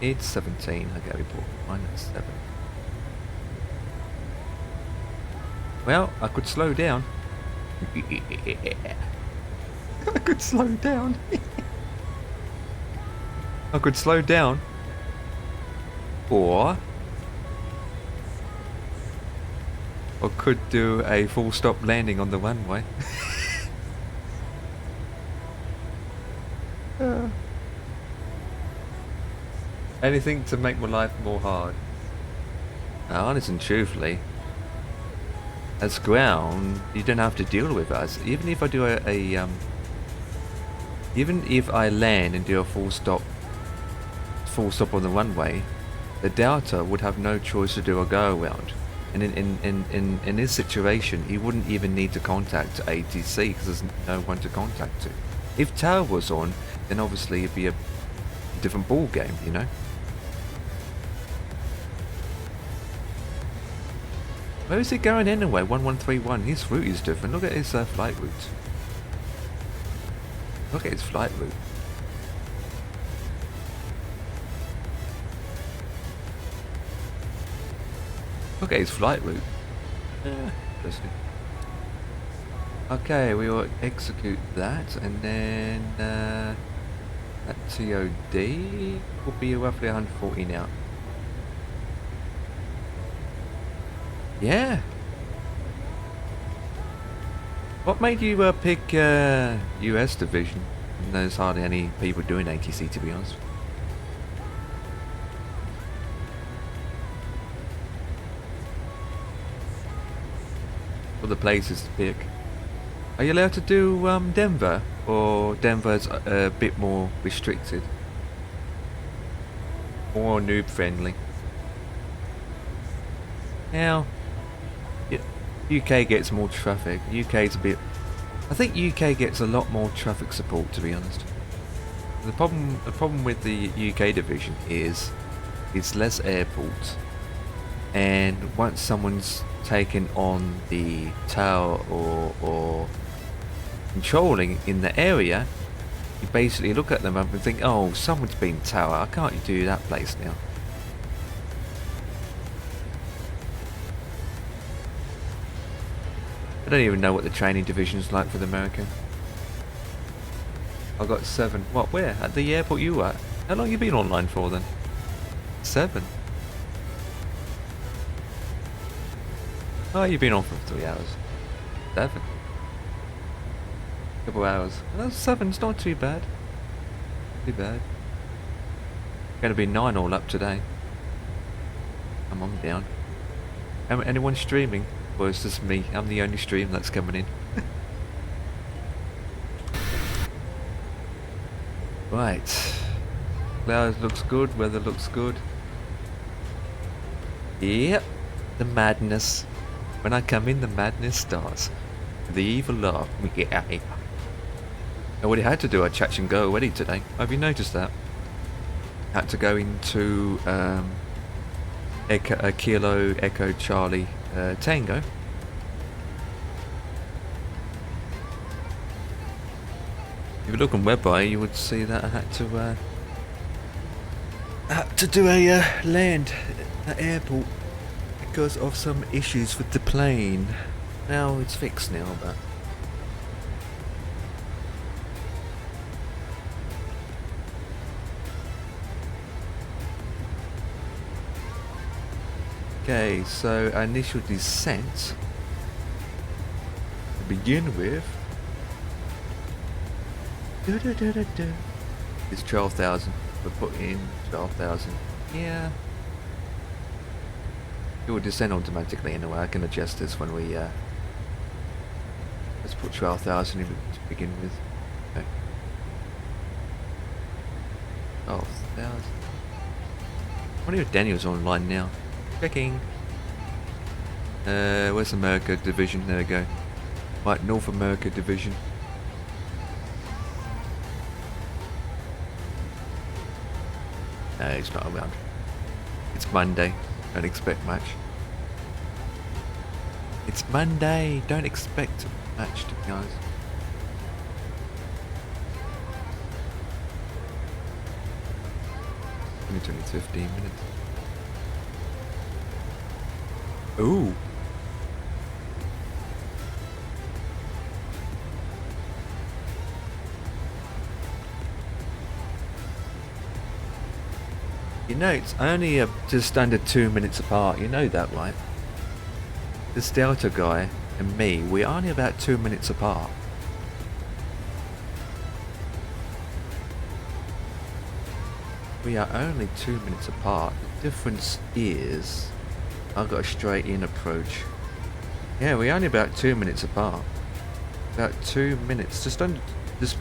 It's 17. I get a report. -7. Well, I could slow down. I could slow down. I could slow down. Or I could do a full stop landing on the runway. Anything to make my life more hard. Now, honest and truthfully, as ground, you don't have to deal with us. Even if I do even if I land and do a full stop on the runway, the Delta would have no choice to do a go around. And in this situation, he wouldn't even need to contact ATC because there's no one to contact to. If Tower was on, then obviously it'd be a different ball game, you know. Where is he going anyway? 1131. His route is different. Look at his flight route. Look at his flight route. Look at his flight route. Interesting. Okay, we will execute that, and then that TOD will be roughly 140 now. Yeah. What made you pick US division? There's hardly any people doing ATC, to be honest. For the places to pick. Are you allowed to do Denver? Or Denver's a bit more restricted? More noob friendly? Now, UK gets more traffic. UK's a bit... I think UK gets a lot more traffic support, to be honest. The problem with the UK division is it's less airports, and once someone's taken on the tower or controlling in the area, you basically look at them and think, oh, someone's been tower, I can't do that place now. I don't even know what the training division's like for the American. I got 7. What, where? At the airport you were at? How long you been online for then? 7. Oh, you've been on for 3 hours. 7. Couple hours. Well, 7's not too bad. Too bad. Gonna be 9 all up today. I'm down. Anyone streaming? Well, it's just me. I'm the only stream that's coming in. Right. Clouds looks good. Weather looks good. Yep. The madness. When I come in, the madness starts. The evil laugh. We get out here. I already had to do a touch and go already today. Have you noticed that? Had to go into Kilo Echo Charlie Tango. If you look on WebEye, you would see that I had to do a land at airport because of some issues with the plane. Now it's fixed now, but okay, so our initial descent to begin with is 12,000. We'll put in 12,000. Yeah. It will descend automatically anyway. I can adjust this when we let's put 12,000 in to begin with. Okay. 12,000. I wonder if Daniel's online now. Checking. Where's America division? There we go. Right, North America division. No, it's not around. It's Monday. Don't expect much. It's Monday. Don't expect much, to be honest. Only took me 15 minutes. Ooh. You know, it's only just under 2 minutes apart. You know that, right? This Delta guy and me, we're only about 2 minutes apart. We are only 2 minutes apart. The difference is I've got a straight in approach. Yeah, we're only about 2 minutes apart. About 2 minutes. Just under... Just...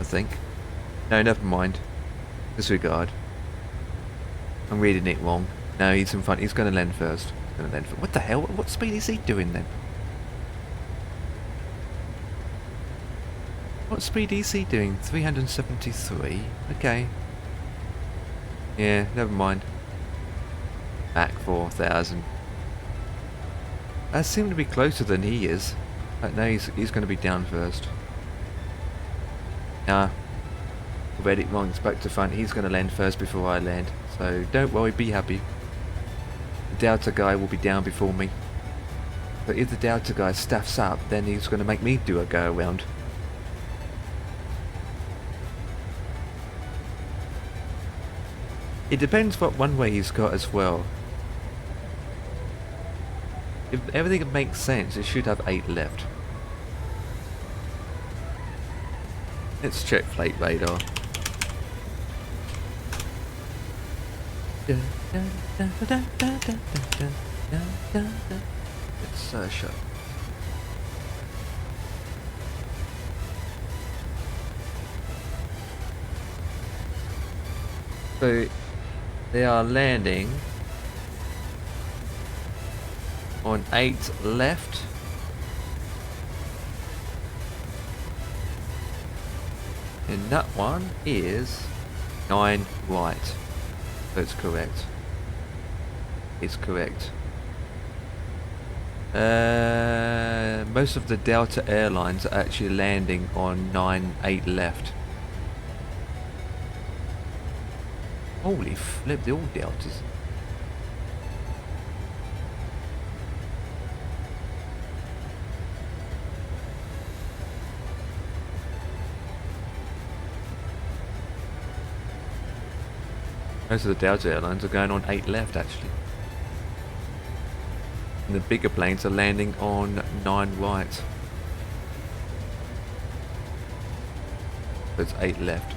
I think. No, never mind. Disregard. I'm reading it wrong. No, he's in front. He's going to land first. What the hell? What speed is he doing then? What speed is he doing? 373. Okay. Yeah, never mind. Back 4,000. I seem to be closer than he is. But no, he's going to be down first. Nah. I read it wrong. It's back to front. He's going to land first before I land. So don't worry, be happy. The Delta guy will be down before me. But if the Delta guy staffs up, then he's going to make me do a go around. It depends what one way he's got as well. If everything makes sense, it should have 8 left. Let's check flight radar. Let's shut. So they are landing on 8 left. And that one is 9 right. So it's correct. It's correct. Most of the Delta airlines are actually landing on 9-8 left. Holy flip, they're all Deltas. Most of the Delta airlines are going on 8 left actually. And the bigger planes are landing on 9 right. So it's 8 left.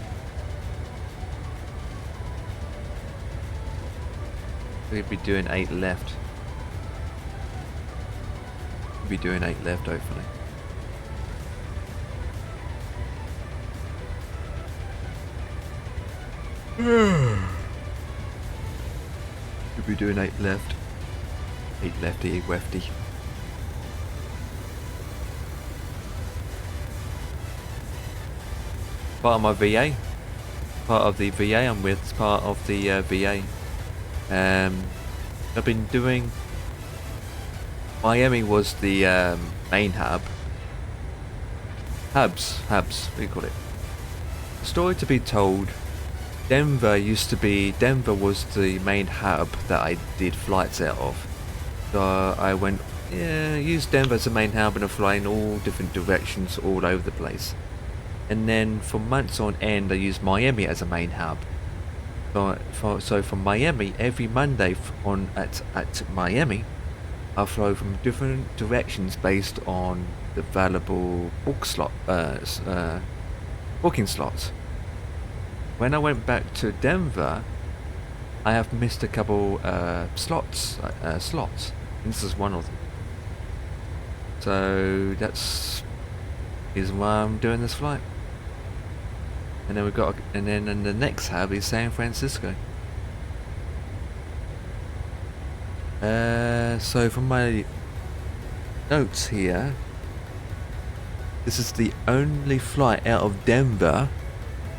We'd be doing 8 left. We'd be doing 8 left hopefully. We'd be doing 8 left. 8 lefty, 8 wefty. Part of my VA. Part of the VA I'm with. It's part of the VA. I've been doing... Miami was the main hub. Hubs, what do you call it? Story to be told. Denver was the main hub that I did flights out of. So I went, used Denver as a main hub and I fly in all different directions all over the place. And then for months on end I used Miami as a main hub. So from Miami, every Monday at Miami, I fly from different directions based on the available booking slots. When I went back to Denver, I have missed a couple slots. And this is one of them. So that's why I'm doing this flight. And then and the next hub is San Francisco. So from my notes here, this is the only flight out of Denver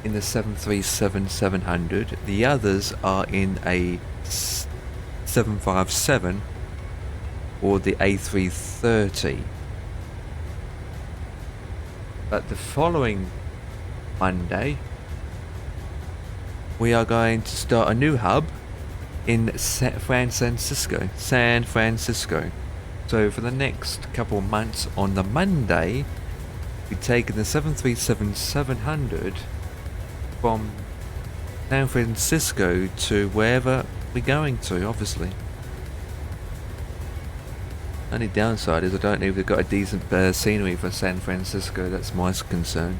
in the 737-700. The others are in a 757 or the A330. But the following Monday, we are going to start a new hub in San Francisco. So for the next couple of months, on the Monday, we're taking the 737-700 from San Francisco to wherever we're going to, obviously. Only downside is I don't know if they've got a decent scenery for San Francisco. That's my concern.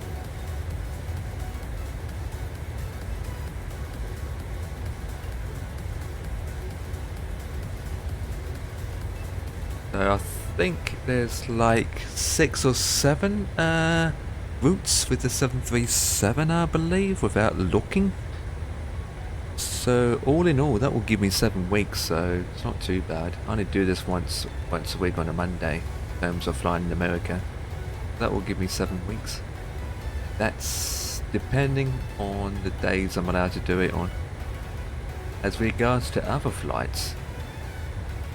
So I think there's like 6 or 7 routes with the 737, I believe, without looking. So all in all, that will give me 7 weeks, so it's not too bad. I only do this once a week on a Monday in terms of flying in America. That will give me 7 weeks. That's depending on the days I'm allowed to do it on. As regards to other flights,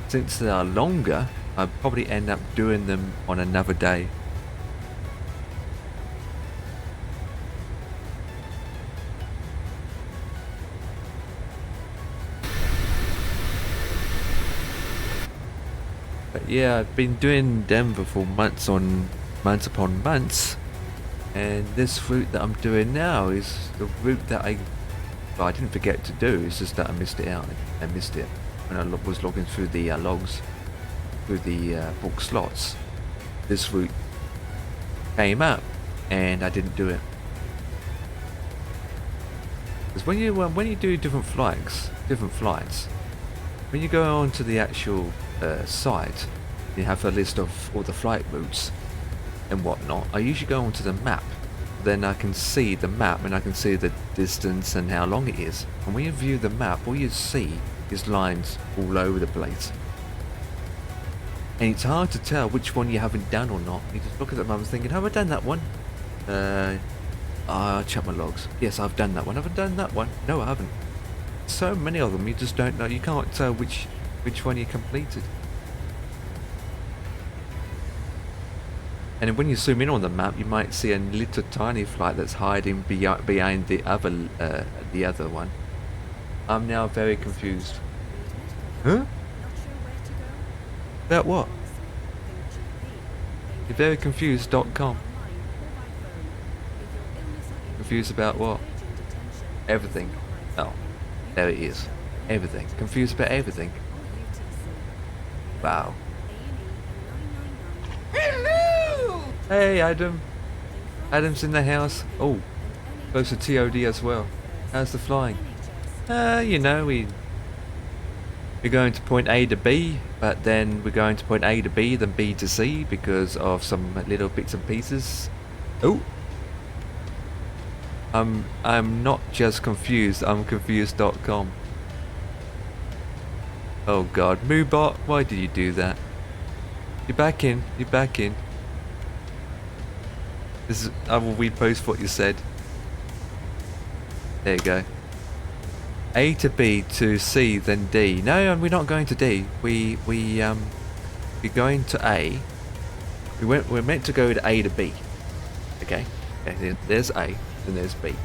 since they are longer, I'll probably end up doing them on another day. But yeah, I've been doing Denver for months upon months, and this route that I'm doing now is the route that I didn't forget to do. It's just that I missed it out. I missed it when I was logging through the logs, through the book slots. This route came up, and I didn't do it. Because when you do different flights, when you go onto the actual site, you have a list of all the flight routes and whatnot. I usually go onto the map, then I can see the map and I can see the distance and how long it is. And when you view the map, all you see is lines all over the place, and it's hard to tell which one you haven't done or not. You just look at the map and thinking, have I done that one? I'll check my logs. Yes, I've done that one. Have I done that one? No, I haven't. So many of them, you just don't know. You can't tell which one you completed. And when you zoom in on the map, you might see a little tiny flight that's hiding behind the other one. I'm now very confused. Huh? About what? You're very confused.com. Confused about what? Everything. Oh, there it is. Everything. Confused about everything. Wow. Hello! Hey, Adam. Adam's in the house. Oh, close to TOD as well. How's the flying? You know, we're going to point A to B, but then we're going to point A to B, then B to C because of some little bits and pieces. Oh. I'm not just confused, I'm confused.com. Oh god, Moobot, why did you do that? You're back in. I will repost what you said. There you go. A to B to C, then D. No, we're not going to D. We're going to A. We're meant to go to A to B. Okay, there's A, then there's B.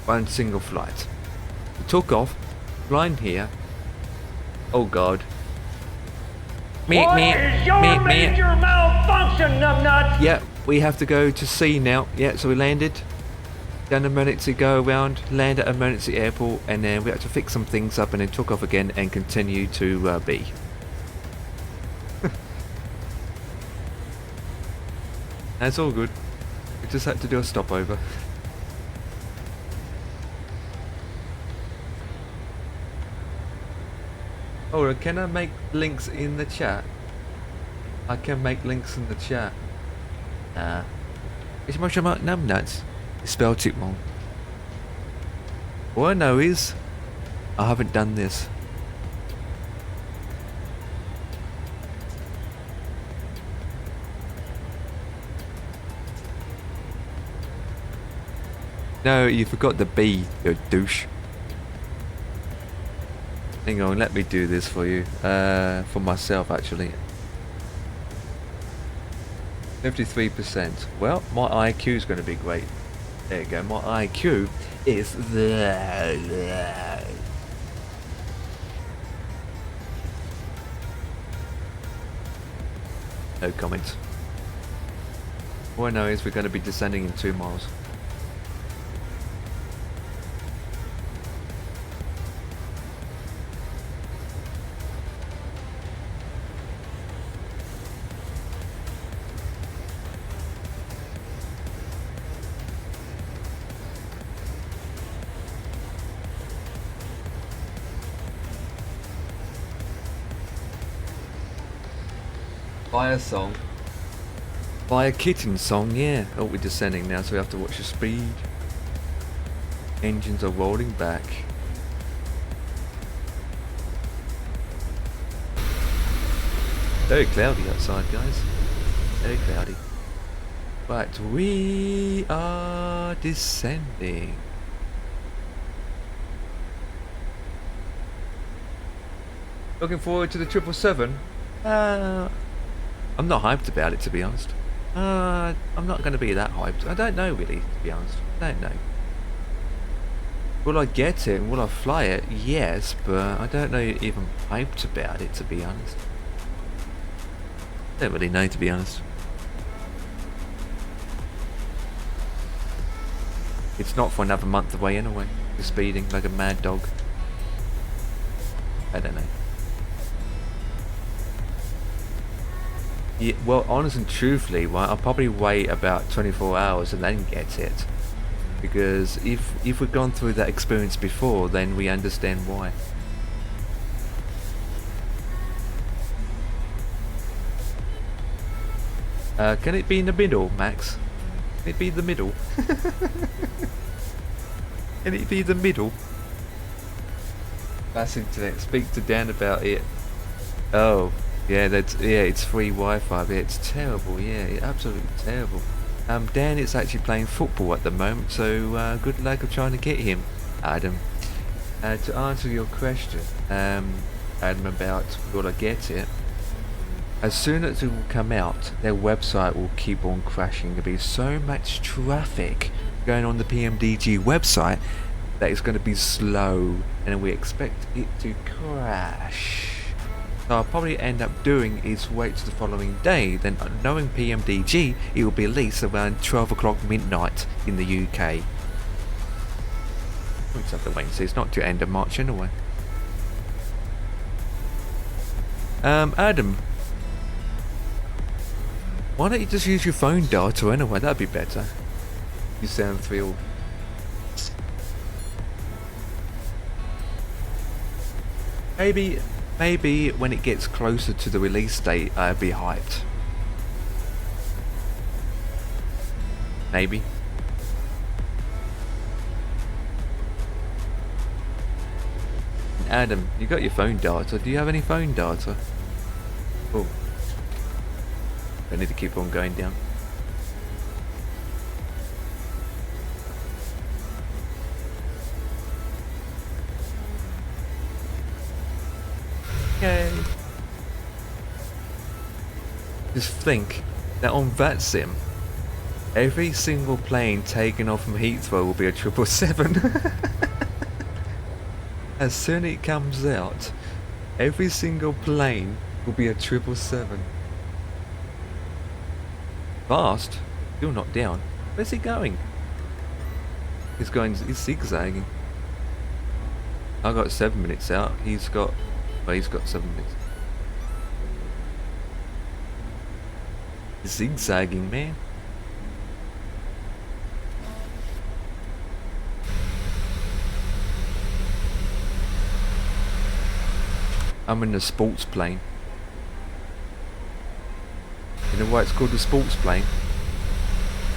One single flight. We took off, flying here. Oh god. What is your major malfunction, numbnuts? Yeah, we have to go to C now. Yeah, so we landed. Done emergency go around, land at emergency airport, and then we had to fix some things up and then took off again and continue to B. That's all good. We just had to do a stopover. Oh, can I make links in the chat? I can make links in the chat. It's much about numbnuts. You spelled it wrong. All I know is I haven't done this. No, you forgot the B, you douche. Hang on, let me do this for you. For myself, actually. 53%. Well, my IQ is going to be great. There you go. My IQ is there. No comment. All I know is we're going to be descending in 2 miles. Fire song. Fire kitten song, yeah. Oh, we're descending now, so we have to watch the speed. Engines are rolling back. Very cloudy outside, guys. Very cloudy. But we are descending. Looking forward to the 777. I'm not hyped about it, to be honest. I'm not going to be that hyped. I don't know, really, to be honest. I don't know. Will I get it? Will I fly it? Yes, but I don't know if I'm hyped about it, to be honest. I don't really know, to be honest. It's not for another month away anyway. You're speeding like a mad dog. I don't know. Yeah, well, honest and truthfully, right, I'll probably wait about 24 hours and then get it. Because if we've gone through that experience before, then we understand why. Can it be in the middle, Max? Can it be the middle? Can it be the middle? That's internet. Speak to Dan about it. Oh. Yeah, it's free Wi-Fi, but it's terrible, yeah, absolutely terrible. Dan is actually playing football at the moment, so good luck of trying to get him, Adam. To answer your question, Adam, about will I get it? As soon as it will come out, their website will keep on crashing. There'll be so much traffic going on the PMDG website that it's going to be slow, and we expect it to crash. So I'll probably end up doing is wait till the following day, then knowing PMDG, it will be released around 12 o'clock midnight in the UK. We'll just have to wait and see, it's not to end of March anyway. Adam, why don't you just use your phone data anyway, that'd be better. You sound thrilled. Maybe when it gets closer to the release date, I'll be hyped. Maybe. Adam, you got your phone data. Do you have any phone data? Oh. I need to keep on going down. Okay. Just think that on VATSIM, every single plane taken off from Heathrow will be a 777. As soon as it comes out, every single plane will be a 777. Fast, still not down. Where's he going? He's zigzagging. I got 7 minutes out. He's got 7 minutes. Zigzagging, man. I'm in a sports plane. You know why it's called a sports plane?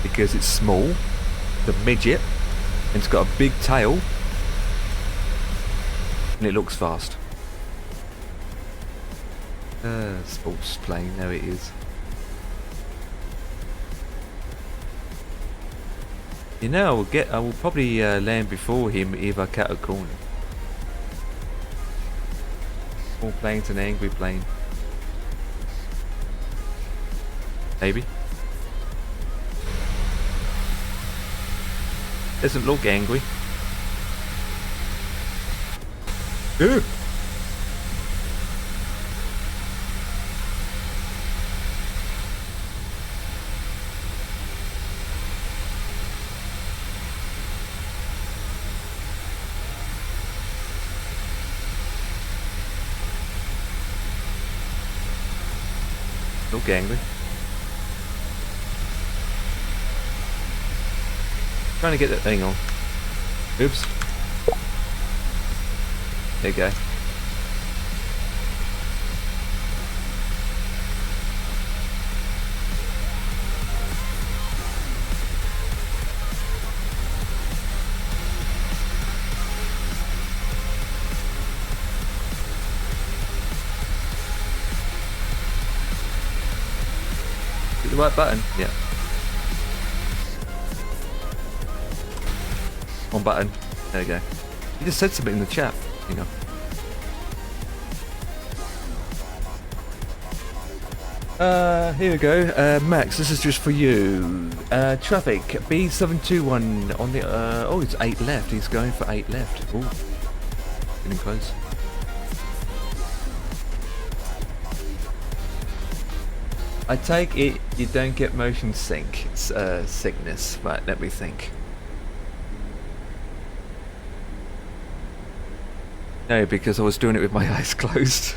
Because it's small, the midget, and it's got a big tail, and it looks fast. Sports plane, there it is. You know, I will probably land before him if I cut a corner. Small plane's an angry plane. Maybe. Doesn't look angry. Ew. Look angry. Trying to get that thing on. Oops. There you go. Hit the right button. Yeah. One button. There you go. You just said something in the chat. You know. Here we go. Max, this is just for you. Traffic B721 on the. Oh, it's 8 left. He's going for 8 left. Oh, getting close. I take it you don't get motion sickness. Right, let me think. No, because I was doing it with my eyes closed.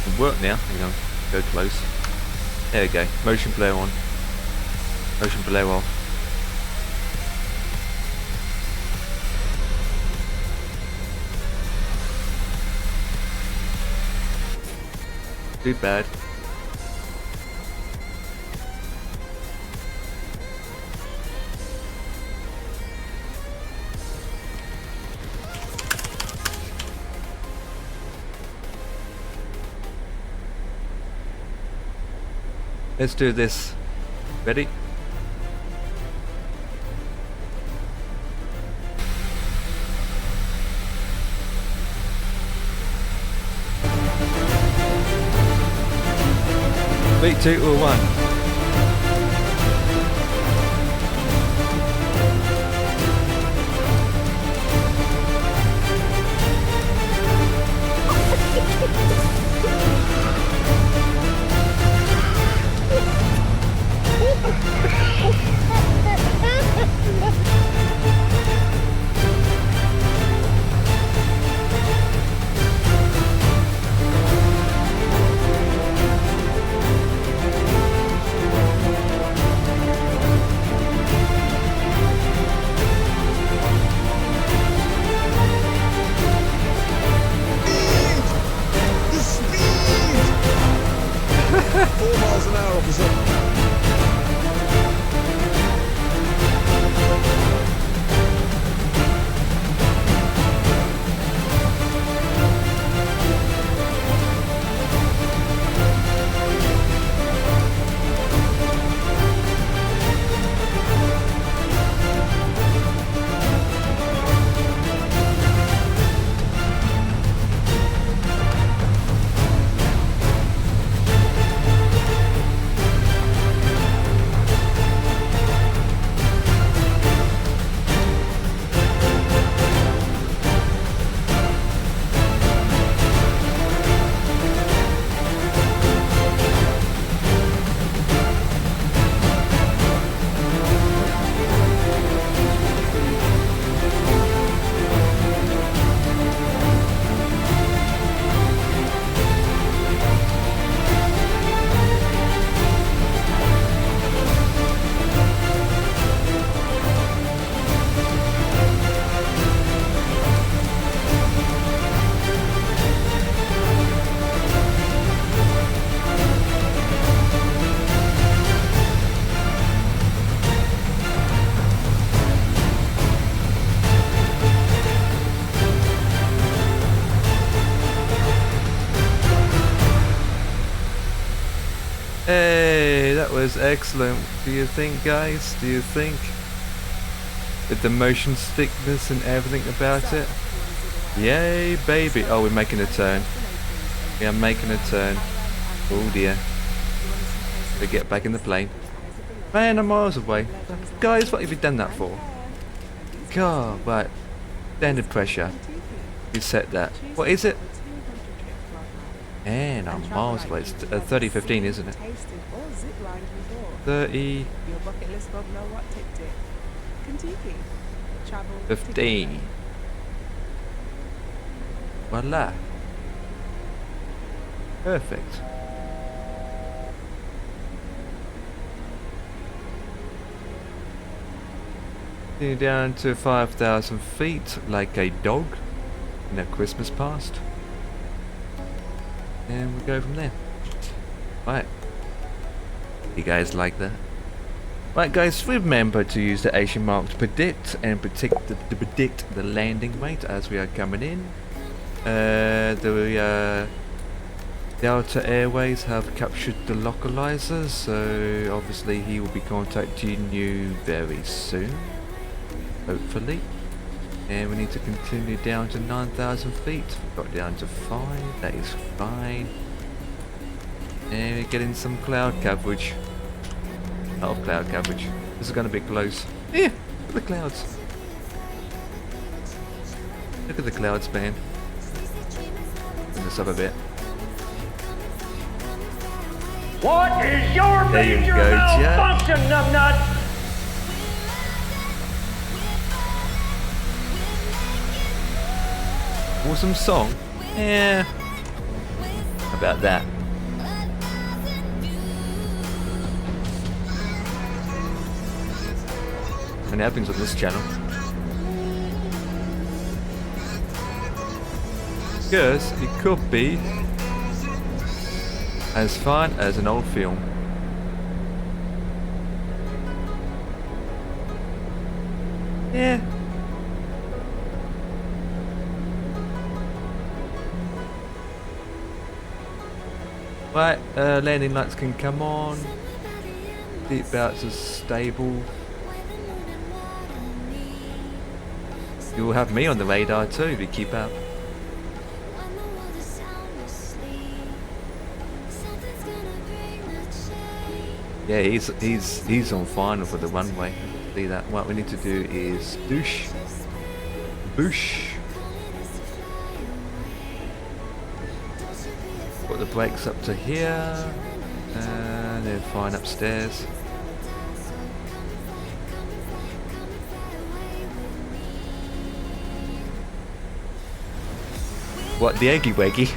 It'll work now. Hang on, go close. There we go. Motion blur on. Motion blur off. Too bad. Let's do this. Ready? Three, 2, or 1. was excellent. Do you think, guys? Do you think? With the motion sickness and everything about it? Yay, baby. Oh, we're making a turn. We are making a turn. Oh dear. We get back in the plane. Man, I'm miles away. Guys, what have you done that for? God, right. Standard pressure. You set that. What is it? Man, I'm miles away. It's 30:15, isn't it? 30. 15. Voila. Perfect. Down to 5,000 feet like a dog in a Christmas past. And we go from there. Right. You guys like that? Right guys, remember to use the Asian mark to predict and predict the landing rate as we are coming in. The Delta Airways have captured the localizer, so obviously he will be contacting you very soon. Hopefully. And we need to continue down to 9,000 feet. We've got down to 5, that is fine. And we're getting some cloud coverage. A lot of cloud coverage. This is going to be close. Yeah, look at the clouds. Look at the clouds, man. Bring this up a bit. What is your major malfunction, numbnut? Awesome song. Yeah. How about that? And it happens on this channel. Because it could be as fun as an old film. Yeah. Right, landing lights can come on. Seat belts are stable. You will have me on the radar too if you keep up. Yeah, he's on final for the runway. See that? What we need to do is douche, boosh. Put the brakes up to here, and then fine upstairs. What, the eggy weggy?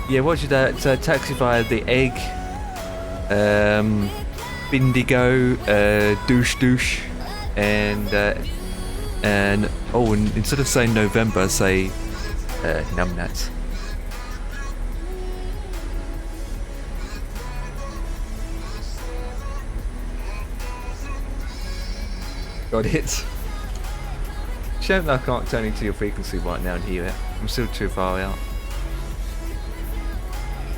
Yeah, what should that taxi via the egg, Bindigo, douche, and oh, and instead of saying November, say numbnuts. Got it. Shame I can't turn into your frequency right now and hear it. I'm still too far out.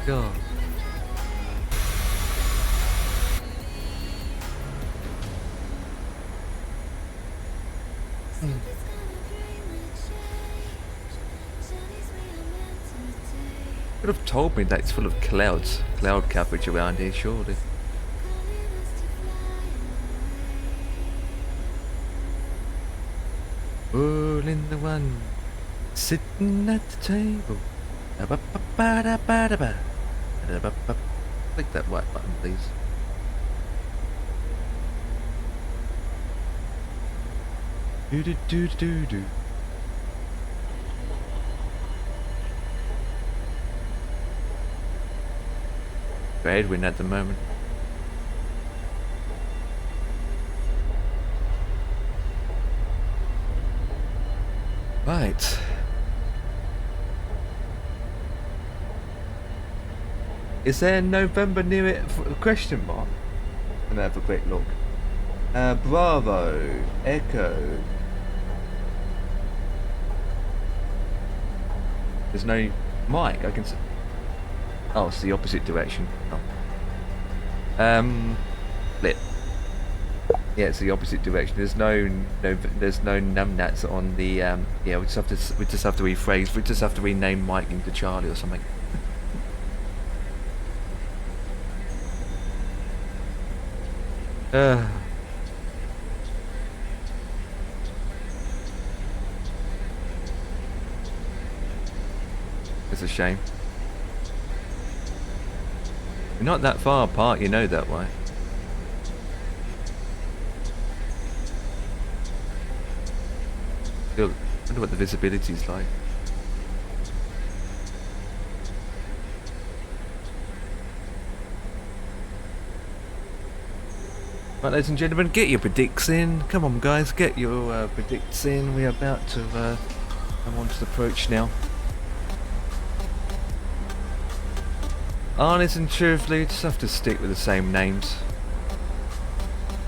God. Could have told me that it's full of cloud coverage around here, surely. All in the one, sitting at the table. Click that white button, please. Do do do do do. Headwind at the moment. Right. Is there November near it? Question mark. Let me have a quick look. Bravo, Echo. There's no mic. I can. Oh, it's the opposite direction. Oh. Flip. Yeah, it's the opposite direction. There's no numbnuts on the yeah, we just have to rephrase. We just have to rename Mike into Charlie or something. It's a shame. We're not that far apart, you know that, right? I wonder what the visibility is like. Right, ladies and gentlemen, get your predicts in. Come on, guys, get your predicts in. We're about to come on to the approach now. Honest and truthfully, just have to stick with the same names.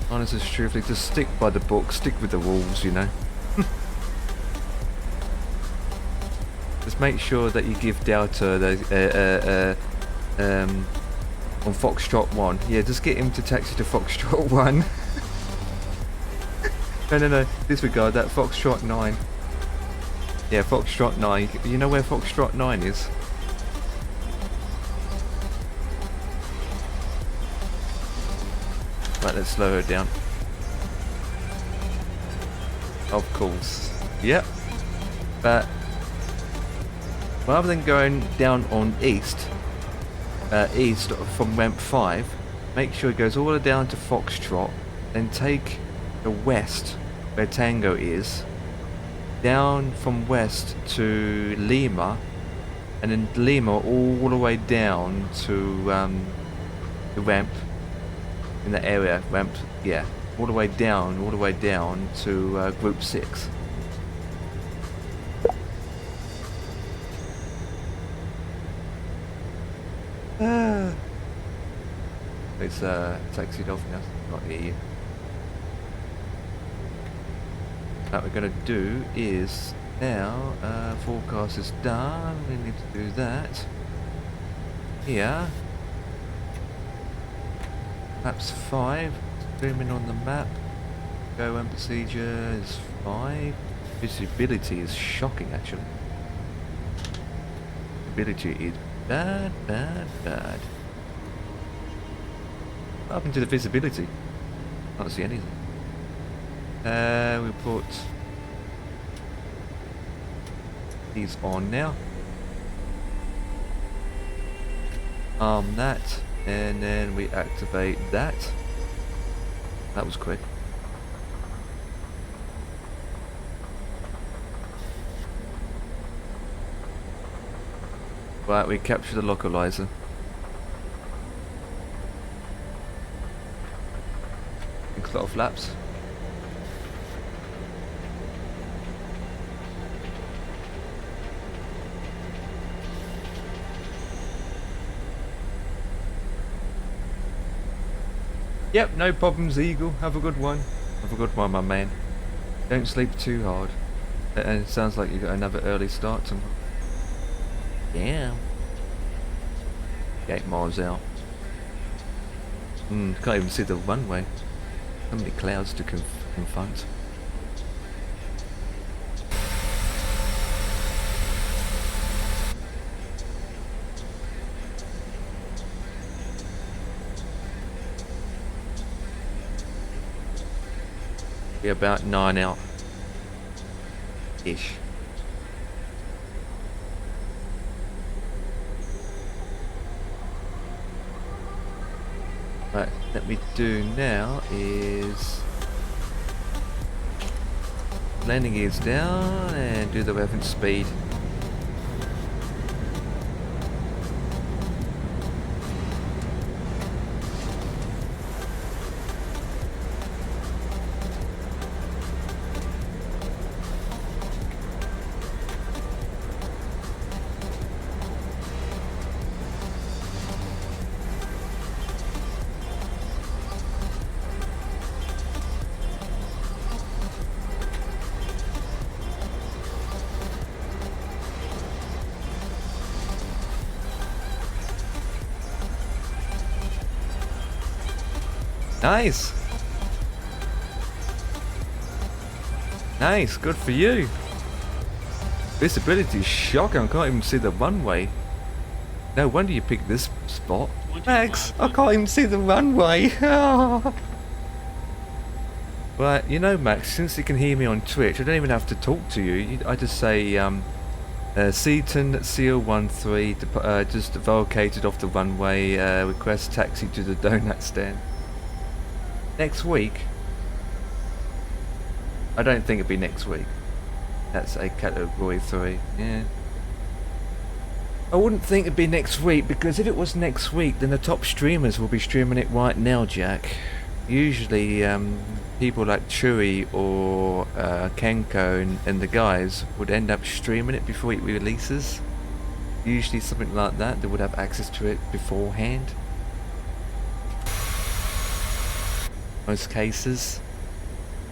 Honest and truthfully, just stick by the book, stick with the rules, you know. Just make sure that you give Delta the on Foxtrot 1. Yeah, just get him to taxi to Foxtrot 1. No, disregard that. Foxtrot 9. Yeah, Foxtrot 9. You know where Foxtrot 9 is? Right, let's slow her down. Of course. Yep. But rather than going down on east from ramp 5, make sure it goes all the way down to Foxtrot, then take the west where Tango is, down from west to Lima, and then Lima all the way down to the ramp in that area. Ramp, yeah, all the way down to group 6. It's taxied off now. Not hear you. What we're gonna do is now forecast is done. We need to do that. Here. Map's 5. Zoom in on the map. Go and procedure is 5. Visibility is shocking actually. Visibility is bad. What happened to the visibility? Can't see anything. We put these on now. Arm that, and then we activate that. That was quick. Right, we capture the localizer. A lot of flaps. Yep, no problems, Eagle. Have a good one. Have a good one, my man. Don't sleep too hard. And it sounds like you got another early start tomorrow. Yeah. 8 miles out. Can't even see the runway. So many clouds to confront. Be about 9 out ish. Right, what we do now is landing gears down and do the reference speed. Nice. Nice, good for you. Visibility is shocking. I can't even see the runway. No wonder you picked this spot. Max, I can't even see the runway. Right, you know, Max, since you can hear me on Twitch, I don't even have to talk to you. I just say, Seaton Seal 13, just vacated off the runway, request taxi to the donut stand. Next week? I don't think it'll be next week. That's a category 3, yeah. I wouldn't think it'd be next week, because if it was next week, then the top streamers will be streaming it right now, Jack. Usually, people like Chewy or Kenko and the guys would end up streaming it before it releases. Usually something like that, they would have access to it beforehand. Most cases.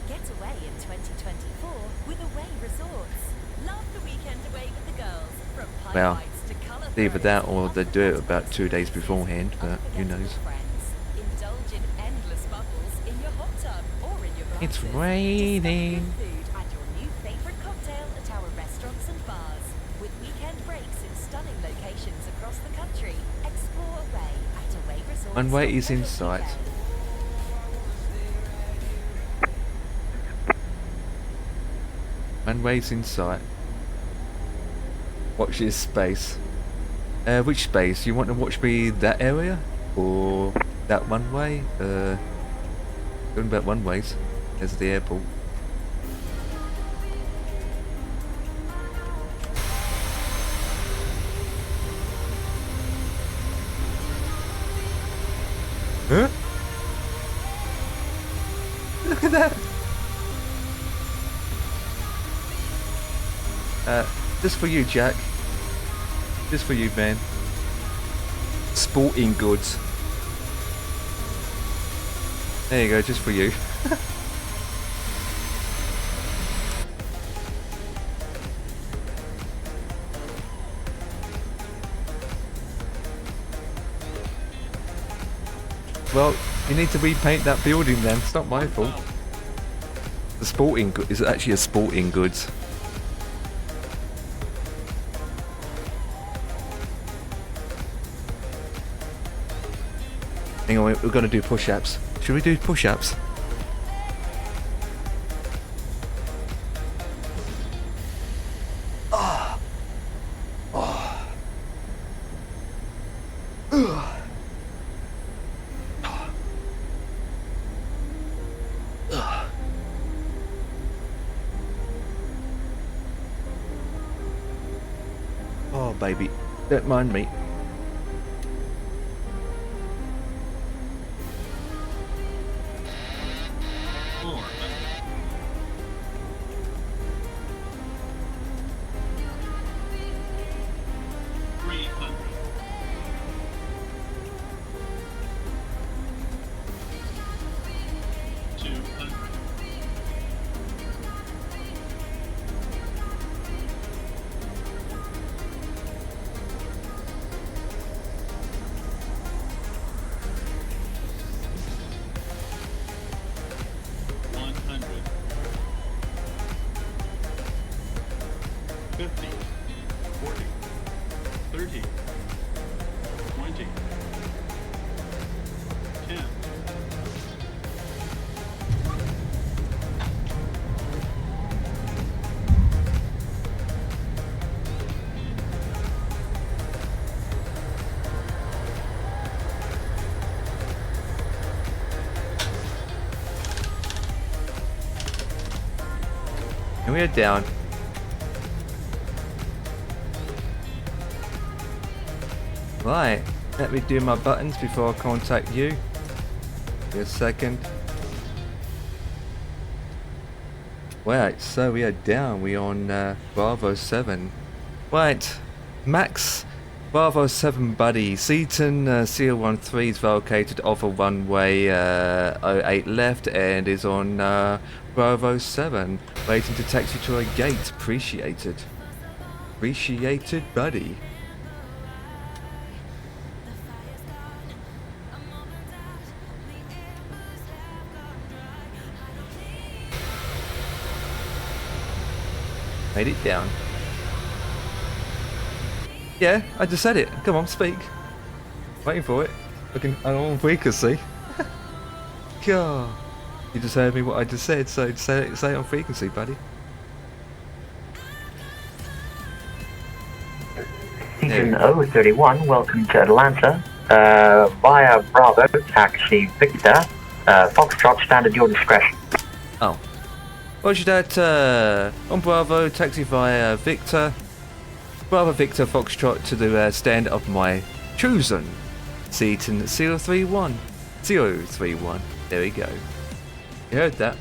Get away in 2024 with Away Resorts. Love the weekend away with the girls. From pine Well, bikes to colour either throws, that or they do it off-the-water about 2 days activities, beforehand, but who knows. unforgettable friends. Indulge in endless bubbles in your hot tub or in your glasses. It's raining. Discover your food and your new favourite cocktail at our restaurants and bars. With weekend breaks in stunning locations across the country. Explore Away at Away Resorts. Runway is in sight. Runway's in sight. Watch this space. Which space? You want to watch me that area? Or that one way? Going about one ways. There's the airport. Huh? Look at that! Just for you, Jack. Just for you, man. Sporting goods. There you go, just for you. Well, you need to repaint that building then. It's not my fault. The sporting good is actually a sporting goods. Hang on, we're gonna do push-ups. Should we do push-ups? Oh, baby, don't mind me. And we are down. Right, let me do my buttons before I contact you. Give me a second. Right, so we are down. We on Bravo 7. Right, Max, Bravo 7 buddy. Seaton Seal 13 is vacated off a runway 08 left and is on Bravo 7. Waiting to taxi to a gate. Appreciated. Appreciated, buddy. Made it down. Yeah, I just said it. Come on, speak. Waiting for it. I'm on frequency. God. You just heard me what I just said, so say it on frequency, buddy. Season 031, welcome to Atlanta. Via Bravo, taxi Victor. Foxtrot, stand at your discretion. Oh. Roger that, on Bravo, taxi via Victor. Bravo Victor Foxtrot to the stand of my chosen. Seaton 031. 031. There we go. You heard that.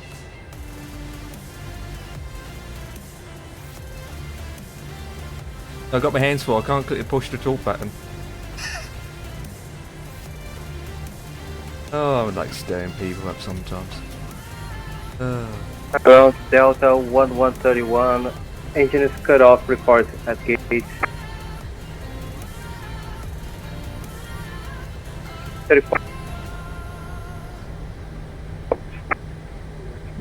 I got my hands full, I can't quickly push the talk button. Oh, I would like staring people up sometimes. Ground Delta 1131, engine is cut off, report at gate.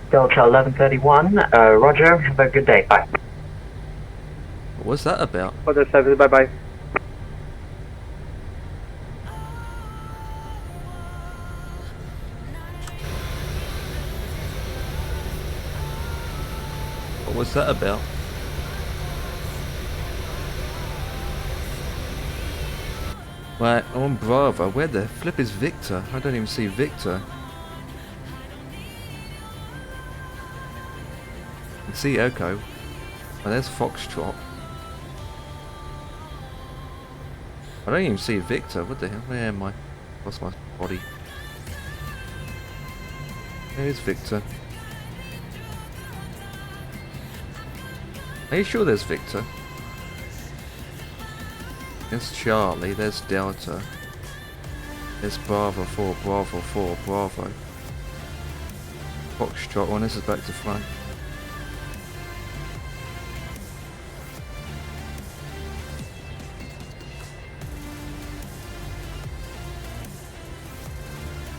Delta 1131, Roger, have a good day, bye. What's that about? Other service, bye bye. What was that about? Right, on Bravo, where the flip is Victor? I don't even see Victor. I can see Echo. Oh, there's Foxtrot. I don't even see Victor. What the hell? Where am I? Lost my body. There's Victor. Are you sure there's Victor? There's Charlie, there's Delta. There's Bravo 4, Bravo 4, Bravo. Foxtrot, one, this is back to front.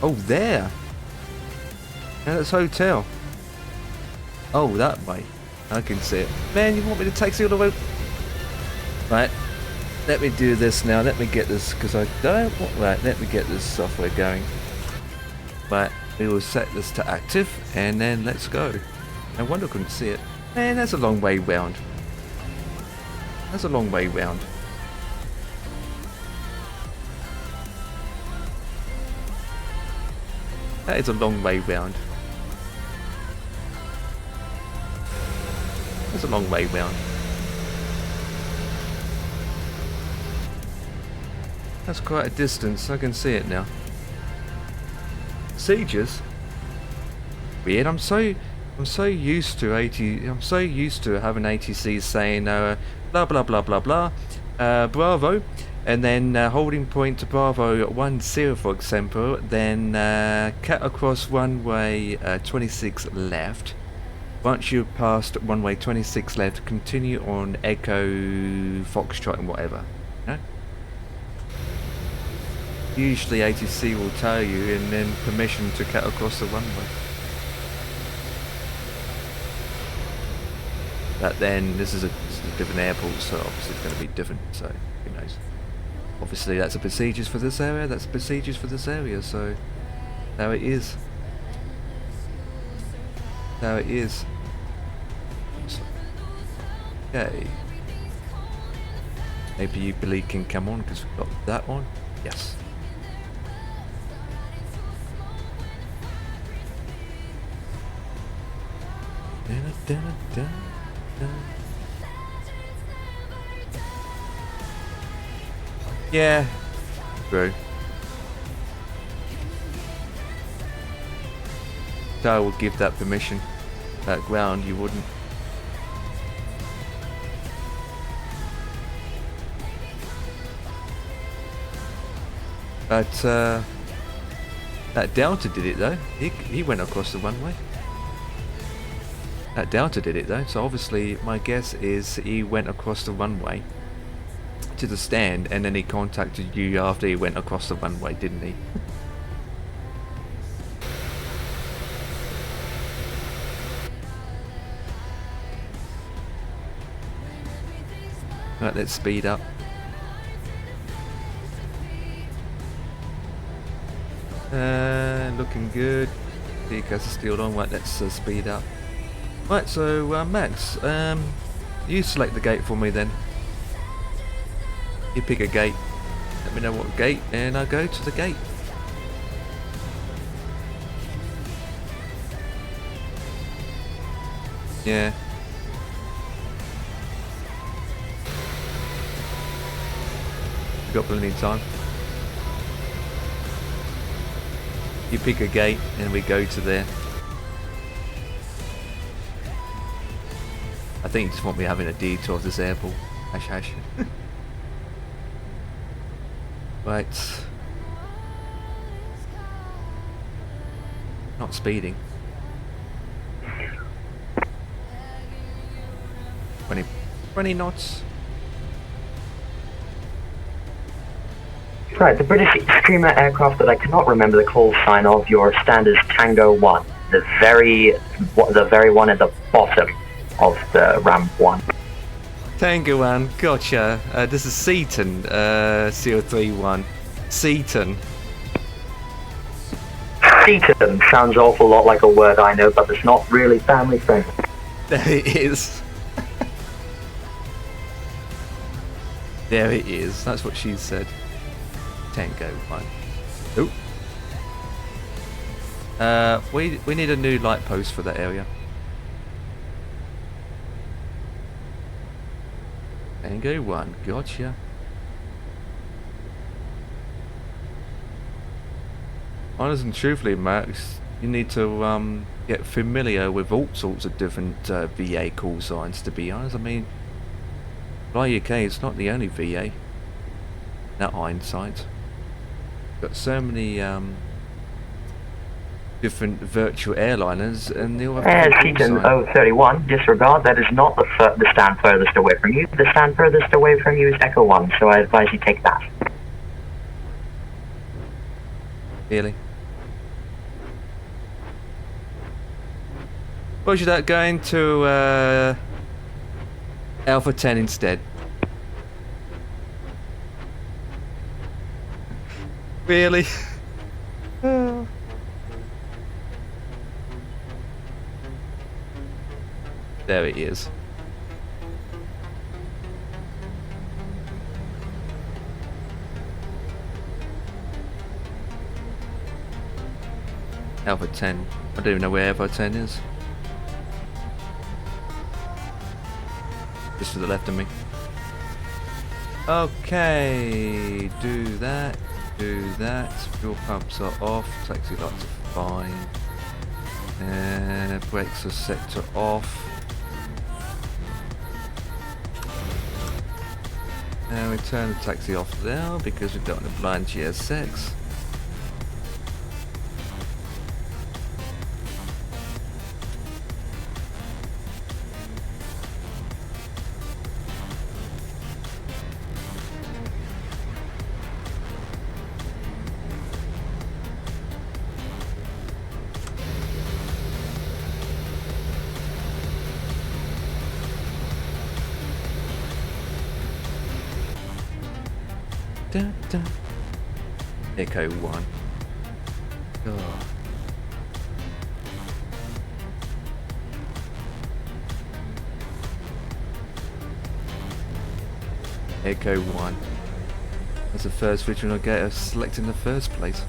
Oh, there! Yeah, that's hotel. Oh, that way. I can see it. Man, you want me to taxi all the way? Right. Let me do this now. Let me get this, because I don't want... Right, let me get this software going. Right, we will set this to active, and then let's go. No wonder I couldn't see it. Man, that's a long way round. That's a long way round. That is a long way round. That's a long way round. That's quite a distance. I can see it now. Sieges? Weird. I'm so used to I'm so used to having ATCs saying blah blah blah blah blah, Bravo, and then holding point to Bravo 10 for example, then cut across runway 26 left. Once you've passed runway 26 left, continue on Echo, Foxtrot and whatever. You know? Usually ATC will tell you and then permission to cut across the runway. But then this is a different airport, so obviously it's going to be different, so who knows. Obviously that's the procedures for this area, that's the procedures for this area, so now it is. Now it is. Okay. Maybe you believe can come on because we've got that one. Yes. Yeah. True. So I would give that permission. That ground you wouldn't. But that Delta did it though. He went across the runway. That Delta did it though, so obviously my guess is he went across the runway to the stand and then he contacted you after he went across the runway, didn't he? Right, let's speed up. Looking good. Vehicles are still on. Right, let's speed up. Right, so Max, you select the gate for me then. You pick a gate. Let me know what gate, and I'll go to the gate. Yeah. We've got plenty of time. You pick a gate and we go to there. I think you just want me having a detour to this airport. Hash hash. Right. Not speeding. 20 knots. Right, the British Screamer aircraft that I cannot remember the call sign of your standard Tango 1. The very one at the bottom of the ramp 1. Tango 1, gotcha. This is Seaton, CO31. Seaton. Seaton sounds an awful lot like a word I know, but it's not really family friendly. There it is. There it is. That's what she said. Tango 1. Oh. We need a new light post for that area. Tango 1, gotcha. Honest and truthfully, Max, you need to get familiar with all sorts of different VA call signs, to be honest. I mean, Fly UK is not the only VA. That hindsight. Got so many different virtual airliners, and they all have Seaton 031, disregard, that is not the stand furthest away from you. The stand furthest away from you is Echo 1, so I advise you take that. Really? Or should that go into Alpha 10 instead? Really? There it is. Alpha 10. I don't even know where Alpha 10 is. Just to the left of me. Okay, do that. Fuel pumps are off. Taxi lights are fine. Brakes are set to off. And we turn the taxi off now because we don't want to blind GSX. Dun, dun. Echo 1. Oh. Echo 1. That's the first regional gate I selected in the first place.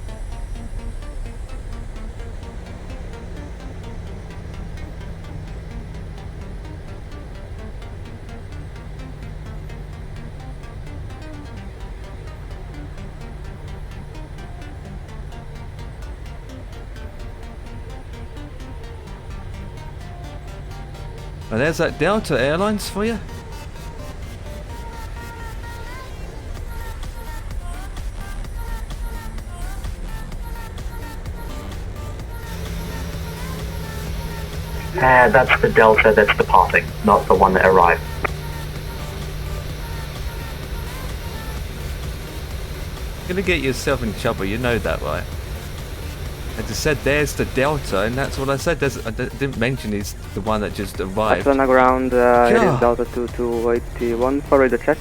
Well, there's that Delta Airlines for you. That's the Delta that's departing, not the one that arrived. You're gonna get yourself in trouble, you know that, right? I just said there's the Delta, and that's what I said. I didn't mention he's the one that just arrived. Atlanta ground, it is God. Delta 2281, forward the check.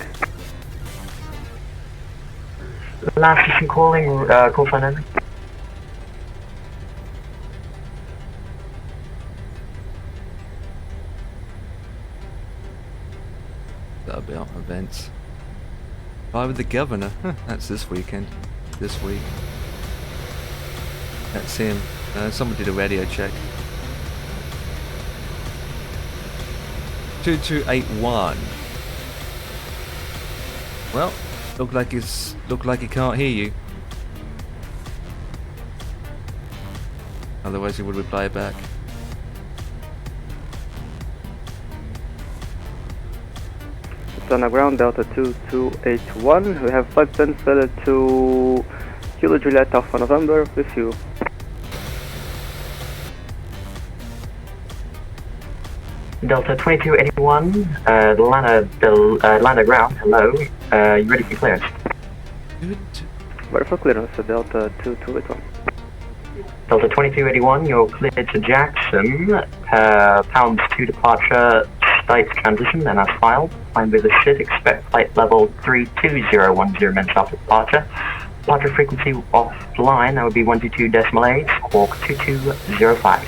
Last station calling, call sign ending. That'll be on events. Fly with the governor. Huh, that's this weekend. This week. That's him. Someone did a radio check. 2281. Well, look like he can't hear you. Otherwise he would reply back. Atlanta ground, Delta 2281. We have flight pencil to Kilo Juliet Alpha November with you. Delta 2281, Atlanta ground, hello. You ready for clearance? Ready for clearance, Delta 2281. Delta 2281, you're cleared to Jackson. Pounds 2 departure, states transition, and as filed. Climb with the SID, expect flight level 32010 minutes after departure. Departure frequency offline, that would be 122.8, squawk 2205.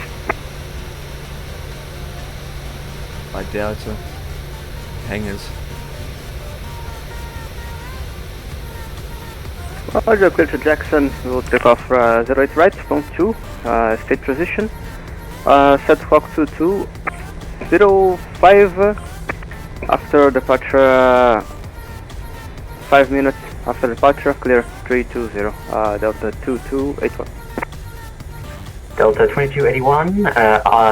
By Delta. Hangers. Roger, clear to Jackson. We will take off 08 right, phone 2, state position. Set clock 2205. After departure, 5 minutes after departure, clear 320, Delta 2281. Delta 2281,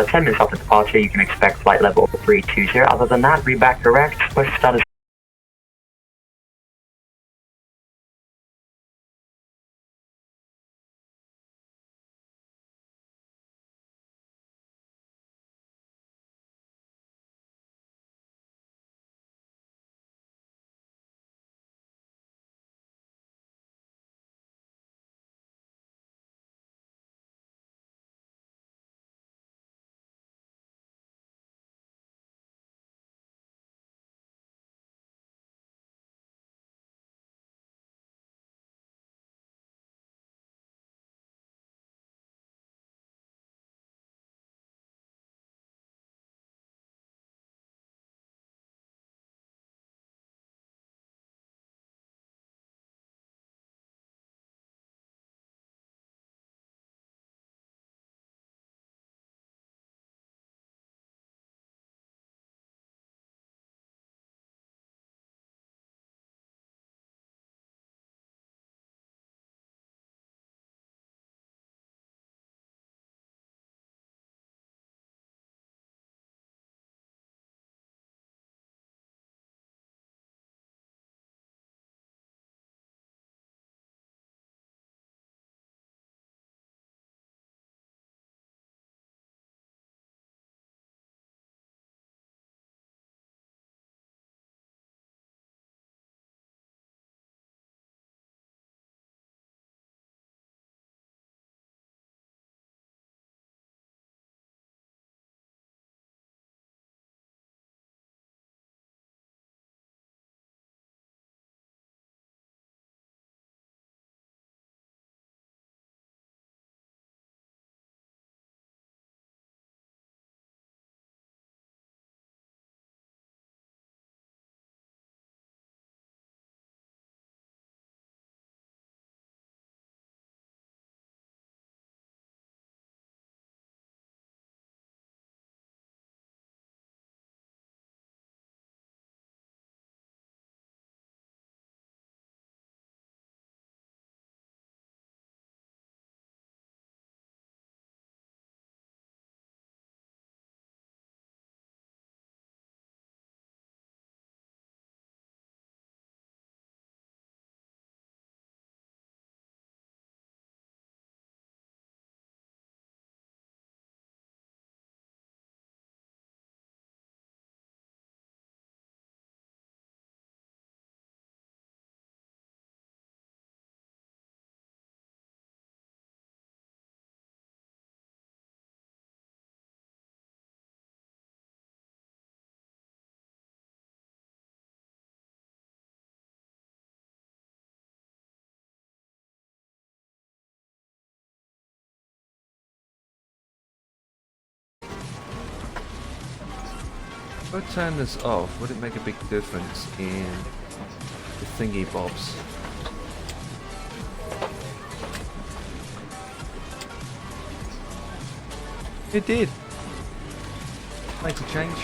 10 minutes after departure, you can expect flight level 320. Other than that, read back correct, push status If I turn this off, would it make a big difference in the thingy bobs? It did. Makes a change.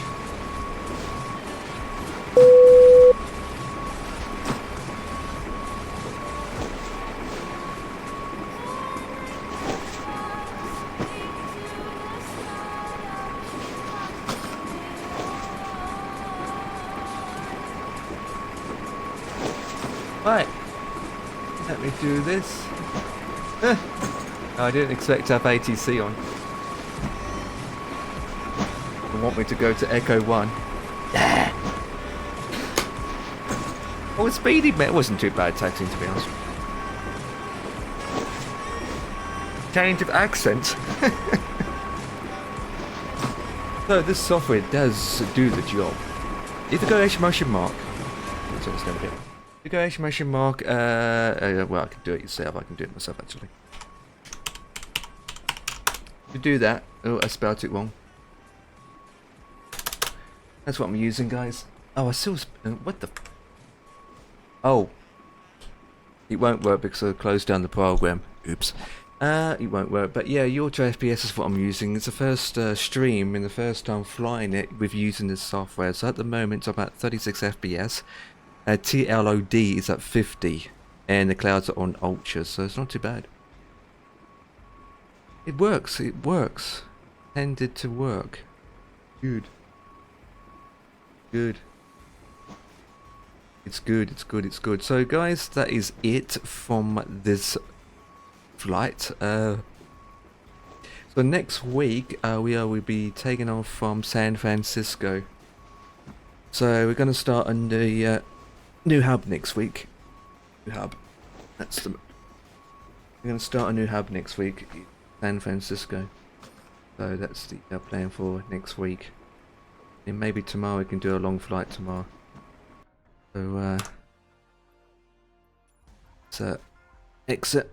Right, let me do this. I didn't expect to have ATC on. They want me to go to Echo 1. Yeah! Oh, it's speedy, man. It wasn't too bad taxing, to be honest. Change of accent. So this software does do the job. If you go exclamation mark, let's understand a bit. You go exclamation mark, well, I can do it yourself. I can do it myself, actually. You do that. Oh, I spelled it wrong. That's what I'm using, guys. Oh, I still... what the... Oh. It won't work because I closed down the program. Oops. It won't work. But yeah, Auto FPS is what I'm using. It's the first stream and the first time flying it with using this software. So at the moment, it's about 36 FPS. TLOD is at 50. And the clouds are on Ultra, so it's not too bad. It works. It works. Tended to work. Good. Good. It's good, it's good, it's good. So guys, that is it from this flight. So next week we will be taking off from San Francisco. So we're going to start on the new hub next week. New hub. That's the... We're going to start a new hub next week. San Francisco. So that's the plan for next week. And maybe tomorrow we can do a long flight tomorrow. So exit.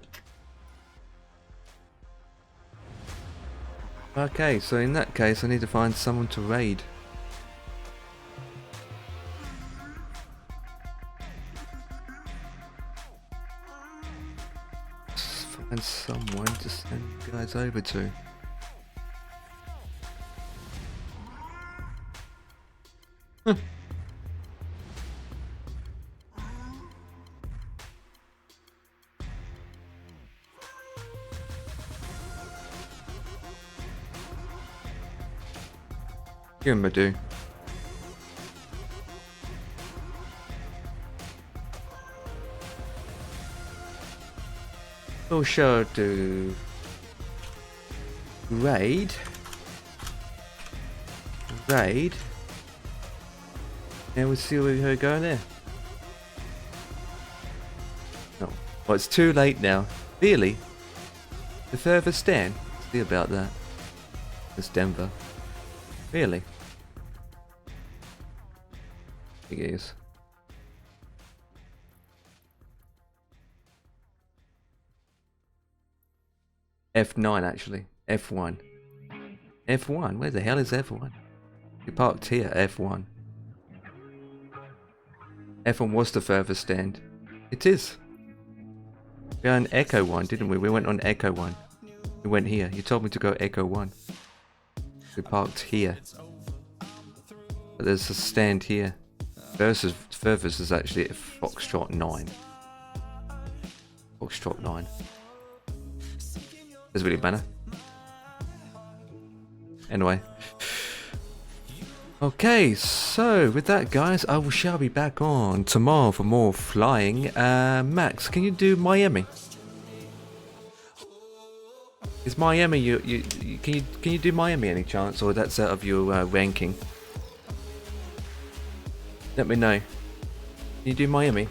Okay, so in that case I need to find someone to raid. Just find someone to send you guys over to. Huh. Give him a do. We'll show to raid. And we'll see where we're going there. No. Well, it's too late now. Really? The furthest stand? See about that. It's Denver. Really? I think it is. F9 actually. F1. F1? Where the hell is F1? You parked here, F1. F1 was the furthest stand. It is. We were on Echo 1, didn't we? We went on Echo 1. We went here. You told me to go Echo 1. We parked here. But there's a stand here. Furthest is actually at Foxtrot 9. Foxtrot 9. Doesn't really matter. Anyway. Okay, so with that guys, shall be back on tomorrow for more flying. Max, can you do Miami? Is Miami can you do Miami any chance, or that's out of your ranking? Let me know. Can you do Miami?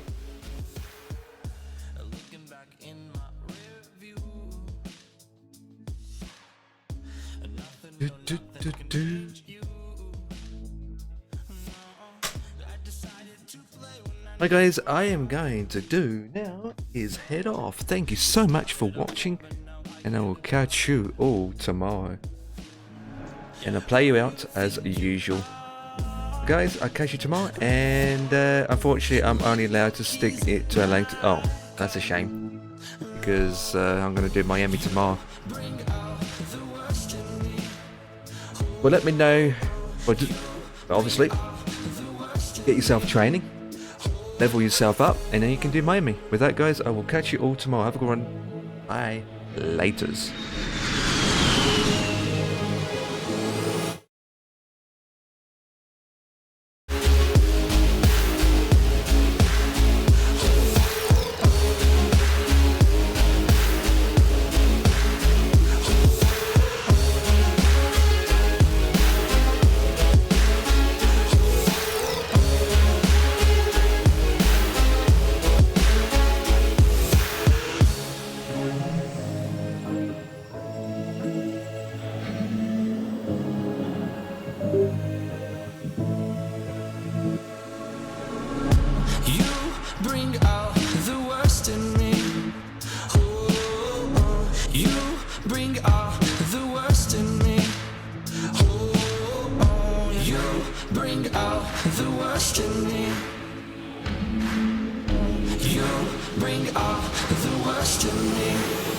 Hi guys, I am going to do now is head off. Thank you so much for watching, and I will catch you all tomorrow. And I'll play you out as usual. guys, I'll catch you tomorrow. And unfortunately, I'm only allowed to stick it to a later. Oh, that's a shame. Because I'm going to do Miami tomorrow. Well, let me know. Well, obviously, get yourself training, level yourself up, and then you can do Miami. With that, guys, I will catch you all tomorrow. Have a good one. Bye. Laters. Bring out the worst in me. Oh, you bring out the worst in me. Oh, you bring out the worst in me. You bring out the worst in me.